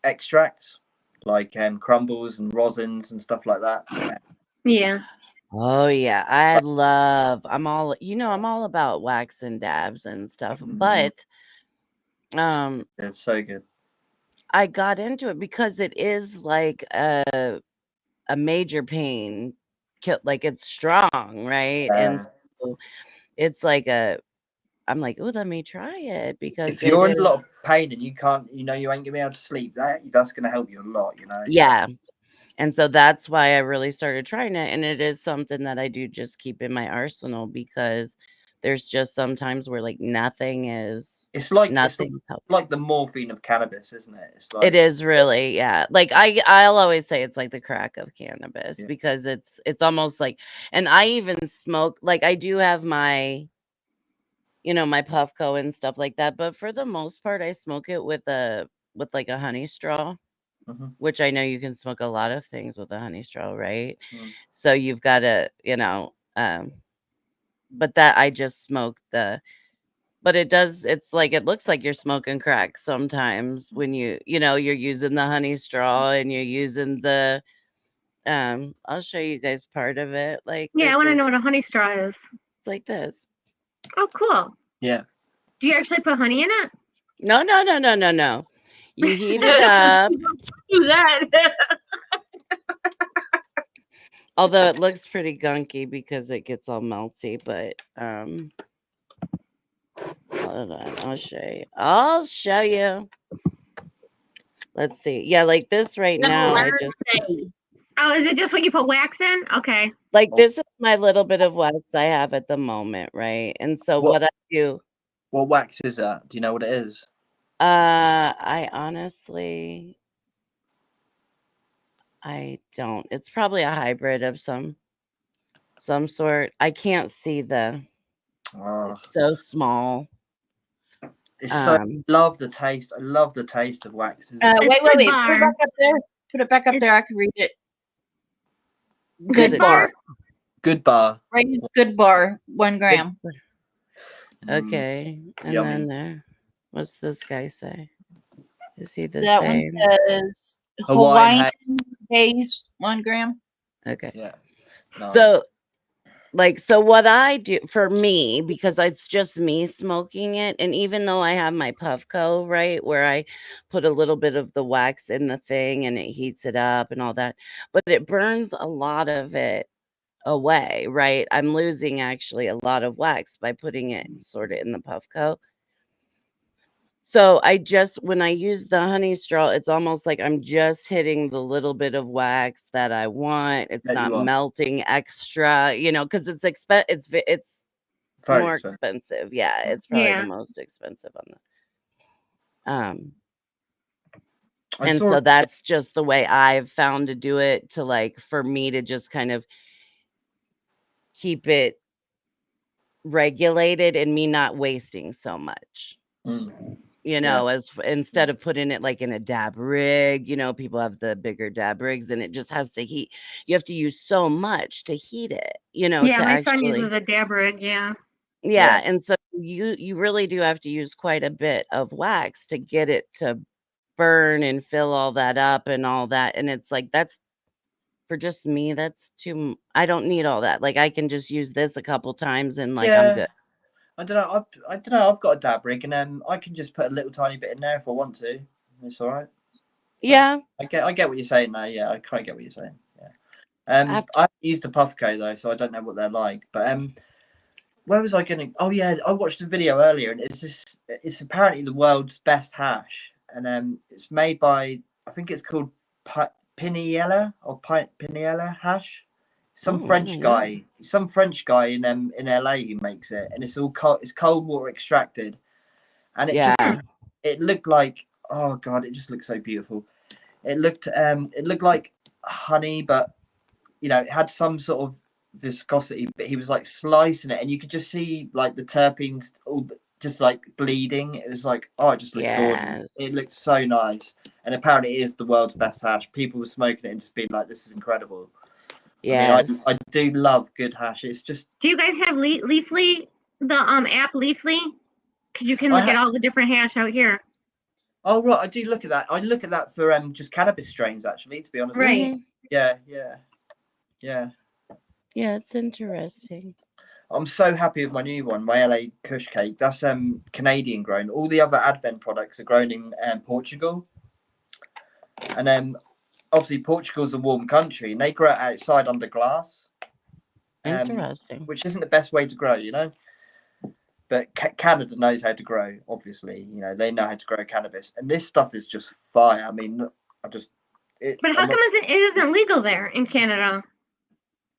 extracts, like crumbles and rosins and stuff like that. Yeah. Oh yeah, I'm all about wax and dabs and stuff, but It's so good. I got into it because it is like a major pain like it's strong, right? And Uh, so it's like I'm like, "Oh, let me try it," because if it you're in a is. lot of pain and you can't, you ain't gonna be able to sleep, that's gonna help you a lot. Yeah. And so that's why I really started trying it, and it is something that I do just keep in my arsenal because there's just sometimes where, like, nothing's helping. like the morphine of cannabis, isn't it? It's It like is really, yeah. Like, I'll always say it's like the crack of cannabis yeah. because it's almost like, and I even smoke, like, I do have my Puffco and stuff like that, but for the most part, I smoke it with, like, a honey straw. Mhm. Which I know you can smoke a lot of things with a honey straw, right? Mm. So you've gotta, but that I just smoke but it's like it looks like you're smoking crack sometimes when you're using the honey straw and you're using I'll show you guys part of it. Like Yeah, I this want to know is what a honey straw is. it's like this. Oh, cool. Yeah. Do you actually put honey in it? No, no, no, no, no, no. You heat it up, Do that. although it looks pretty gunky because it gets all melty, but hold on, I'll show you. I'll show you. Let's see. Yeah, like this right No, now, let her say. Oh, is it just what you put wax in? Okay. Like, Oh. this is my little bit of wax I have at the moment, right? And so what I do, What wax is that? Do you know what it is? I honestly, I don't. It's probably a hybrid of some sort. I can't see Oh, it's so small. it's so. Love the taste. I love the taste of waxes. Wait. Good Put it bar. back up there. Put it back up It's- there. I can read it. Good Good bar? bar. Good bar. Right. Good bar. 1 gram. Okay. And Yummy. then there. What's this guy say? Is he the That same? one says Hawaiian Hawaiian Days 1 gram. Okay. Yeah. Nice. So what I do for me, because it's just me smoking it, and even though I have my Puffco, right, where I put a little bit of the wax in the thing and it heats it up and all that, but it burns a lot of it away, right? I'm losing actually a lot of wax by putting it sort of in the Puffco. So when I use the honey straw, it's almost like I'm just hitting the little bit of wax that I want. It's That you not want. melting extra, because it's it's Very more expensive. expensive. Yeah, it's probably Yeah. the most expensive on the I and saw so that's just the way I've found to do it, to like for me to just kind of keep it regulated and me not wasting so much. As instead of putting it like in a dab rig, people have the bigger dab rigs and it just has to heat. You have to use so much to heat it, Yeah, to my son actually. uses a dab rig. Yeah. Yeah, and so you really do have to use quite a bit of wax to get it to burn and fill all that up and all that, and it's like that's for just me, that's I don't need all that. Like I can just use this a couple times and like I'm good. I don't know. I don't know. I've got a dab rig, and I can just put a little tiny bit in there if I want to. It's all right. Yeah, I get what you're saying now. Yeah, I kind of get what you're saying. Yeah. I haven't used the Puffco though, so I don't know what they're like. But where was I going? Oh yeah, I watched a video earlier, and it's apparently the world's best hash, and it's made by, I think it's called Piniella or Piniella hash. Some French guy in LA who makes it, and it's all it's cold water extracted, and it looked like, oh god, it just looked so beautiful. It looked like honey, but it had some sort of viscosity, but he was like slicing it and you could just see like the terpenes all just like bleeding. It was like, oh, it just looked gorgeous. It looked so nice, and apparently it is the world's best hash. People were smoking it and just being like, this is incredible. Yeah, I mean, I do love good hash. It's just, do you guys have Leafly, the app Leafly? Because you can look at all the different hash out here. Oh right, I do look at that. I look at that for just cannabis strains, actually, to be honest. Right. Yeah, it's interesting. I'm so happy with my new one, my LA Kush cake. That's Canadian grown. All the other Advent products are grown in Portugal, and obviously Portugal's a warm country, and they grow it outside under glass. Interesting. Which isn't the best way to grow, But Canada knows how to grow. Obviously, they know how to grow cannabis, and this stuff is just fire. I mean, But how come it isn't legal there in Canada?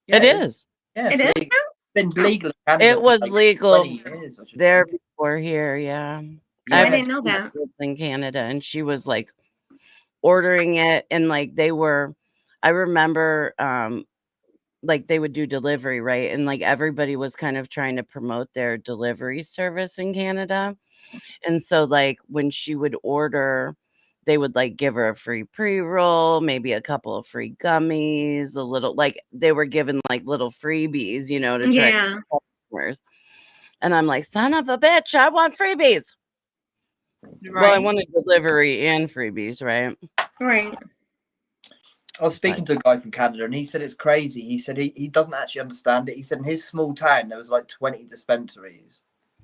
Yeah, it is. Yeah, it is. Been legal in Canada. It was legal 20 years, there before here. Yeah, I didn't know that. In Canada, and she was like ordering it, and like I remember, like they would do delivery, right? And like everybody was kind of trying to promote their delivery service in Canada, and so like when she would order, they would like give her a free pre-roll, maybe a couple of free gummies, a little, like they were given like little freebies, to try to get customers. And I'm like, son of a bitch, I want freebies. Right. Well, I wanted delivery and freebies, right? Right. I was speaking to a guy from Canada, and he said it's crazy. He said he doesn't actually understand it. He said in his small town there was like 20 dispensaries.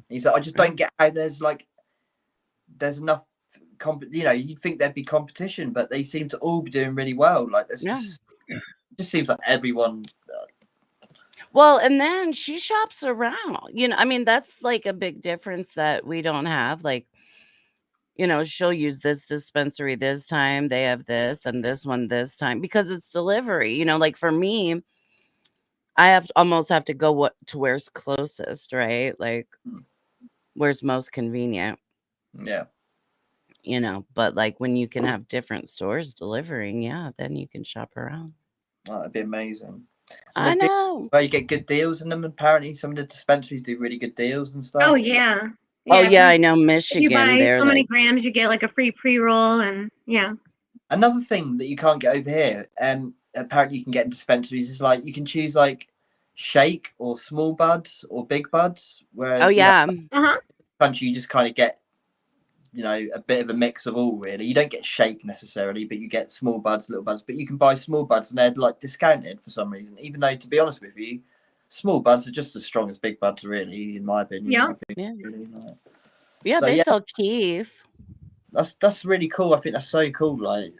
He said, I just don't get how there's enough. You'd think there'd be competition, but they seem to all be doing really well. Like there's just seems like everyone. Well, and then she shops around. I mean, that's like a big difference that we don't have. Like, she'll use this dispensary this time, they have this, and this one this time because it's delivery. Like for me, I almost have to go to where's closest, right? Like Mm. where's most convenient, Yeah. But like when you can have different stores delivering, yeah, then you can shop around. That'd be amazing. I know. Where you get good deals in them. Apparently, some of the dispensaries do really good deals and stuff. Oh yeah. Oh yeah, if I know if you Michigan. buy They're so many like, grams, you get like a free pre-roll, and yeah. Another thing that you can't get over here, apparently you can get in dispensaries, is like you can choose like shake or small buds or big buds. Where oh yeah, country you just kind of get a bit of a mix of all. Really, you don't get shake necessarily, but you get small buds, little buds. But you can buy small buds and they're like discounted for some reason, even though, to be honest with you, small buds are just as strong as big buds, really, in my opinion. Yeah. I think, yeah, really, yeah. so They yeah, sell Keef. that's really cool. I think that's so cool. Like,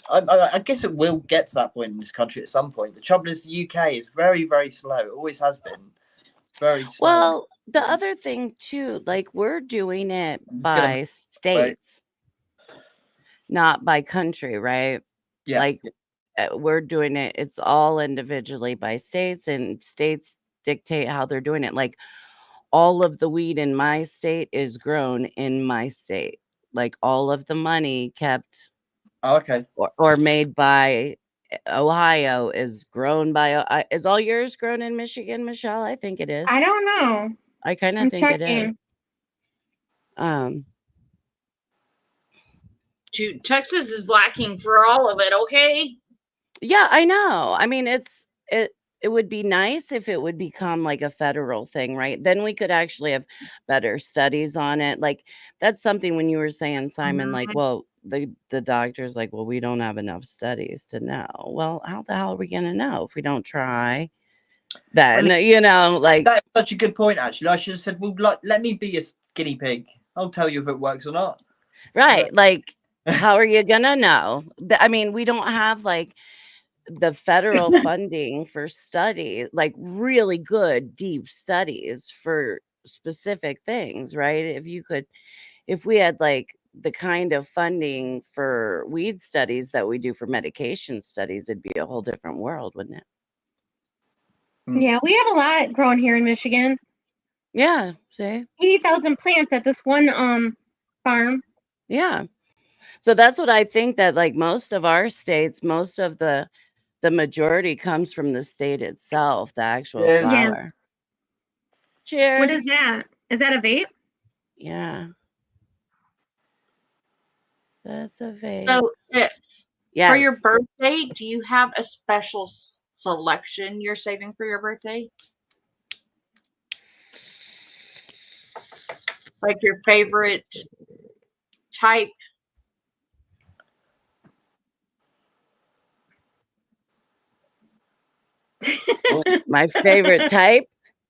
I guess it will get to that point in this country at some point. The trouble is, the UK is very, very slow. It always has been very slow. Well, the other thing too, like we're doing it by states, not by country, right? Yeah. Like we're doing it. It's all individually by states, and states dictate how they're doing it. Like all of the weed in my state is grown in my state. Like all of the money kept Oh, okay. or made by Ohio is grown by. Is all yours grown in Michigan, Michelle? I think it is. I don't know. I kind of I'm think it is. checking. Texas is lacking for all of it, okay? Yeah, I know. I mean, it would be nice if it would become like a federal thing, right? Then we could actually have better studies on it. Like that's something when you were saying, Simon, like, well, the doctor's like, well, we don't have enough studies to know. Well, how the hell are we gonna know if we don't try? Then, like That's such a good point, actually. I should have said, well, let me be a guinea pig. I'll tell you if it works or not. right, like how are you gonna know? I mean, we don't have like the federal funding for study, like really good deep studies for specific things, right? If we had like the kind of funding for weed studies that we do for medication studies, it'd be a whole different world, wouldn't it? Yeah, we have a lot growing here in Michigan. Yeah, see? 80,000 plants at this one farm. Yeah. So that's what I think, that like most of our states, most of the majority comes from the state itself, the actual Cheers. Yeah. flower. Cheers. What is that? Is that a vape? Yeah. That's a vape. So, Yes. for your birthday, do you have a special selection you're saving for your birthday? Like your favorite type? My favorite type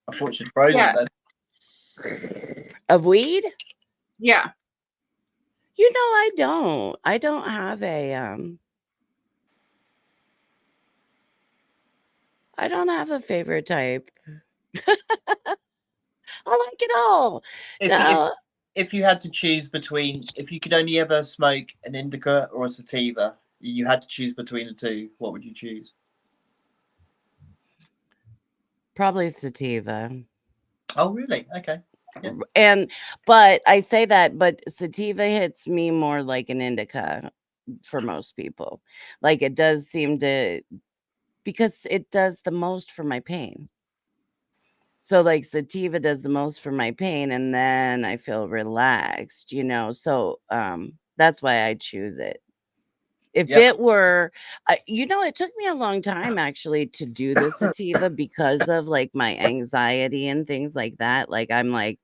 I thought she'd frozen Yeah. then. of weed? Yeah. I don't. I don't have I don't have a favorite type. I like it all. If you had to choose between, if you could only ever smoke an indica or a sativa, you had to choose between the two, what would you choose? Probably sativa. Oh, really? Okay. Yeah. But I say that, but sativa hits me more like an indica for most people. Like it does seem to, because it does the most for my pain. So like sativa does the most for my pain, and then I feel relaxed, So that's why I choose it. If it were, it took me a long time actually to do the sativa because of like my anxiety and things like that. Like I'm like,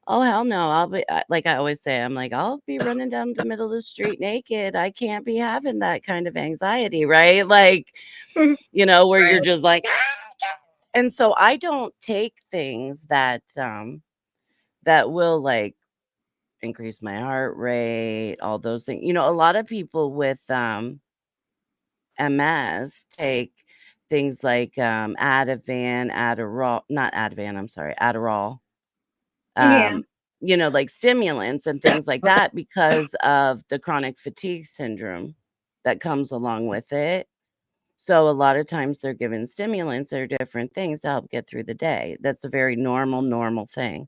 oh hell no, I'll be like I always say, I'm like, I'll be running down the middle of the street naked. I can't be having that kind of anxiety, right? Like, where you're just like, and so I don't take things that will like increase my heart rate, all those things. A lot of people with MS take things like Ativan, Adderall, not Ativan, I'm sorry, Adderall. Yeah. like stimulants and things like that because of the chronic fatigue syndrome that comes along with it. So a lot of times they're given stimulants or different things to help get through the day. That's a very normal thing.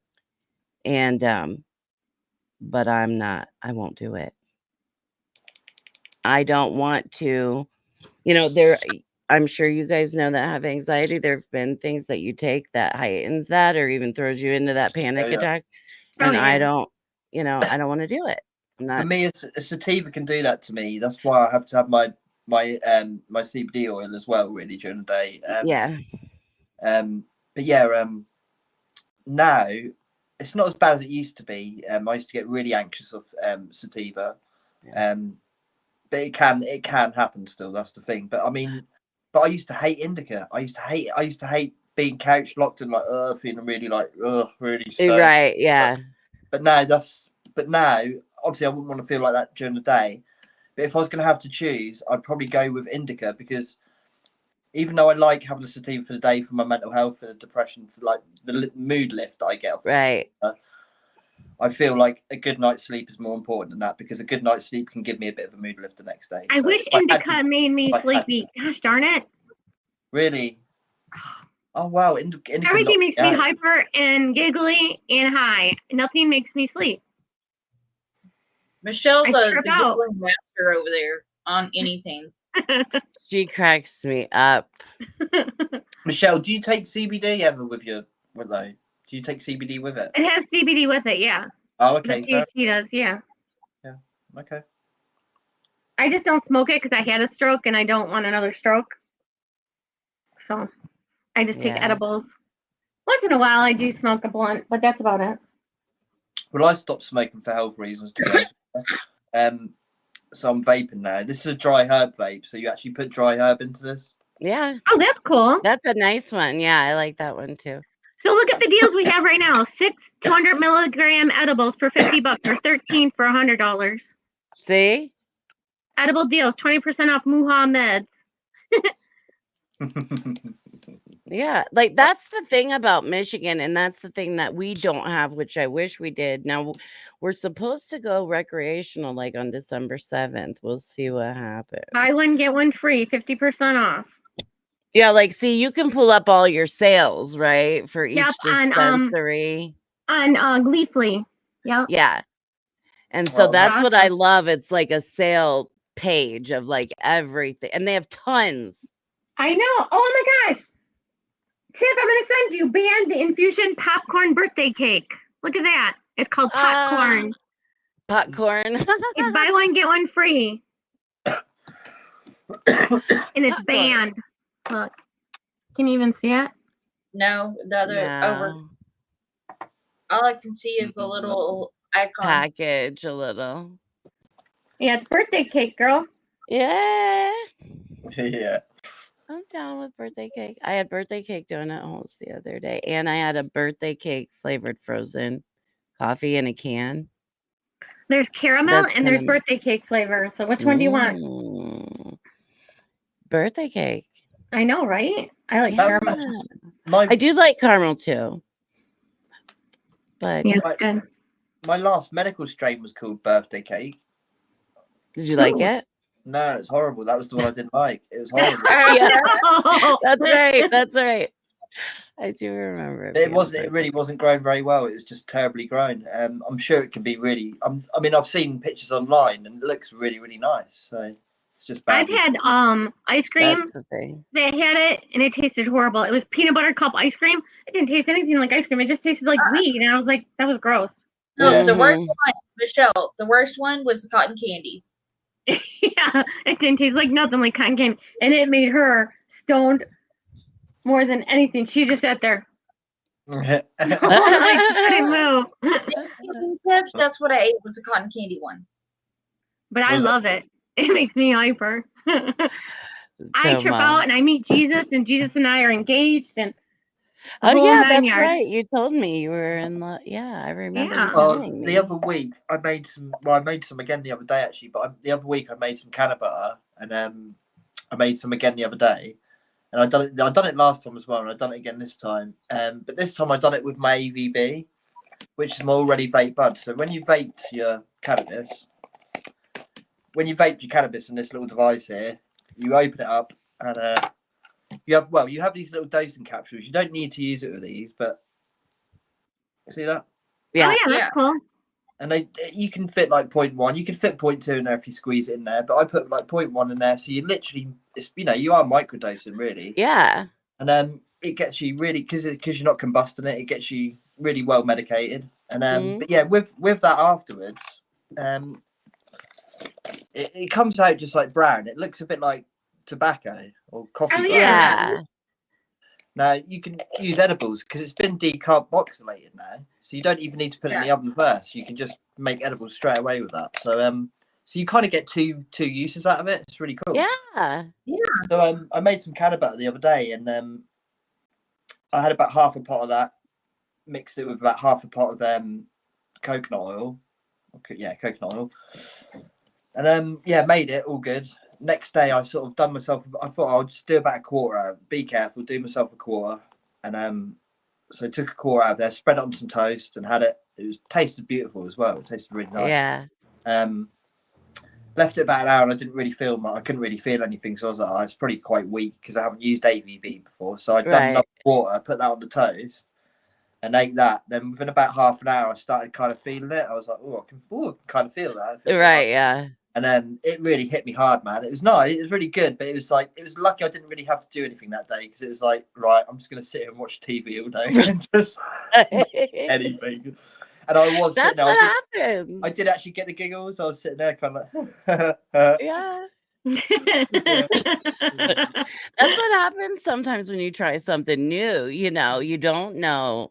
And but I won't do it. I don't want to, I'm sure you guys know that have anxiety. There've been things that you take that heightens that or even throws you into that panic attack. And I don't, I don't want to do it. For me, a sativa can do that to me. That's why I have to have my CBD oil as well, really, during the day. But yeah, now it's not as bad as it used to be. I used to get really anxious of sativa, but it can happen still. That's the thing. But I mean, I used to hate indica. I used to hate being couch locked and feeling really really stoned. Right. Yeah. But now obviously I wouldn't want to feel like that during the day. But if I was going to have to choose, I'd probably go with indica, because even though I like having a sativa for the day for my mental health, for the depression, for like the mood lift that I get off right. sativa, I feel like a good night's sleep is more important than that, because a good night's sleep can give me a bit of a mood lift the next day. I wish indica made me sleepy. Gosh darn it. Really? Oh, wow. Indica everything makes me hyper and giggly and high. Nothing makes me sleep. Michelle's the giggling master over there on anything. She cracks me up. Michelle, do you take CBD ever with though? Do you take CBD with it? It has CBD with it, yeah. Oh, okay. The THC does, yeah. Yeah, okay. I just don't smoke it because I had a stroke and I don't want another stroke. So I just take edibles. Once in a while I do smoke a blunt, but that's about it. Well, I stopped smoking for health reasons, to be honest with you. So I'm vaping now. This is a dry herb vape, so you actually put dry herb into this? Yeah. Oh, that's cool. That's a nice one. Yeah, I like that one too. So look at the deals we have right now. 6 200 milligram edibles for $50 or 13 for $100. See? Edible deals, 20% off Muha meds. Yeah, like that's the thing about Michigan, and that's the thing that we don't have, which I wish we did. Now we're supposed to go recreational like on December 7th. We'll see what happens. Buy one, get one free, 50% off. Yeah, like see, you can pull up all your sales, right? For each dispensary. On Gleefully. Yep. Yeah. And so that's what I love. It's like a sale page of like everything. And they have tons. I know. Oh my gosh. Tiff, I'm going to send you Band the Infusion Popcorn Birthday Cake. Look at that. It's called Popcorn. Popcorn. It's buy one, get one free. And it's Band. Look. Can you even see it? No, the other over. All I can see is the little icon. Package a little. Yeah, it's birthday cake, girl. Yeah. Yeah. I'm down with birthday cake. I had birthday cake donut holes the other day, and I had a birthday cake flavored frozen coffee in a can. There's caramel and there's birthday cake flavor. So which one do you want? Birthday cake. I know, right? I like caramel. I do like caramel too. But yeah, it's good. My last medical strain was called birthday cake. Did you like it? No, it's horrible. That was the one I didn't like. It was horrible. Yeah, that's right. That's right. I do remember it. It really wasn't grown very well. It was just terribly grown. I'm sure it can be really. I mean, I've seen pictures online and it looks really, really nice. So it's just bad. I've had ice cream that had it and it tasted horrible. It was peanut butter cup ice cream. It didn't taste anything like ice cream. It just tasted like weed, and I was like, that was gross. No, the worst one, Michelle. The worst one was the cotton candy. Yeah, it didn't taste like nothing like cotton candy, and it made her stoned more than anything. She just sat there. I didn't move. That's what I ate, was the cotton candy one. But I love it. It makes me hyper. I trip out and I meet Jesus, and Jesus and I are engaged. And oh yeah, that's right. You told me you were in love. Yeah, I remember. Yeah. You telling me. The other week I made some. Well, I made some again the other day actually. But the other week I made some canna butter, and I made some again the other day. And I done it last time as well, and I done it again this time. But this time I done it with my AVB. which is my already vape bud. So when you vape your cannabis in this little device here, you open it up and you have these little dosing capsules. You don't need to use it with these, but see that? Yeah. Oh yeah, that's Yeah. cool. And you can fit like 0.1. You can fit 0.2 in there if you squeeze it in there. But I put like 0.1 in there, so you literally, you are microdosing really. Yeah. And it gets you really because you're not combusting it. It gets you really well medicated. And but yeah, with that afterwards, it comes out just like brown. It looks a bit like tobacco or coffee. Oh, brown. Yeah. Now you can use edibles because it's been decarboxylated now, so you don't even need to put it in the oven first. You can just make edibles straight away with that. So you kind of get two uses out of it. It's really cool. Yeah. So I made some canna butter the other day, and I had about half a pot of that, mixed it with about half a pot of coconut oil. Yeah, coconut oil. And made it all good. Next day, I sort of done myself. I thought I'll just do about a quarter. Be careful, do myself a quarter. And so I took a quarter out of there, spread it on some toast, and had it. It tasted beautiful as well. It tasted really nice. Yeah. Left it about an hour, and I didn't really feel I couldn't really feel anything. So I was like, oh, it's probably quite weak because I haven't used AVB before. So I'd done another quarter, put that on the toast, and ate that. Then within about half an hour, I started kind of feeling it. I was like, oh, I can kind of feel that. Right. Yeah. And then it really hit me hard, man. It was nice. It was really good, but it was lucky I didn't really have to do anything that day because it was like, right, I'm just going to sit here and watch TV all day and just anything. And I was That's sitting there. what happens. I did actually get the giggles. I was sitting there kind of like, Yeah. yeah. That's what happens sometimes when you try something new. You don't know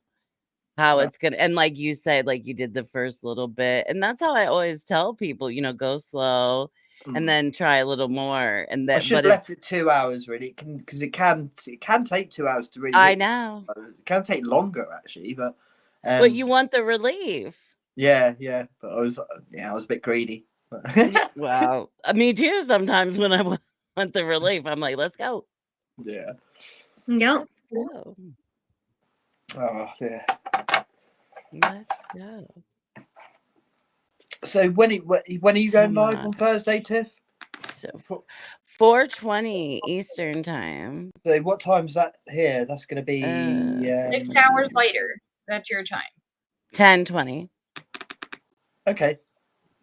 how it's gonna, and like you said, like you did the first little bit, and that's how I always tell people, go slow and then try a little more, and I then should have left it 2 hours really, because it can take 2 hours to really. I know it can take longer actually, but you want the relief. Yeah, but I was a bit greedy. Well, me too. Sometimes when I want the relief, I'm like, let's go. Yeah. Yep. Let's go. Oh dear. Let's go. So when are you going live on Thursday, Tiff? So 4:20 Eastern time. So what time's that here? That's going to be 6 hours later. That's your time. 10:20. Okay,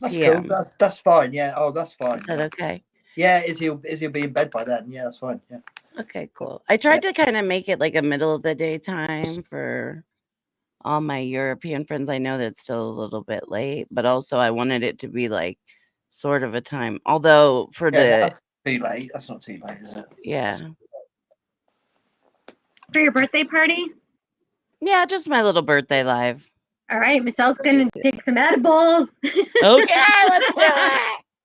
that's PM. cool. That's fine. Yeah. Oh, that's fine. Is that okay? Yeah. Izzy'll be in bed by then. Yeah, that's fine. Yeah. Okay, cool. I tried to kind of make it like a middle of the day time for all my European friends. I know that's still a little bit late, but also I wanted it to be like sort of a time. Although for that's too late. That's not too late, is it? Yeah. For your birthday party? Yeah, just my little birthday live. All right, Michelle's gonna take some edibles. Okay, let's do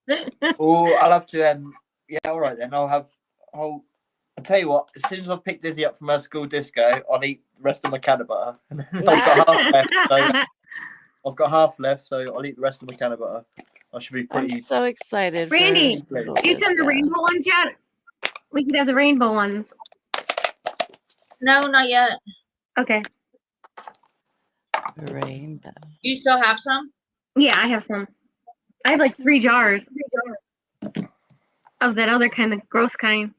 it. Oh, I'll have to. Yeah, all right then. I'll tell you what. As soon as I've picked Izzy up from her school disco, I'll eat the rest of my can of butter. I've got half left, so I'll eat the rest of my can of butter. I should be pretty. I'm so excited. Randy, do you send the rainbow ones yet? We could have the rainbow ones. No, not yet. Okay. Rainbow. You still have some? Yeah, I have some. I have like 3 jars of that other kind, the gross kind.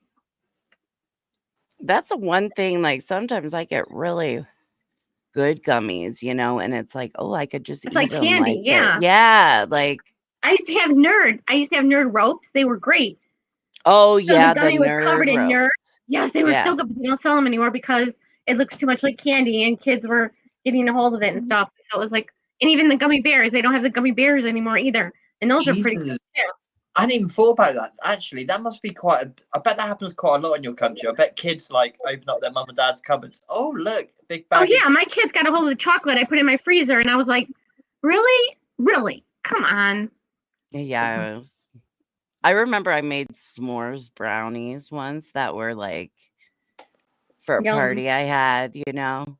That's the one thing, like sometimes I get really good gummies, and it's like, oh, I could just eat like them. Candy, like yeah. Yeah, like I used to have Nerd ropes. They were great. Oh so yeah, the gummy was covered in ropes. Nerd. Yes, they were so good, but they don't sell them anymore because it looks too much like candy, and kids were getting a hold of it and stuff. So it was like, and even the gummy bears, they don't have the gummy bears anymore either, and those are pretty good too. I hadn't even thought about that. Actually, that must be I bet that happens quite a lot in your country. I bet kids like open up their mum and dad's cupboards. Oh, look, big bag. Oh yeah, my kids got a hold of the chocolate I put in my freezer, and I was like, really? Come on. Yeah, I remember I made s'mores brownies once that were like for a party I had, and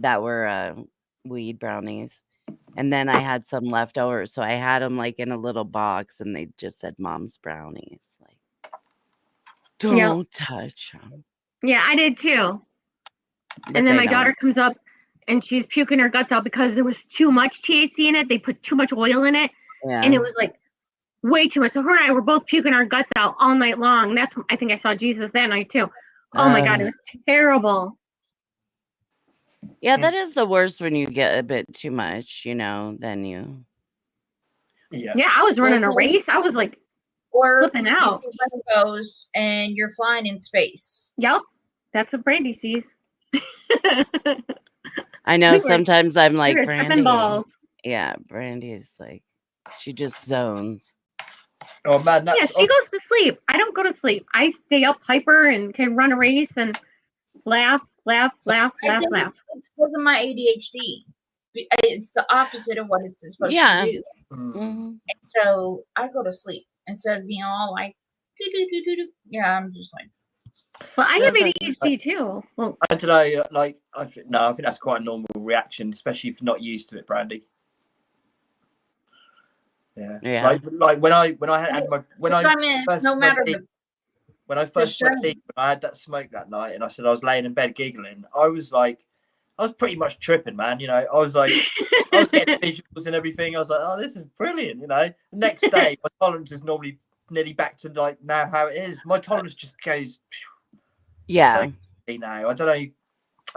that were weed brownies. And then I had some leftovers, so I had them like in a little box, and they just said "Mom's brownies." Like, don't touch them. Yeah, I did too. But and then my daughter comes up and she's puking her guts out because there was too much THC in it. They put too much oil in it, and it was like way too much. So her and I were both puking our guts out all night long. I think I saw Jesus that night too. Oh my God, it was terrible. Yeah, that is the worst when you get a bit too much, then you. Yeah, I was running a race. I was like flipping out. You see rainbows and you're flying in space. Yep, that's what Brandy sees. I know sometimes I'm like, we were tripping balls. Yeah, Brandy's like, she just zones. Oh man, yeah, she goes to sleep. I don't go to sleep. I stay up hyper and can run a race and laugh. It's because of my ADHD. It's the opposite of what it's supposed to do. Mm-hmm. And so I go to sleep instead of being all like, yeah, I'm just like. Well, I have ADHD too. Well, I don't know. Like, I think that's quite a normal reaction, especially if you're not used to it, Brandy. Yeah. Like when I had my when I first started, I had that smoke that night, and I said I was laying in bed giggling. I was pretty much tripping, man. I was getting visuals and everything. I was like, oh, this is brilliant. The next day, my tolerance is normally nearly back to like now how it is. My tolerance just goes. Yeah. So now I don't know.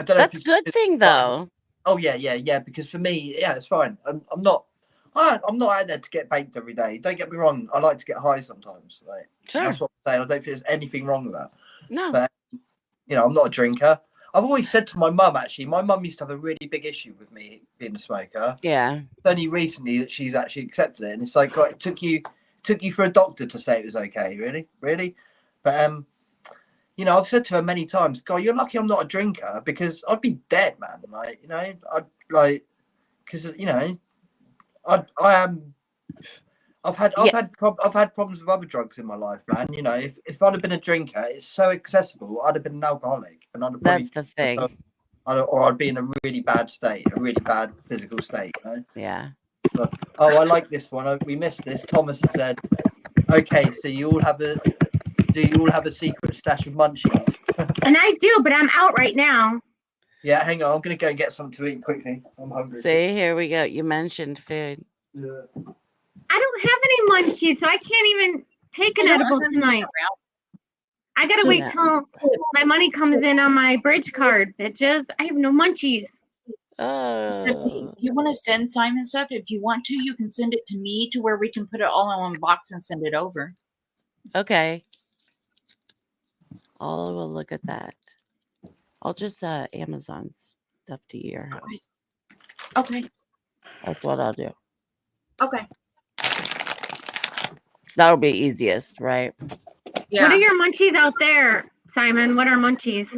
That's a good thing though. Oh yeah. Because for me, it's fine. I'm not out there to get baked every day. Don't get me wrong. I like to get high sometimes. Like, sure. That's what I'm saying. I don't think there's anything wrong with that. No. But I'm not a drinker. I've always said to my mum, actually, my mum used to have a really big issue with me being a smoker. Yeah. It's only recently that she's actually accepted it, and it's like it took you for a doctor to say it was okay, really. But I've said to her many times, God, you're lucky I'm not a drinker because I'd be dead, man. I've had problems with other drugs in my life, man. If I'd have been a drinker, it's so accessible. I'd have been an alcoholic, and I'd have that's the thing. Or I'd be in a really bad state, a really bad physical state. Yeah. But, I like this one. We missed this. Thomas said, "Okay, so do you all have a secret stash of munchies?" And I do, but I'm out right now. Yeah, hang on. I'm gonna go and get something to eat quickly. I'm hungry. See, here we go. You mentioned food. Yeah. I don't have any munchies, so I can't even take an edible tonight. I gotta wait till my money comes in on my bridge card, bitches. I have no munchies. If you want to send Simon stuff, if you want to, you can send it to me to where we can put it all in one box and send it over. Okay. I'll look at that. I'll just Amazon stuff to your house. Okay. That's what I'll do. Okay. That'll be easiest, right? Yeah. What are your munchies out there, Simon? What are munchies?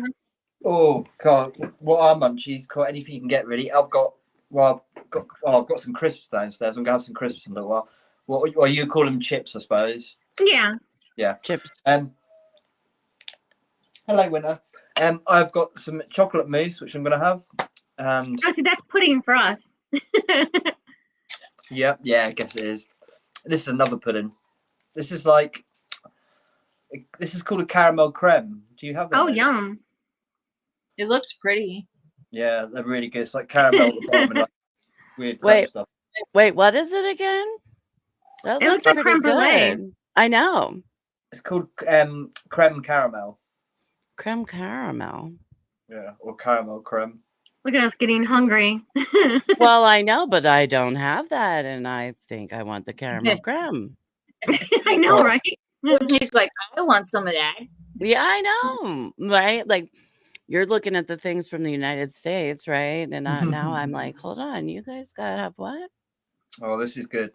Oh God, what are munchies? Anything you can get, really. I've got some crisps downstairs. I'm gonna have some crisps in a little while. What you call them? Chips, I suppose. Yeah. Yeah. Chips. Hello, Winter. I've got some chocolate mousse, which I'm gonna have. And see, that's pudding for us. Yeah, I guess it is. This is another pudding. This is called a caramel creme. Do you have that? Oh, yum. It looks pretty. Yeah, they're really good. It's like caramel at the bottom and weird creme stuff. Wait, what is it again? It looks like creme brulee. I know. It's called creme caramel. Creme caramel. Yeah, or caramel creme. Look at us getting hungry. Well, I know, but I don't have that, and I think I want the caramel creme. I know, right? He's like, I want some of that. Yeah, I know, right? Like, you're looking at the things from the United States, right? And now I'm like, hold on, you guys gotta have what? Oh, this is good.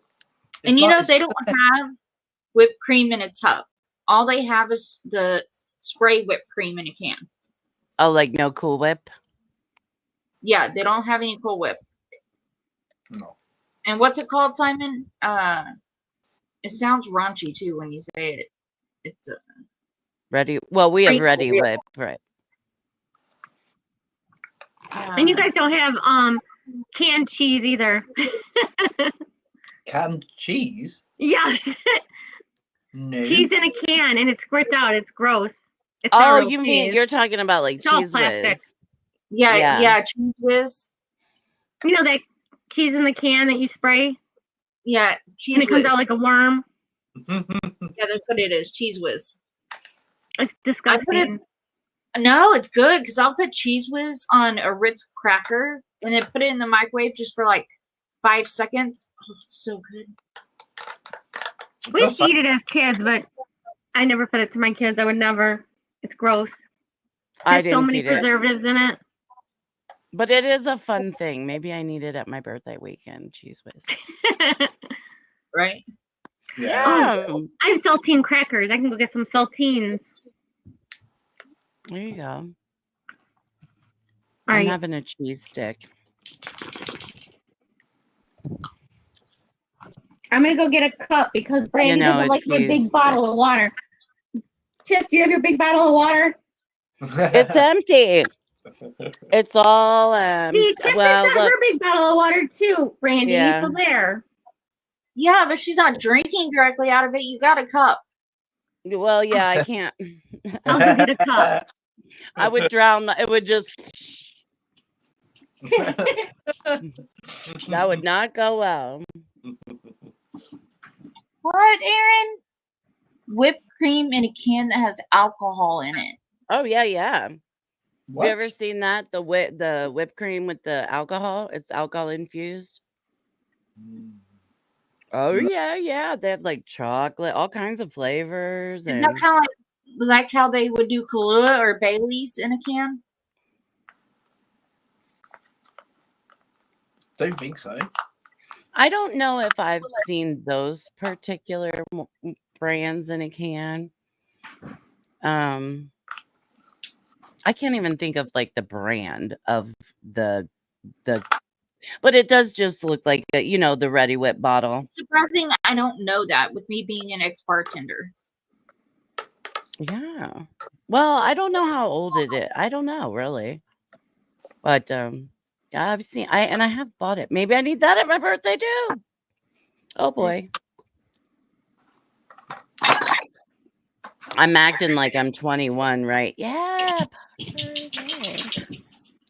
And they don't have whipped cream in a tub. All they have is the spray whipped cream in a can. Oh, like no Cool Whip? Yeah, they don't have any Cool Whip. No. And what's it called, Simon? It sounds raunchy too when you say it. It's Ready. Well, we have Ready Whip, right? And you guys don't have canned cheese either. Canned cheese? Yes. No. Cheese in a can and it squirts out. It's gross. It's you mean you're talking about like it's Cheese Whiz? Yeah, Cheese Whiz. You know that cheese in the can that you spray Yeah, cheese and it comes whiz. out like a worm? Yeah, that's what it is. Cheese whiz. It's disgusting. No, it's good because I'll put cheese whiz on a Ritz cracker and then put it in the microwave just for like 5 seconds. Oh, it's so good. We used to eat it as kids, but I never fed it to my kids. I would never. It's gross. I There's so didn't many feed it. preservatives in it. But it is a fun thing. Maybe I need it at my birthday weekend. Cheese whiz. Right? Yeah. Oh, I have saltine crackers. I can go get some saltines. There you go. All I'm right. having a cheese stick. I'm gonna go get a cup because Brandy know, doesn't a like my cheese big bottle of water. Tiff, do you have your big bottle of water? It's empty. It's all See, Tiff well, has got look. her big bottle of water too, Brandy. Yeah. So there. Yeah, but she's not drinking directly out of it. You got a cup. Well, yeah, I can't. I'll go get a cup. I would drown. It would just. That would not go well. What, Aaron? Whipped cream in a can that has alcohol in it. Oh yeah, yeah. What? Have you ever seen that? The whipped cream with the alcohol? It's alcohol infused. Oh yeah, yeah. They have like chocolate, all kinds of flavors. Is And that kind of like how they would do Kahlua or Bailey's in a can? Don't think so. I don't know if I've seen those particular brands in a can. I can't even think of like the brand of the but it does just look like the Ready Whip bottle. It's surprising I don't know that with me being an ex-bartender. Yeah. Well, I don't know how old it is. I don't know really. But I've seen I have bought it. Maybe I need that at my birthday too. Oh boy. I'm acting like I'm 21, right? Yeah.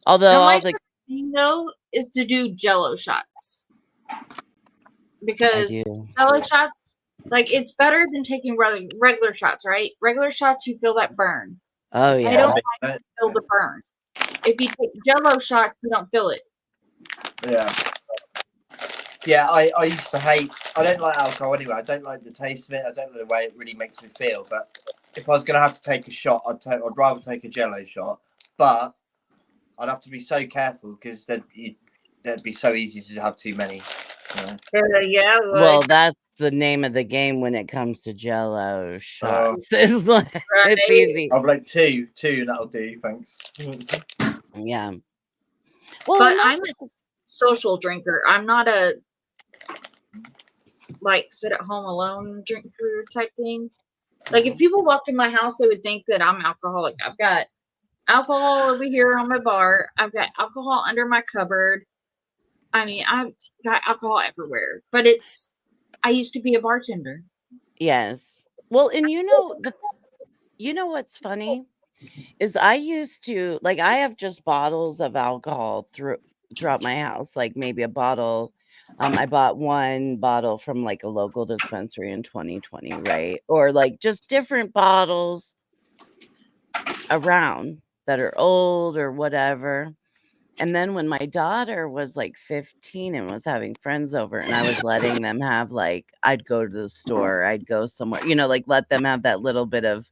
Although Now, my all the thing though is to do Jello shots I because do. Jello shots, like, it's better than taking regular shots, right? Regular shots, you feel that burn. Oh I yeah. don't like feel the burn. If you take Jello shots, you don't feel it. Yeah. Yeah, I used to hate. I don't like alcohol anyway. I don't like the taste of it. I don't like the way it really makes me feel. But if I was going to have to take a shot, I'd rather take a Jello shot. But I'd have to be so careful because they'd be so easy to have too many. Yeah. Well, that's the name of the game when it comes to Jello shots. It's like it's easy. I'll like two, and that'll do. Thanks. Yeah. Well, but I'm a social drinker. I'm not a sit at home alone drinker type thing. Like, if people walked in my house, they would think that I'm alcoholic. I've got alcohol over here on my bar. I've got alcohol under my cupboard. I mean, I've got alcohol everywhere. But I used to be a bartender. Yes. Well, and you know what's funny is I used to I have just bottles of alcohol throughout my house, like maybe a bottle. I bought one bottle from like a local dispensary in 2020, right? Or like just different bottles around that are old or whatever. And then when my daughter was like 15 and was having friends over and I was letting them have I'd go to the store, I'd go somewhere, let them have that little bit of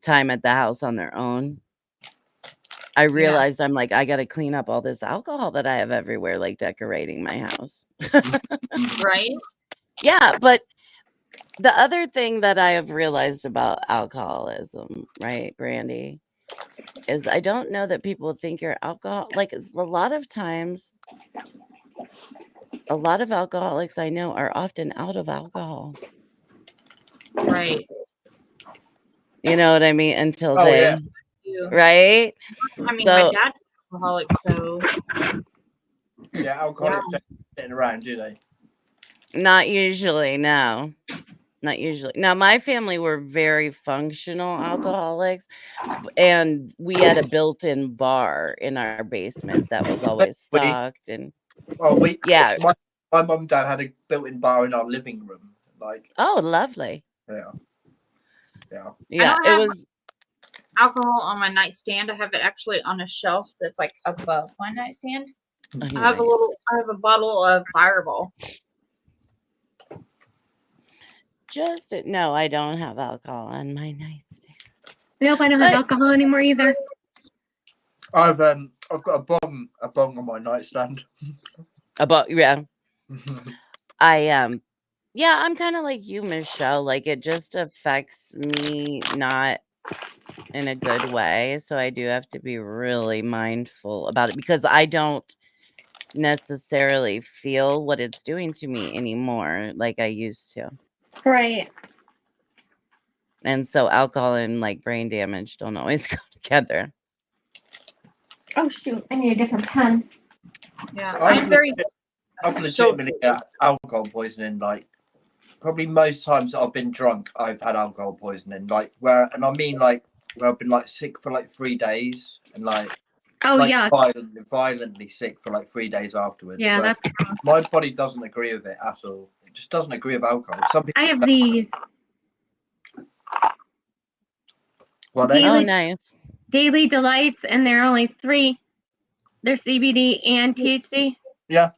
time at the house on their own. I realized I'm like, I got to clean up all this alcohol that I have everywhere, like decorating my house. Right? Yeah. But the other thing that I have realized about alcoholism, right, Brandy, is I don't know that people think you're alcohol. A lot of times, a lot of alcoholics I know are often out of alcohol. Right. You know what I mean? Until yeah. Right? I mean, my dad's an alcoholic, so. Yeah, alcoholics don't sit around, do they? Not usually, no. Not usually. Now, my family were very functional alcoholics, and we had a built-in bar in our basement that was always stocked. And yeah. My mum and dad had a built-in bar in our living room. Like, oh, lovely. Yeah. Yeah, it was alcohol on my nightstand. I have it actually on a shelf that's like above my nightstand. I have a bottle of Fireball. No, I don't have alcohol on my nightstand. Nope, I don't have alcohol anymore either. I've got a bong on my nightstand. Yeah. I'm kind of like you, Michelle. Like, it just affects me not in a good way, so I do have to be really mindful about it because I don't necessarily feel what it's doing to me anymore like I used to. Right. And so alcohol and like brain damage don't always go together. Oh shoot, I need a different pen. Yeah, I've legitimately had alcohol poisoning. Like, probably most times that I've been drunk, I've had alcohol poisoning. Like, where I've been like sick for like 3 days and like violently sick for like 3 days afterwards. Yeah, so that's my body doesn't agree with it at all. It just doesn't agree with alcohol. Some people I have these. What nice. Daily Delights, and they're only 3. They're CBD and THC. Yeah.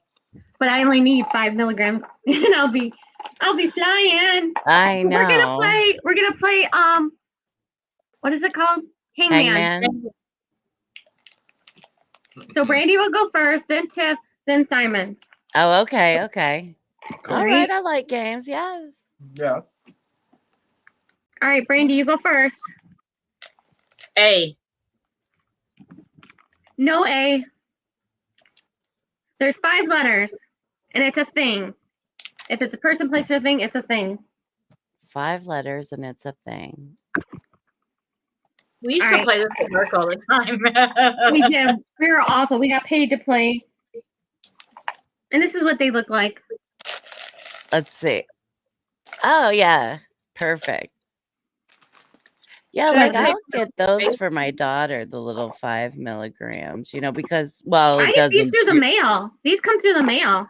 But I only need 5 milligrams, and I'll be flying. I know. We're gonna play. What is it called? Hangman. So Brandy will go first, then Tiff, then Simon. Oh, okay. Cool. All right, I like games. Yes. Yeah. All right, Brandy, you go first. A. No A. There's 5 letters, and it's a thing. If it's a person, place, or thing, it's a thing. 5 letters, and it's a thing. We used to play this at work all the time. We did. We were awful. We got paid to play. And this is what they look like. Let's see. Oh, yeah. Perfect. Yeah, like I'll get those for my daughter, the little 5 milligrams, because, well, it doesn't. These through the mail. These come through the mail.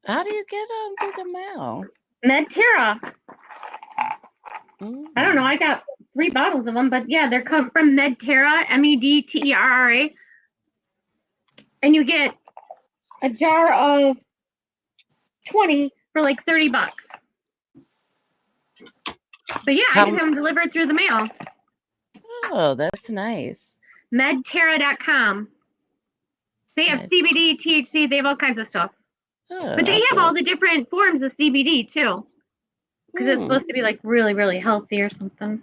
How do you get them through the mail? Medterra. I don't know. I got 3 bottles of them, but yeah, they're come from Medterra, Medterra. And you get a jar of 20 for like $30. But yeah, I just have them delivered through the mail. Oh, that's nice. Medterra.com. They have CBD, THC, they have all kinds of stuff. Oh, but they have all the different forms of CBD too. Because it's supposed to be like really, really healthy or something.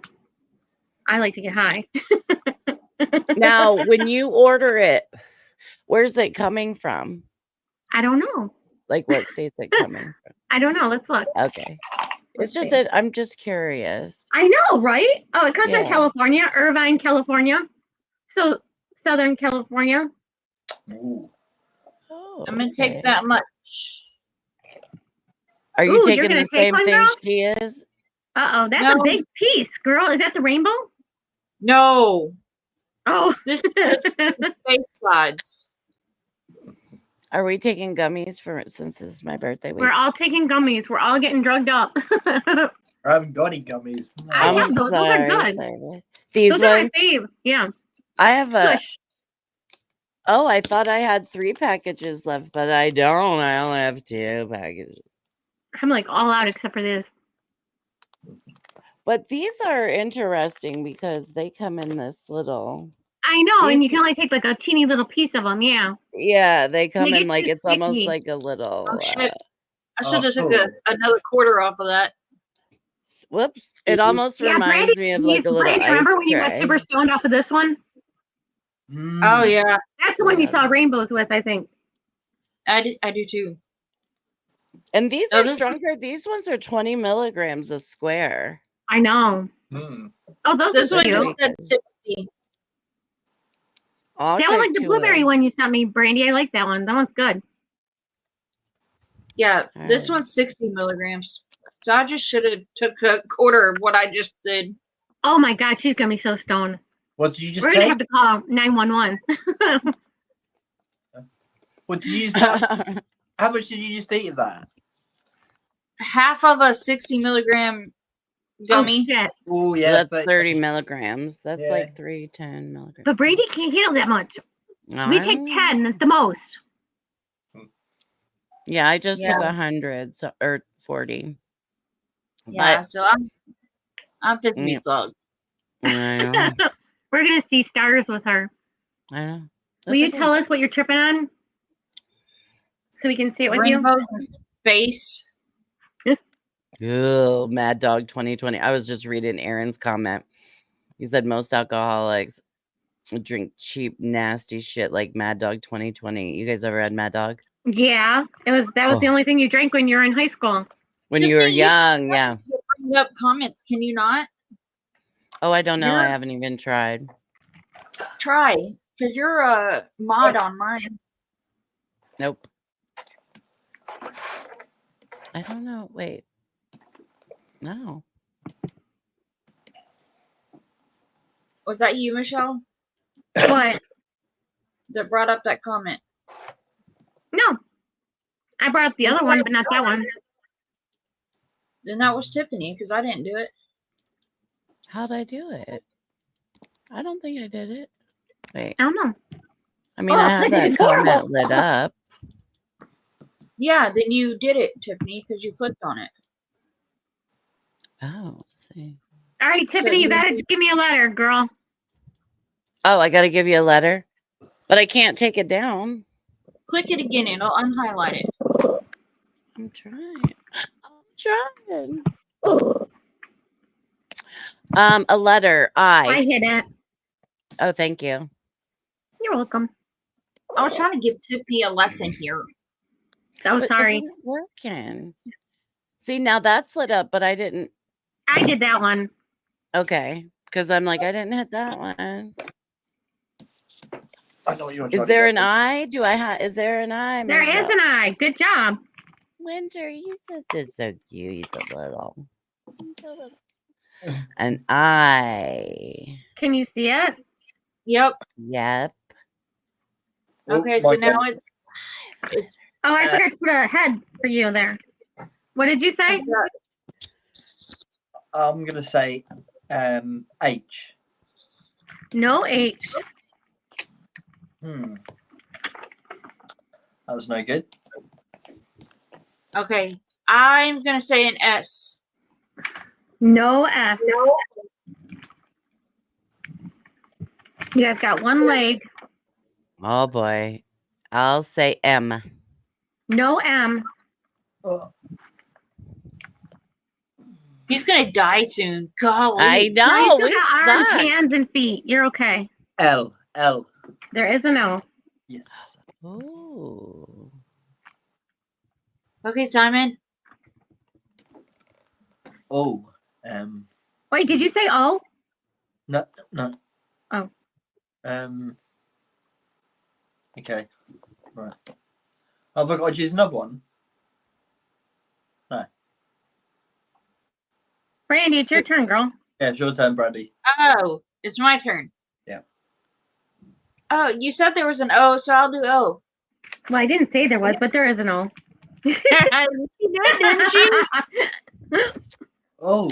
I like to get high. Now, when you order it, where's it coming from? I don't know. Like, what state's it coming from? I don't know. Let's look. Okay. It's just that I'm just curious. I know, right? Oh, it comes from California, Irvine, California. So, Southern California. Ooh. Oh, I'm going to take that much. Are you taking the same thing she is? Uh-oh, that's a big piece, girl. Is that the rainbow? No. Oh. This is space slides. Are we taking gummies since it's my birthday week? We're all taking gummies. We're all getting drugged up. I haven't got any gummies. I have those. Those are good. These those ones? are my fave. Yeah. I have a... Push. Oh, I thought I had 3 packages left, but I don't. I only have 2 packages. I'm like all out except for this. But these are interesting because they come in this little... I know, and you can only take like a teeny little piece of them, yeah. Yeah, they come in like it's almost like a little... Oh, shit. I should have took another quarter off of that. Whoops. It almost reminds me of like a little ice remember when you got super stoned off of this one? Oh, yeah. That's the one you saw rainbows with, I think. I do too. And these are stronger. These ones are 20 milligrams a square. I know. Oh, those are cute. This one's 60. That one, like the blueberry one you sent me, Brandy. I like that one. That one's good. Yeah, this one's 60 milligrams. So I just should have took a quarter of what I just did. Oh my God, she's gonna be so stoned. What did you just We're gonna take? have to call 911. What did you just How much did you just eat of that? Half of a 60 milligram gummy. Oh shit! Oh yeah, That's 30 milligrams. That's Yeah. like 310 milligrams. But Brady can't handle that much. We take 10 at the most. Yeah, I just Yeah. took 100 or 40. Yeah, so I'm fixing to Yeah. be fucked. I know. We're gonna see stars with her. I know. Will you tell us what you're tripping on? So we can see it with you? Rainbows in space. Oh, Mad Dog 2020. I was just reading Aaron's comment. He said most alcoholics drink cheap, nasty shit like Mad Dog 2020. You guys ever had Mad Dog? Yeah. That was the only thing you drank when you were in high school. When you were Tiffany, young, yeah. Bring up comments, can you not? Oh, I don't know. I You're- haven't even tried. Try, because you're a mod on mine. Nope. I don't know. Wait. No. Was that you, Michelle, What? that brought up that comment? No. I brought up the other one, but not that one. Then that was Tiffany, because I didn't do it. How'd I do it? I don't think I did it. Wait. I don't know. I mean, Oh, I have this that is comment horrible. lit up. Yeah, then you did it, Tiffany, because you clicked on it. Oh, let's see. All right, Tiffany, you gotta give me a letter, girl. Oh, I got to give you a letter, but I can't take it down. Click it again and I'll unhighlight it. I'm trying. I'm trying. A letter. I hit it. Oh, thank you. You're welcome. I was trying to give Tiffany a lesson here. Oh, But sorry. It wasn't working. See, now that's lit up, but I didn't. I did that one. Okay, because I'm like, I didn't hit that one. I know you. Is there an eye? Do I have? Is there an eye? There is an eye. Good job. Winter, you just so cute. He's so little. An eye. Can you see it? Yep. Yep. Okay, so now it's Oh, I forgot to put a head for you there. What did you say? I'm gonna say H. No H. That was no good. okay. I'm gonna say an S. No S. You guys got one leg. Oh boy. I'll say M. No M. He's gonna die soon. Golly. I No, you know. still We got arms, suck. hands, and feet. You're okay. L. There is an O. Yes. Ooh. Okay, Simon. O. Wait, did you say O? No. Oh. Okay. Right. Oh, have I got to choose another one? No. Brandy, it's your turn, girl. Yeah, it's your turn, Brandy. Oh, it's my turn. Yeah. Oh, you said there was an O, so I'll do O. Well, I didn't say there was, but there is an O. She did, didn't she? Oh.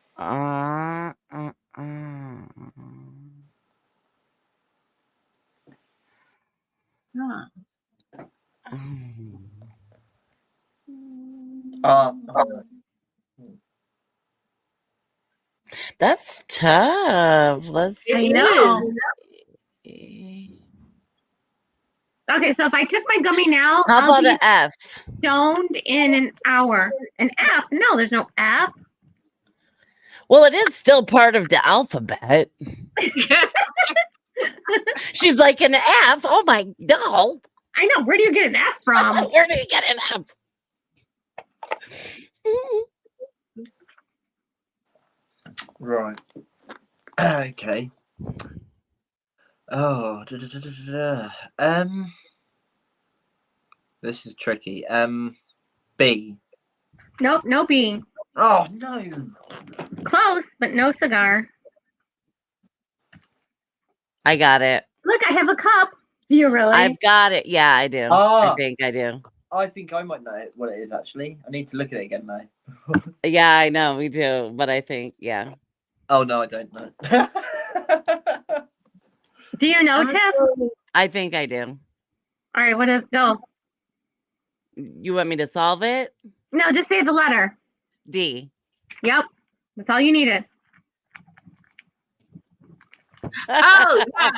Uh. Huh. That's tough. Let's It see. I know. Is. Okay, so if I took my gummy now, How I'll about be an F? stoned in an hour. An F? No, there's no F. Well, it is still part of the alphabet. She's like an F. Oh my no. I know. Where do you get an F from? Where do you get an F? Right. Okay. Oh. This is tricky. B. Nope, no B. Oh no. Close, but no cigar. I got it. Look, I have a cup. Do you really? I've got it. Yeah, I do. I think I do. I think I might know what it is actually. I need to look at it again now. Yeah, I know we do, but I think yeah. Oh no, I don't know. Do you know, I'm Tiff? gonna I think I do. All right, what is go? You want me to solve it? No, just say the letter. D. Yep, that's all you needed. Oh, yeah.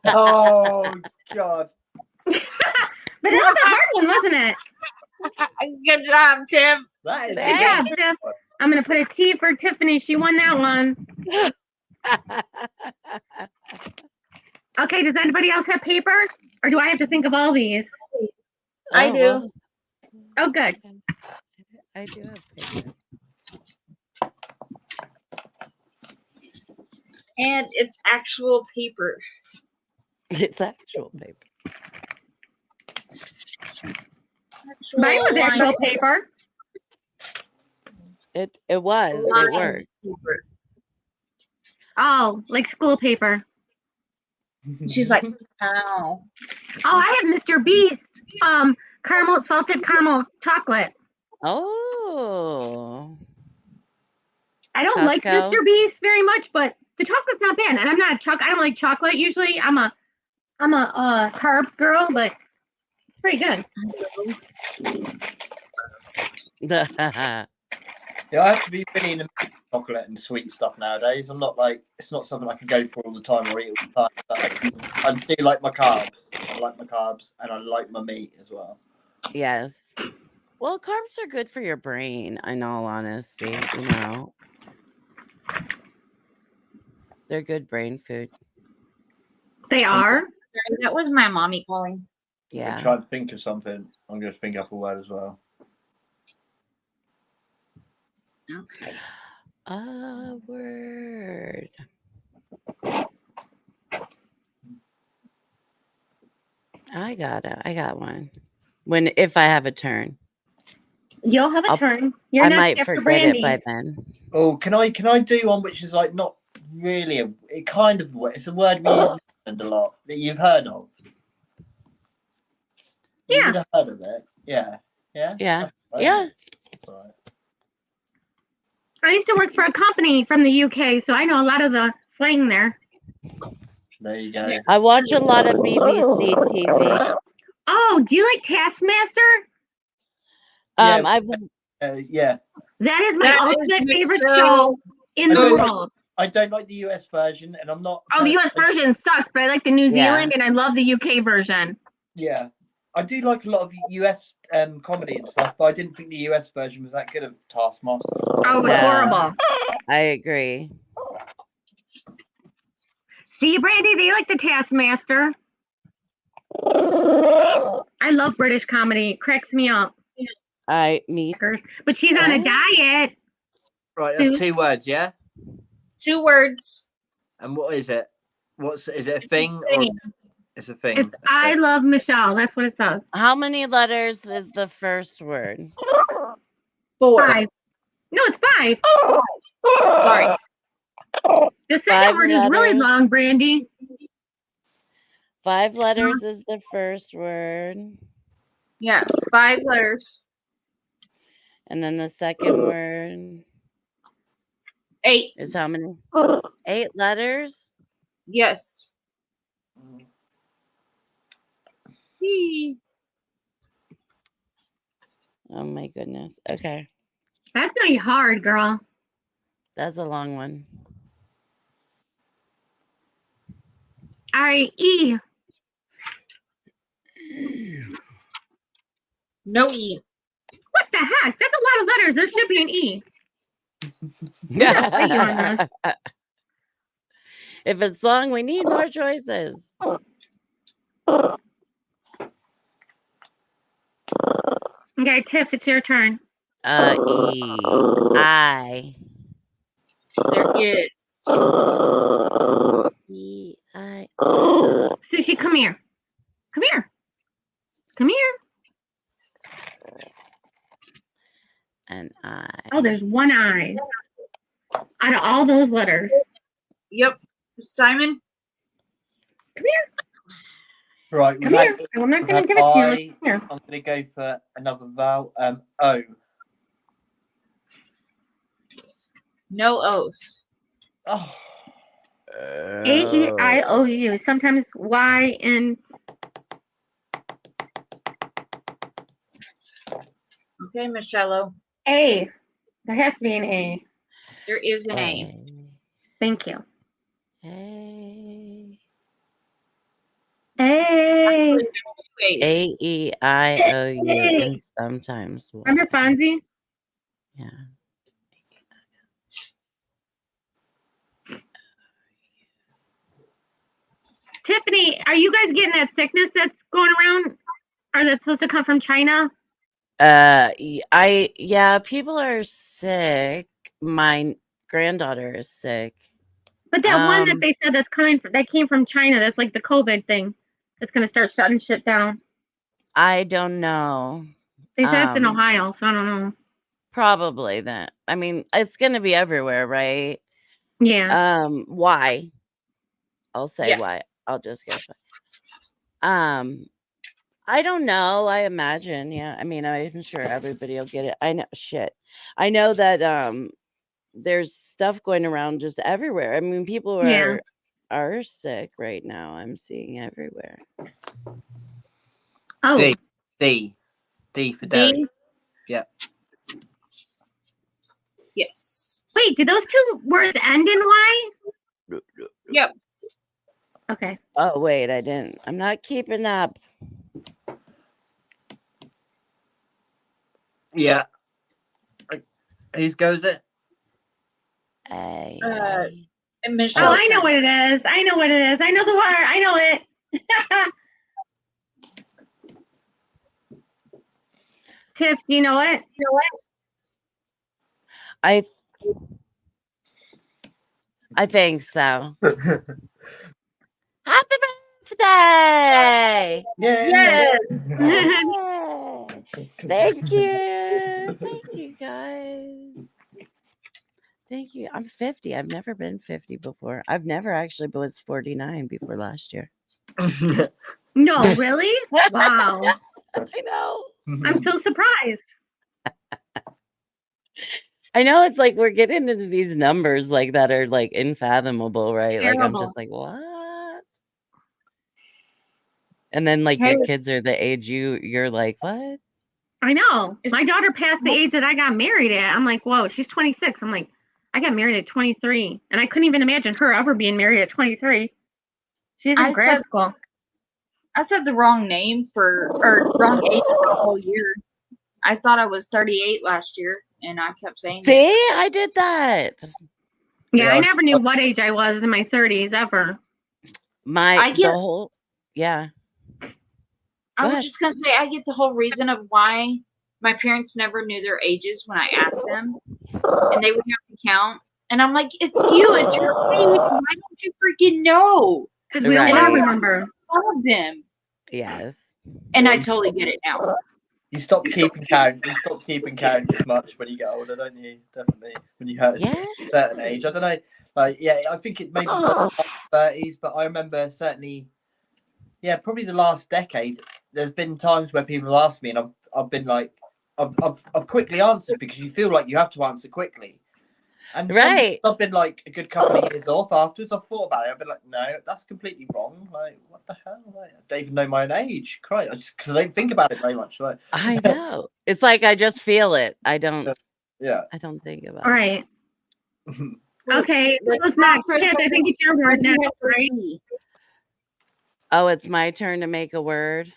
Oh god. But it was a hard one, wasn't it? Good job, Tim. That is Good Hey. job, Tiff. I'm gonna put a T for Tiffany. She won that one. Okay, does anybody else have paper? Or do I have to think of all these? I do. well, Oh, good. I do have paper. And it's actual paper. It's actual paper. Mine was Actual actual line paper. It was. It line worked. paper. Oh, like school paper. She's like, ow. Oh, I have Mr. Beast. Salted caramel chocolate. Oh. I don't like Costco. Mr. Beast very much, but the chocolate's not bad. And I'm not I don't like chocolate usually. I'm a carb girl, but it's pretty good. Yeah, I have to be really in the mood for chocolate and sweet stuff nowadays. I'm not like it's not something I can go for all the time or eat all the time. But I do like my carbs. I like my carbs and I like my meat as well. Yes. Well, carbs are good for your brain, in all honesty, you know. They're good brain food. They are. That was my mommy calling. I'm Yeah. trying to think of something. I'm going to think up a word as well. Okay. A word. I got it. I got one. If I have a turn. You'll have a I'll- turn. You're I next might after forget Brandy. it by then. Oh, can I do one which is like not really it kind of it's a word we use in England a lot that you've heard of. You Yeah. would have heard of it. Yeah. Yeah. Yeah. That's right. Yeah. That's right. I used to work for a company from the UK, so I know a lot of the slang there. There you go. Yeah. I watch a lot of BBC TV. Oh, do you like Taskmaster? Yeah. I've Yeah. That is my That is ultimate my favorite show. show in the I do. world. I don't like the US version, and I'm not. Oh, the US version sucks, but I like the New Zealand and I love the UK version. Yeah, I do like a lot of US comedy and stuff, but I didn't think the US version was that good of Taskmaster. Oh, it was No. horrible. I agree. See, Brandy, they like the Taskmaster. I love British comedy. It cracks me up. But she's on a diet. Right, that's 2 words, yeah. 2 words. And what is it? Is it a thing or it's a thing? It's I love Michelle. That's what it says. How many letters is the first word? 4. 5. No, it's 5. Sorry. The second 5 word is really letters. long, Brandy. 5 letters is the first word. Yeah, 5 letters. And then the second word 8. is how many? 8 letters? Yes. Whee. Oh my goodness. Okay. That's gonna be hard, girl. That's a long one. All right, E. No E. What the heck? That's a lot of letters. There should be an E. Yeah, play you on this. If it's long, we need more choices. Okay, Tiff, it's your turn. E. I. There is. E. I. Sushi, come here. Come here. Come here. Oh, there's one I out of all those letters. Yep. Simon? Come here. Right, Come here. I'm not going to give it to you. Come here. I'm going to go for another vowel. O. No O's. Oh. A-E-I-O-U. Sometimes Y and Okay, Miss Shallow. A. There has to be an A. There is an A. Thank you. A. A. A-E-I-O-U and sometimes Y. Remember Fonzie? Yeah. Tiffany, are you guys getting that sickness that's going around? Or that's supposed to come from China? Yeah, people are sick. My granddaughter is sick. But that one that they said that came from China, that's like the COVID thing. That's gonna start shutting shit down. I don't know. They said it's in Ohio, so I don't know. Probably then. I mean, it's gonna be everywhere, right? Yeah. Why? I'll say Yes. why. I'll just guess why. I don't know. I imagine, yeah. I mean, I'm sure everybody will get it. I know shit. I know that there's stuff going around just everywhere. I mean, people are sick right now. I'm seeing everywhere. Oh. D for Derek. D? Yeah. Yes. Wait, did those two words end in Y? Yep. Okay. Oh wait, I didn't. I'm not keeping up. Yeah. Whose goes it? And Oh, Michelle. I know what it is. I know what it is. I know the word. I know it. Tiff, you know it? I think so. Happy birthday! Yes. Yay! Thank you. Thank you, guys. Thank you. I'm 50. I've never been 50 before. I've never actually was 49 before last year. No, really? Wow. I know. I'm so surprised. I know it's like we're getting into these numbers like that are like unfathomable, right? Like I'm just like, what? And then like your kids are the age you're like, what? I know. My daughter passed the age that I got married at. I'm like, whoa, she's 26. I'm like, I got married at 23. And I couldn't even imagine her ever being married at 23. She's in grad school. I said the wrong name or wrong age for the whole year. I thought I was 38 last year, and I kept saying See, I did that. Yeah, I never knew what age I was in my 30s ever. I was just going to say, I get the whole reason of why my parents never knew their ages when I asked them, and they would have to count. And I'm like, it's you, it's your age. Why don't you freaking know? Because we all remember all of them. Yes. And I totally get it now. You stop keeping count. You stop keeping count as much when you get older, don't you? Definitely. When you hit a certain age. I don't know. Like, yeah, I think it maybe got 30s, but I remember certainly, probably the last decade, there's been times where people have asked me and I've been like, I've quickly answered because you feel like you have to answer quickly. And I've been like a good couple of years off afterwards. I've thought about it. I've been like, no, that's completely wrong. Like, what the hell? Like, I don't even know my own age. Christ, because I don't think about it very much. Like, I know. It's like I just feel it. I don't. Yeah. I don't think about it. All right. Okay. What's next? Tiff, I think it's your word next, right? Oh, it's my turn to make a word.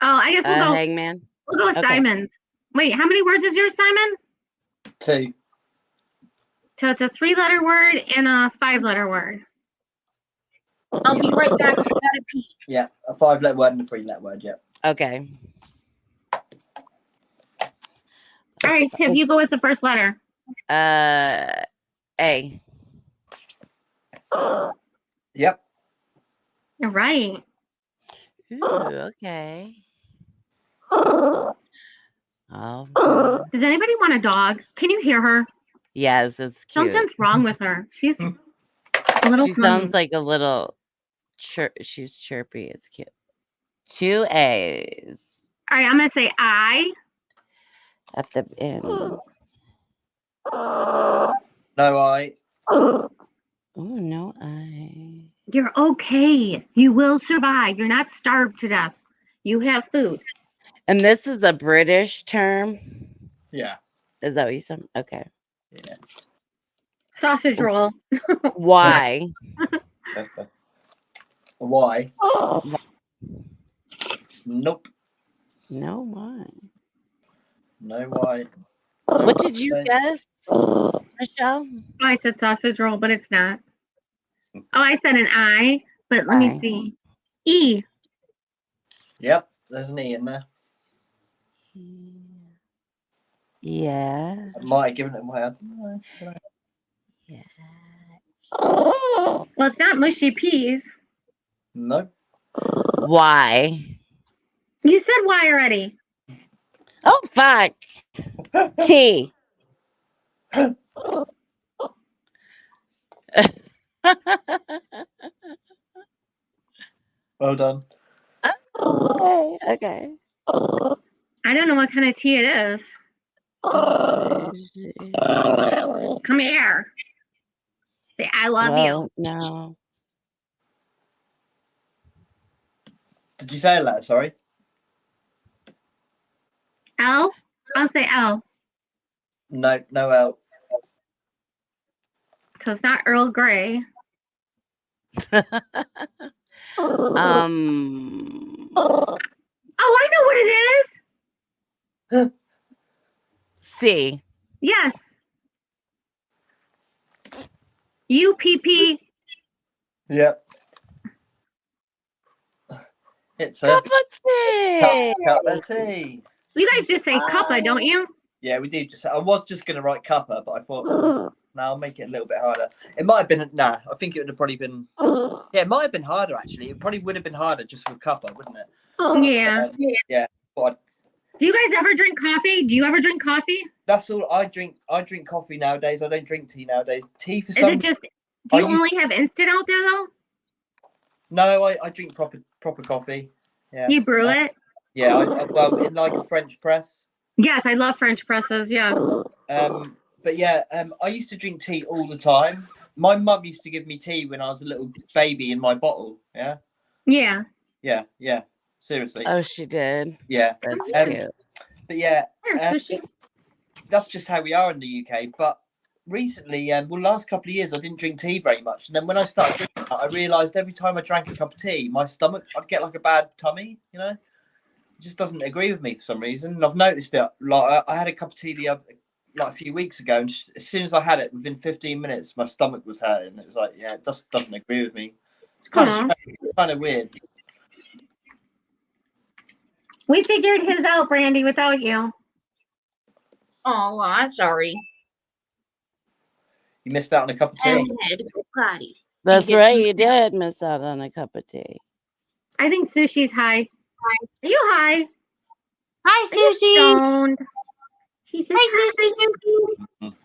Oh, I guess we'll go. Hangman. We'll go with Simon's. Wait, how many words is yours, Simon? 2. So it's a 3-letter word and a 5-letter word. I'll be right back. I gotta pee. Yeah, a 5-letter word and a 3-letter word. Yeah. Okay. All right, Tiff, you go with the first letter. A. Yep. You're right. Ooh, okay. Oh. Does anybody want a dog? Can you hear her? Yes, it's cute. Something's wrong with her. She's a little She funny. sounds like a little she's chirpy. It's cute. 2 A's All right, I'm gonna say I. at the end. No, I. Oh, no, I. You're okay. You will survive. You're not starved to death. You have food. And this is a British term. Yeah. Is that what you said? Okay. Yeah. Sausage roll. Why? Why? Nope. No, why? No, why? What did you guess, Michelle? Oh, I said sausage roll, but it's not. Oh, I said an I, but let me I. see. E. Yep, there's an E in there. Yeah. I might have given it away. I don't know. Yeah. Well, it's not mushy peas. Nope. Why? You said Y already. Oh, fuck. T. Well done. Okay. I don't know what kind of tea it is. Come here. Say I love you. No. Did you say a letter? Sorry. L? I'll say L. No, no L. So it's not Earl Grey. Oh, Oh, I know what it is. C. Yes. UPP. Yep. It's a Cup of tea. cup of tea. You guys just say cuppa, don't you? Yeah, we do. I was just going to write cuppa, but I thought, no, I'll make it a little bit harder. It might have been, I think it would have probably been, yeah, it might have been harder, actually. It probably would have been harder just with cuppa, wouldn't it? Yeah. Yeah. But Do you guys ever drink coffee? Do you ever drink coffee? that's all I drink. I drink coffee nowadays. I don't drink tea nowadays. Tea for Is some. it just, do you only have instant out there though? No, I drink proper coffee. Yeah. You brew it? Yeah, well, in like a French press. Yes, I love French presses, yes. But yeah, I used to drink tea all the time. My mum used to give me tea when I was a little baby in my bottle. Yeah. Yeah. Yeah. Seriously. Oh, she did. Yeah. That's cute. But yeah, Sushi. that's just how we are in the UK. But recently, last couple of years, I didn't drink tea very much. And then when I started drinking it, I realised every time I drank a cup of tea, my stomach, I'd get like a bad tummy, you know? It just doesn't agree with me for some reason. And I've noticed it. Like I had a cup of tea a few weeks ago, and as soon as I had it, within 15 minutes, my stomach was hurting. It was like, yeah, it just doesn't agree with me. It's kind of weird. We figured his out, Brandy, without you. Oh, well, I'm sorry. You missed out on a cup of tea. Potty. That's right. You did miss out on a cup of tea. I think Sushi's high. Are you high? Hi, Susie. Stoned. She says, Hi, Susie.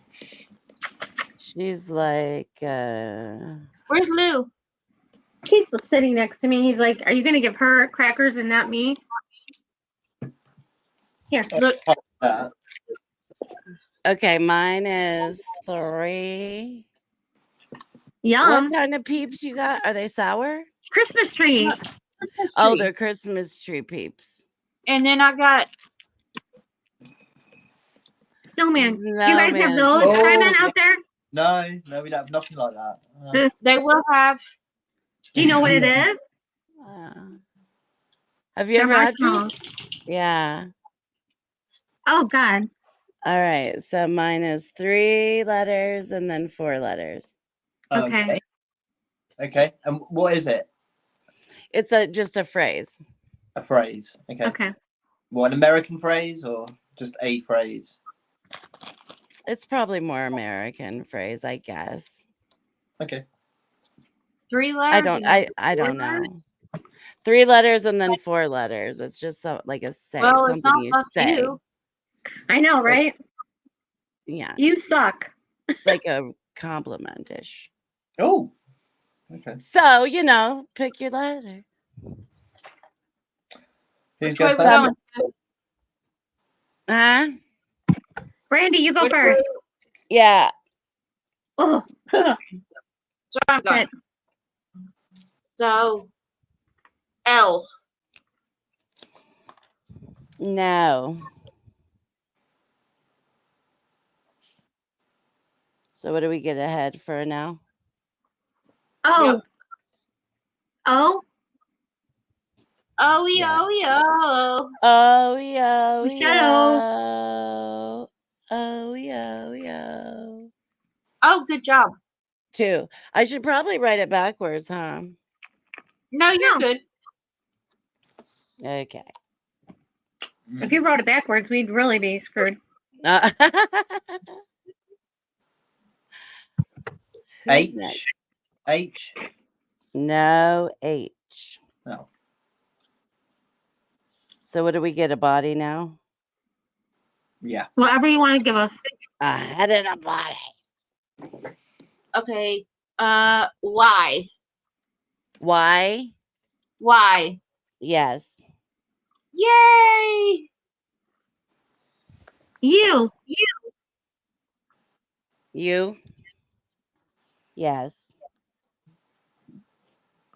She's like, Where's Lou? He's sitting next to me. He's like, are you going to give her crackers and not me? Here. Look. okay, mine is 3. Yum. What kind of peeps you got? Are they sour? Christmas trees. Oh, they're Christmas tree peeps. And then I got Snowman. Do you guys have those Simon out there? No, we don't have nothing like that. They will have. Do you know what it is? Have you They're ever had marshmallows. Yeah. Oh, God. All right. So mine is 3 letters and then 4 letters. Okay. Okay. And what is it? It's just a phrase. A phrase. Okay. What, an American phrase or just a phrase? It's probably more American phrase, I guess. Okay. 3 letters. I don't know. 3 letters and then 4 letters. It's just like a say. Well, something it's not you like say. you. I know, right? Yeah, You suck. it's like a compliment-ish. Oh, okay. So, pick your letter. Who's Which way going we first? going? Huh? Randy, you go Which first. way- Yeah. Oh, So I'm going. shit. So L. No. So what do we get ahead for now? Oh. Yep. Oh. Oh Yeah. yo. Oh, yo, Michelle. yo. Oh, yo, yo. Oh, good job. 2. I should probably write it backwards, huh? No, you're No. good. Okay. If you wrote it backwards, we'd really be screwed. Who's next? H. No H. No. So what do we get? A body now? Yeah. Whatever you want to give us. A head and a body. Okay. Y. Y? Y. Yes. Yay! You. You? Yes.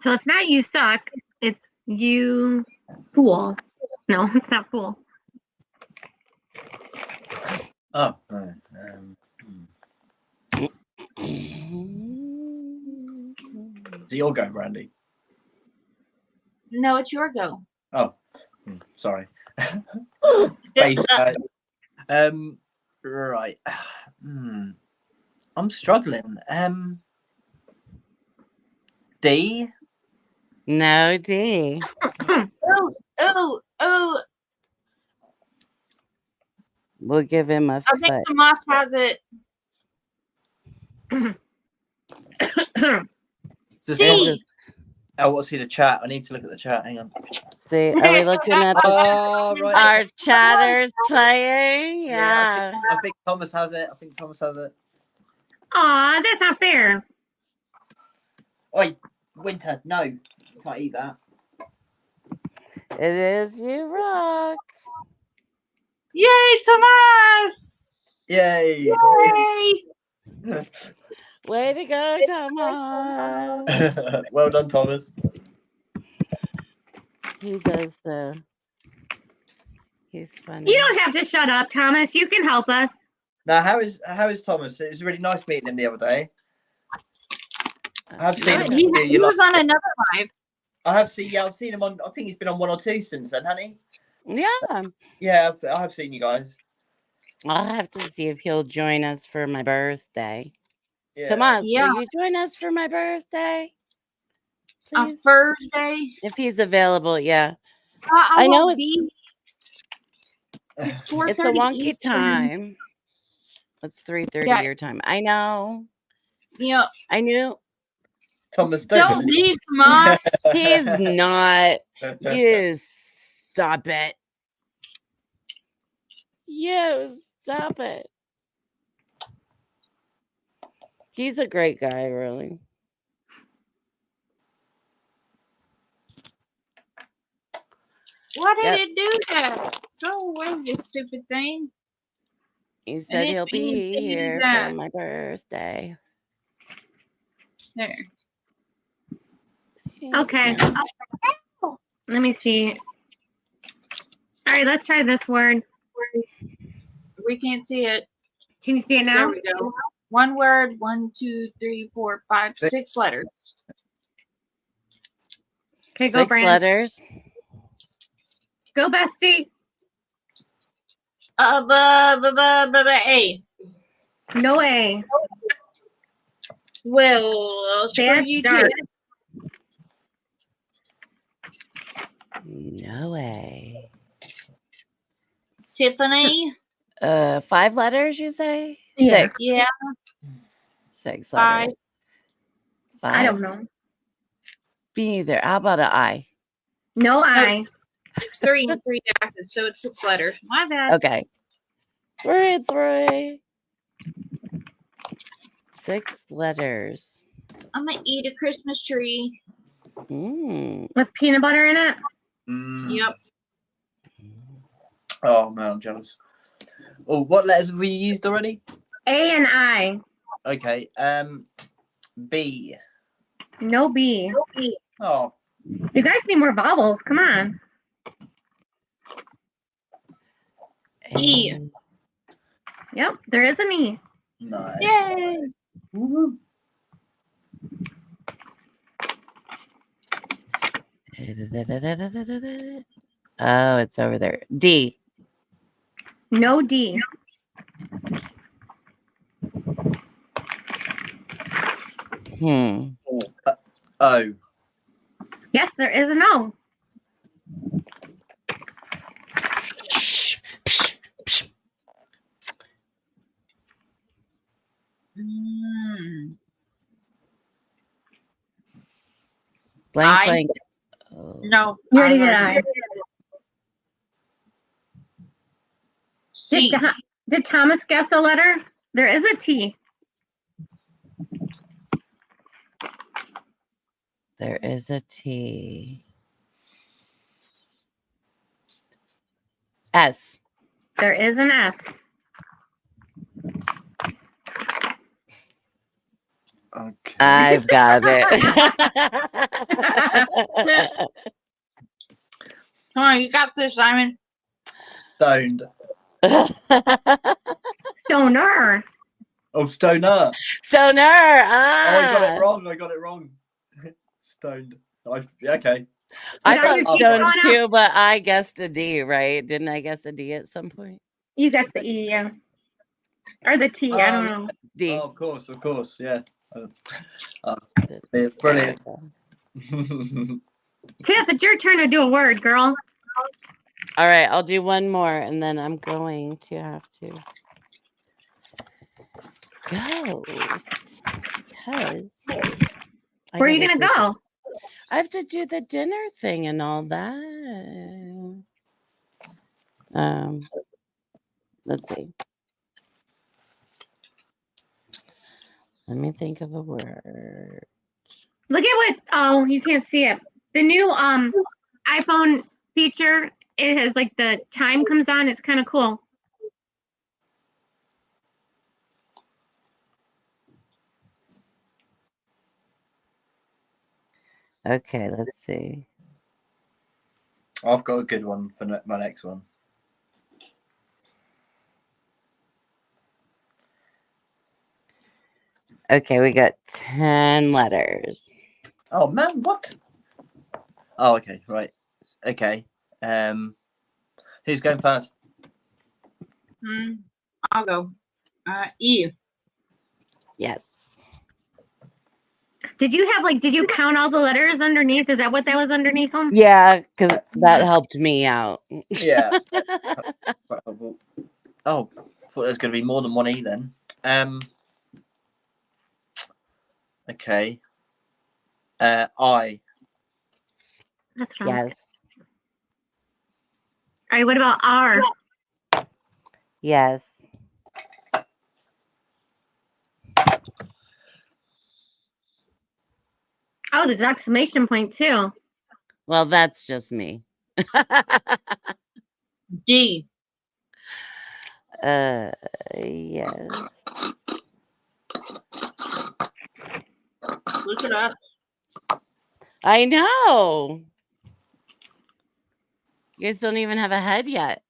So it's not you suck. It's you fool. No, it's not fool. Oh. So you'll go, Brandy. No, it's your go. Oh, sorry. Base, right. I'm struggling. D. No D. Oh. We'll give him a I think foot. Tomas has it. C. Oh, what's in the chat? I need to look at the chat. Hang on. See, are we looking at Oh, right. our chatters playing? Yeah. I think Thomas has it. Aw, that's not fair. Oi, Winter, no. You can't eat that. It is you rock. Yay, Tomas! Yay. Yay! Way to go, Thomas. Well done, Thomas. He does he's funny. You don't have to shut up, Thomas. You can help us. Now, how is Thomas? It was really nice meeting him the other day. I have seen him. He was on another live. I've seen him on. I think he's been on 1 or 2 since then, hasn't he? Yeah. Yeah, I have seen you guys. I'll have to see if he'll join us for my birthday. Yeah. Tomas, Yeah. will you join us for my birthday? On Please? Thursday. If he's available, yeah. I know won't be. It's 4:30 It's a wonky Eastern. time. It's 3:30 Yeah. your time. I know. Yeah. I knew. Thomas, Don't leave, Tomas. He's not. You stop it. You stop it. He's a great guy, really. Why did it do that? Go away, you stupid thing. He said it he'll be means to do here that. for my birthday. There. Okay. Let me see. All right, let's try this word. We can't see it. Can you see it There now? we go. One word. 1, 2, 3, 4, 5, 6 letters. Okay, go, 6 Brandon. letters. Go, bestie. A. No A. Well, screw That's you dark. too. No way. Tiffany. 5 letters, you say? Yeah. 6. Yeah. 6 5. letters. 5. I don't know. Me neither. How about an I? No I. It's 3 and 3 dashes, so it's 6 letters. My bad. Okay. 3. 6 letters. I'm gonna eat a Christmas tree. With peanut butter in it? Yep. Oh man, I'm jealous. Oh, what letters have we used already? A and I. Okay. B. No B. Oh, You guys need more vowels. Come on. E. Yep, there is an E. nice. Yay! Woo-hoo. Oh, it's over there. D. No D. O. Yes, there is an O. Blank, I? blank. Oh. No. You already did I. C. Did Thomas guess a letter? There is a T. There is a T. S. There is an S. Okay. I've got it. Come on, you got this, Simon. Stoned. Stoner. Oh, stoner. Stoner. Oh, I got Ah. it wrong. Stoned. Okay. I got thought your teeth stones going up? too, but I guessed a D, right? Didn't I guess a D at some point? You guessed the E, yeah. Or the T, I don't know. D. Oh, of course, yeah. That's Brilliant. Tiff, it's your turn to do a word, girl. All right, I'll do one more, and then I'm going to have to ghost because Where are you gonna go? I have to do the dinner thing and all that. Let's see. Let me think of a word. Look at what, oh, you can't see it. The new iPhone feature, it has like the time comes on. It's kind of cool. Okay, let's see. I've got a good one for my next one. Okay, we got 10 letters. Oh man, what? Oh, okay, right. Okay. Who's going first? I'll go. E. Yes. Did you count all the letters underneath? Is that what that was underneath them? Yeah, because that helped me out. Yeah. Oh, I thought there's going to be more than one E then. Okay. I. That's what Yes. All right, what about R? Yes. Oh, there's an exclamation point too. Well, that's just me. D. Yes. Look it up. I know. You guys don't even have a head yet.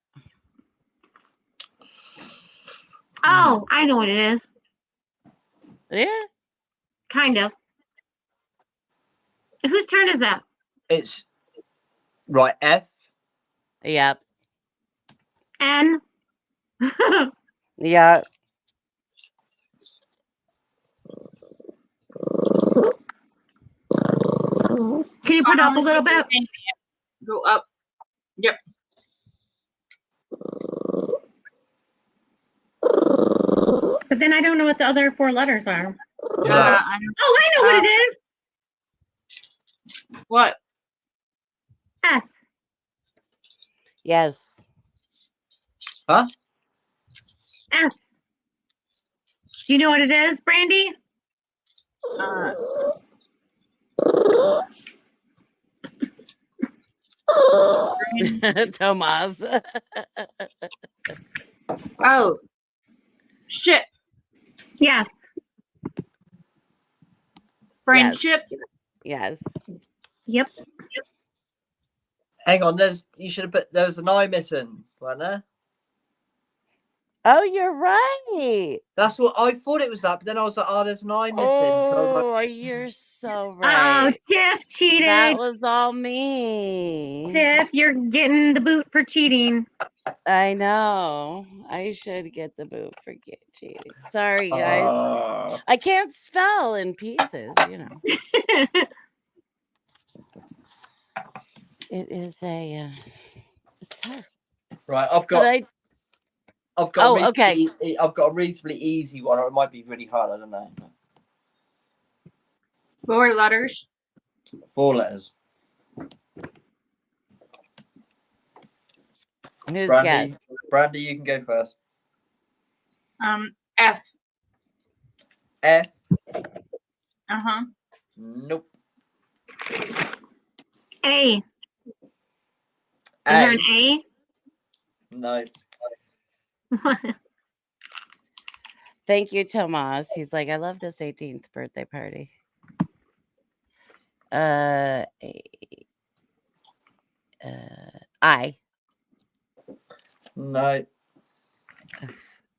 Oh, I know what it is. Yeah. Kind of. Whose turn is that? It's right. F. Yep. N. Yep. Can you put up a little bit? Go up. Yep. But then I don't know what the other 4 letters are. Yeah. I know. Oh, I know what it is. What? S. Yes. Huh? S. Do you know what it is, Brandy? Uh, Tomas. oh, ship. Yes. Friendship. Yes. Yep. Hang on, you should have put there was an I missing, wasn't there? Oh, you're right. That's what I thought it was that, but then I was like, oh, there's an I missing. So I was like, Oh, you're so Oh, right. Tiff cheated. That was all me. Tiff, you're getting the boot for cheating. I know. I should get the boot for cheating. Sorry, guys. I can't spell in pieces, you know. It is it's tough. right, I've got okay. I've got a reasonably easy one, or it might be really hard. I don't know. 4 letters. 4 letters. Who's Brandy, guess? Brandy, you can go first. F. F. Uh-huh. Nope. A. Is A. there an A? No. Thank you, Tomas. He's like, I love this 18th birthday party. I. No.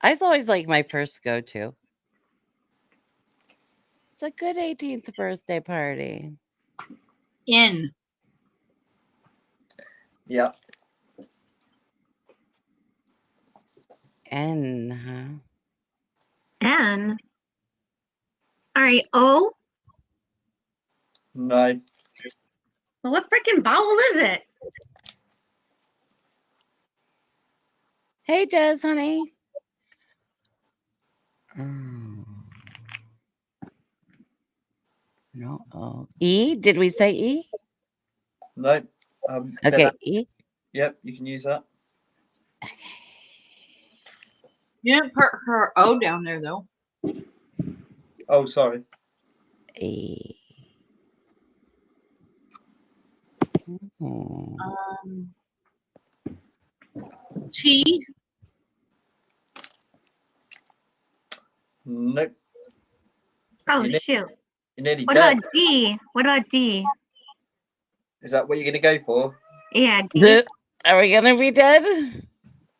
I's always like my first go-to. It's a good 18th birthday party. N. Yeah. N, huh? N. All right. O. No. Well, what freaking vowel is it? Hey, Des, honey. No. Oh. E? Did we say E? No. Okay, E. Yep, you can use that. Okay. You didn't put her O down there, though. Oh, sorry. E. T. Nope. Oh, You're shoot. nearly What dead. about D? What about D? Is that what you're going to go for? Yeah, D. Are we gonna be dead?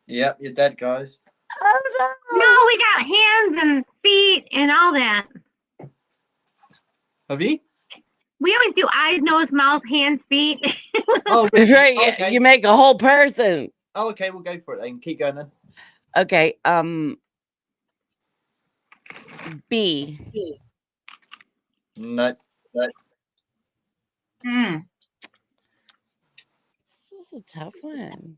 Yep, you're dead, guys. Oh No, we got hands and feet and all that. Have you? We always do eyes, nose, mouth, hands, feet. Oh, no! really? Right, Okay. you make a whole person. Oh, okay, we'll go for it then. Keep going then. Okay, B. No. Mm. This is a tough one.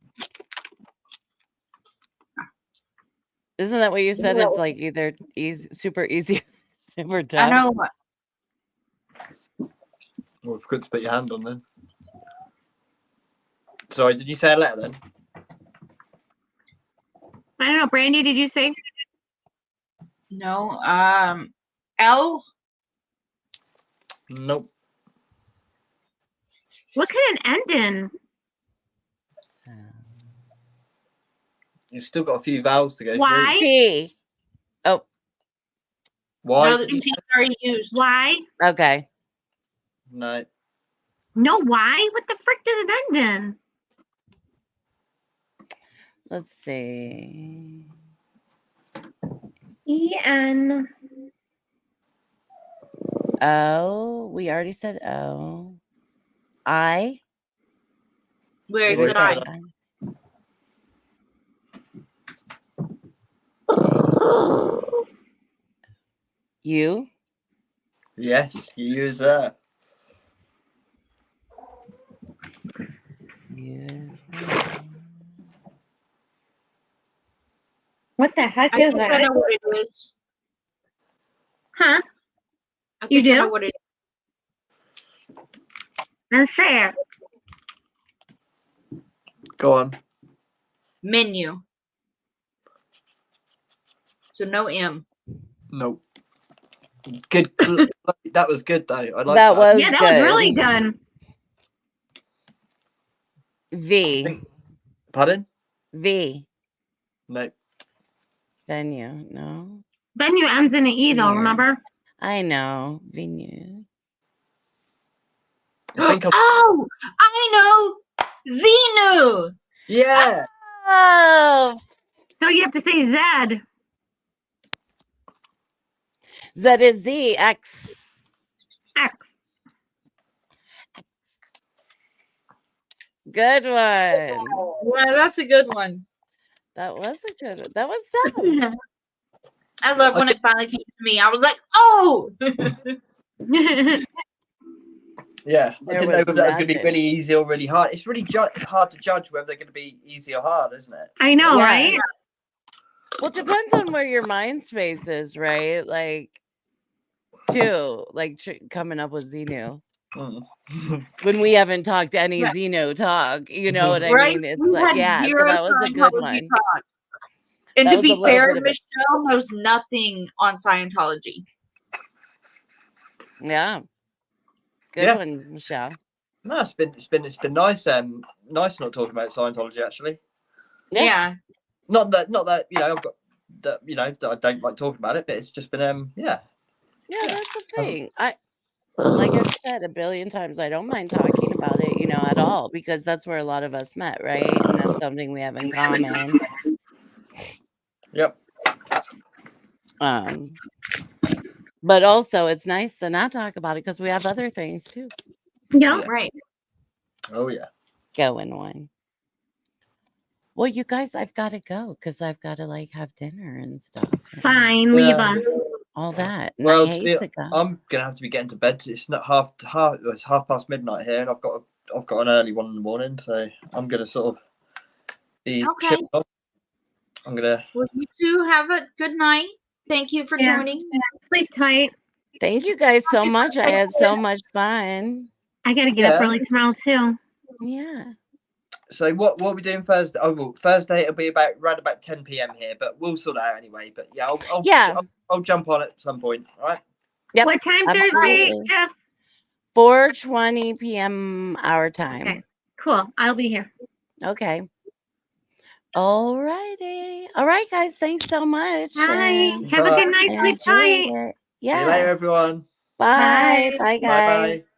Isn't that what you said? It's like either easy, super easy, super tough. I know what. Well, it's good to put your hand on then. Sorry, did you say a letter then? I don't know. Brandy, did you say? No. L. Nope. What could an end in? You've still got a few vowels to go Y? T. Oh, Why? No, the T's already used. Y? okay. No. No, Y? What the frick does it end in? Let's see. E-N. O. We already said O. I. Where Where's did I? that? U. Yes, you use that. Use. What the heck I is think I that? know what it is. Huh? I You think I do? know what it is. And say it. Go on. Menu. So no M. Nope. Good. That was good though. I like That that. was Yeah, that was good. really good. V. Pardon? V. Nope. Venue. No. Venue ends in an E though, Vineyard. remember? I know. Venue. I think Oh, I know. Xenu. yeah. Oh, So you have to say Z. Z is Z. X. X. Good one. Well, that's a good one. That was a good one. That was dumb. I love when it finally came to me. I was like, oh. Yeah. I There didn't know was if that was going to be nothing. really easy or really hard. It's really hard to judge whether they're going to be easy or hard, isn't it? I know, Yeah. right? Well, it depends on where your mind space is, right? Like, coming up with Xenu. When we haven't talked any Yeah. Xenu talk, you know what I Right? mean? It's We like, had yeah, so zero that was a good Scientology one. talk. And That to was a be little fair, bit of it. Michelle knows nothing on Scientology. Yeah. Good Yeah. one, Michelle. No, it's been nice. Nice not talking about Scientology actually. Yeah. Not that I've got that that I don't like talking about it, but it's just been Yeah, that's the thing. Like I've said a billion times, I don't mind talking about it, at all, because that's where a lot of us met, right? And that's something we have in common. Yep. But also it's nice to not talk about it because we have other things too Yeah. Right. Oh yeah. going on. Well, you guys, I've got to go because I've got to have dinner and stuff. And Fine, leave us. all that. And Well, I hate to go. I'm gonna have to be getting to bed. It's not it's 1:30 here, and I've got an early one in the morning, so I'm gonna sort of be Okay. chipped off. I'm gonna. Well, you two have a good night. Thank you for joining. Sleep tight. Thank you guys so much. I had so much fun. I gotta get up early tomorrow too. Yeah. So what are we doing Thursday? Oh, well, Thursday it'll be around about 10 p.m. here, but we'll sort it out anyway. But yeah, I'll jump on at some point. All right. Yep. What time Thursday, Absolutely. Jeff? 4:20 p.m. our time. Okay, cool. I'll be here. Okay. All righty. All right, guys. Thanks so much. Bye. Have a good night. Sleep tight. It. See you later, Yeah. everyone. Bye. Bye. Bye, guys. Bye.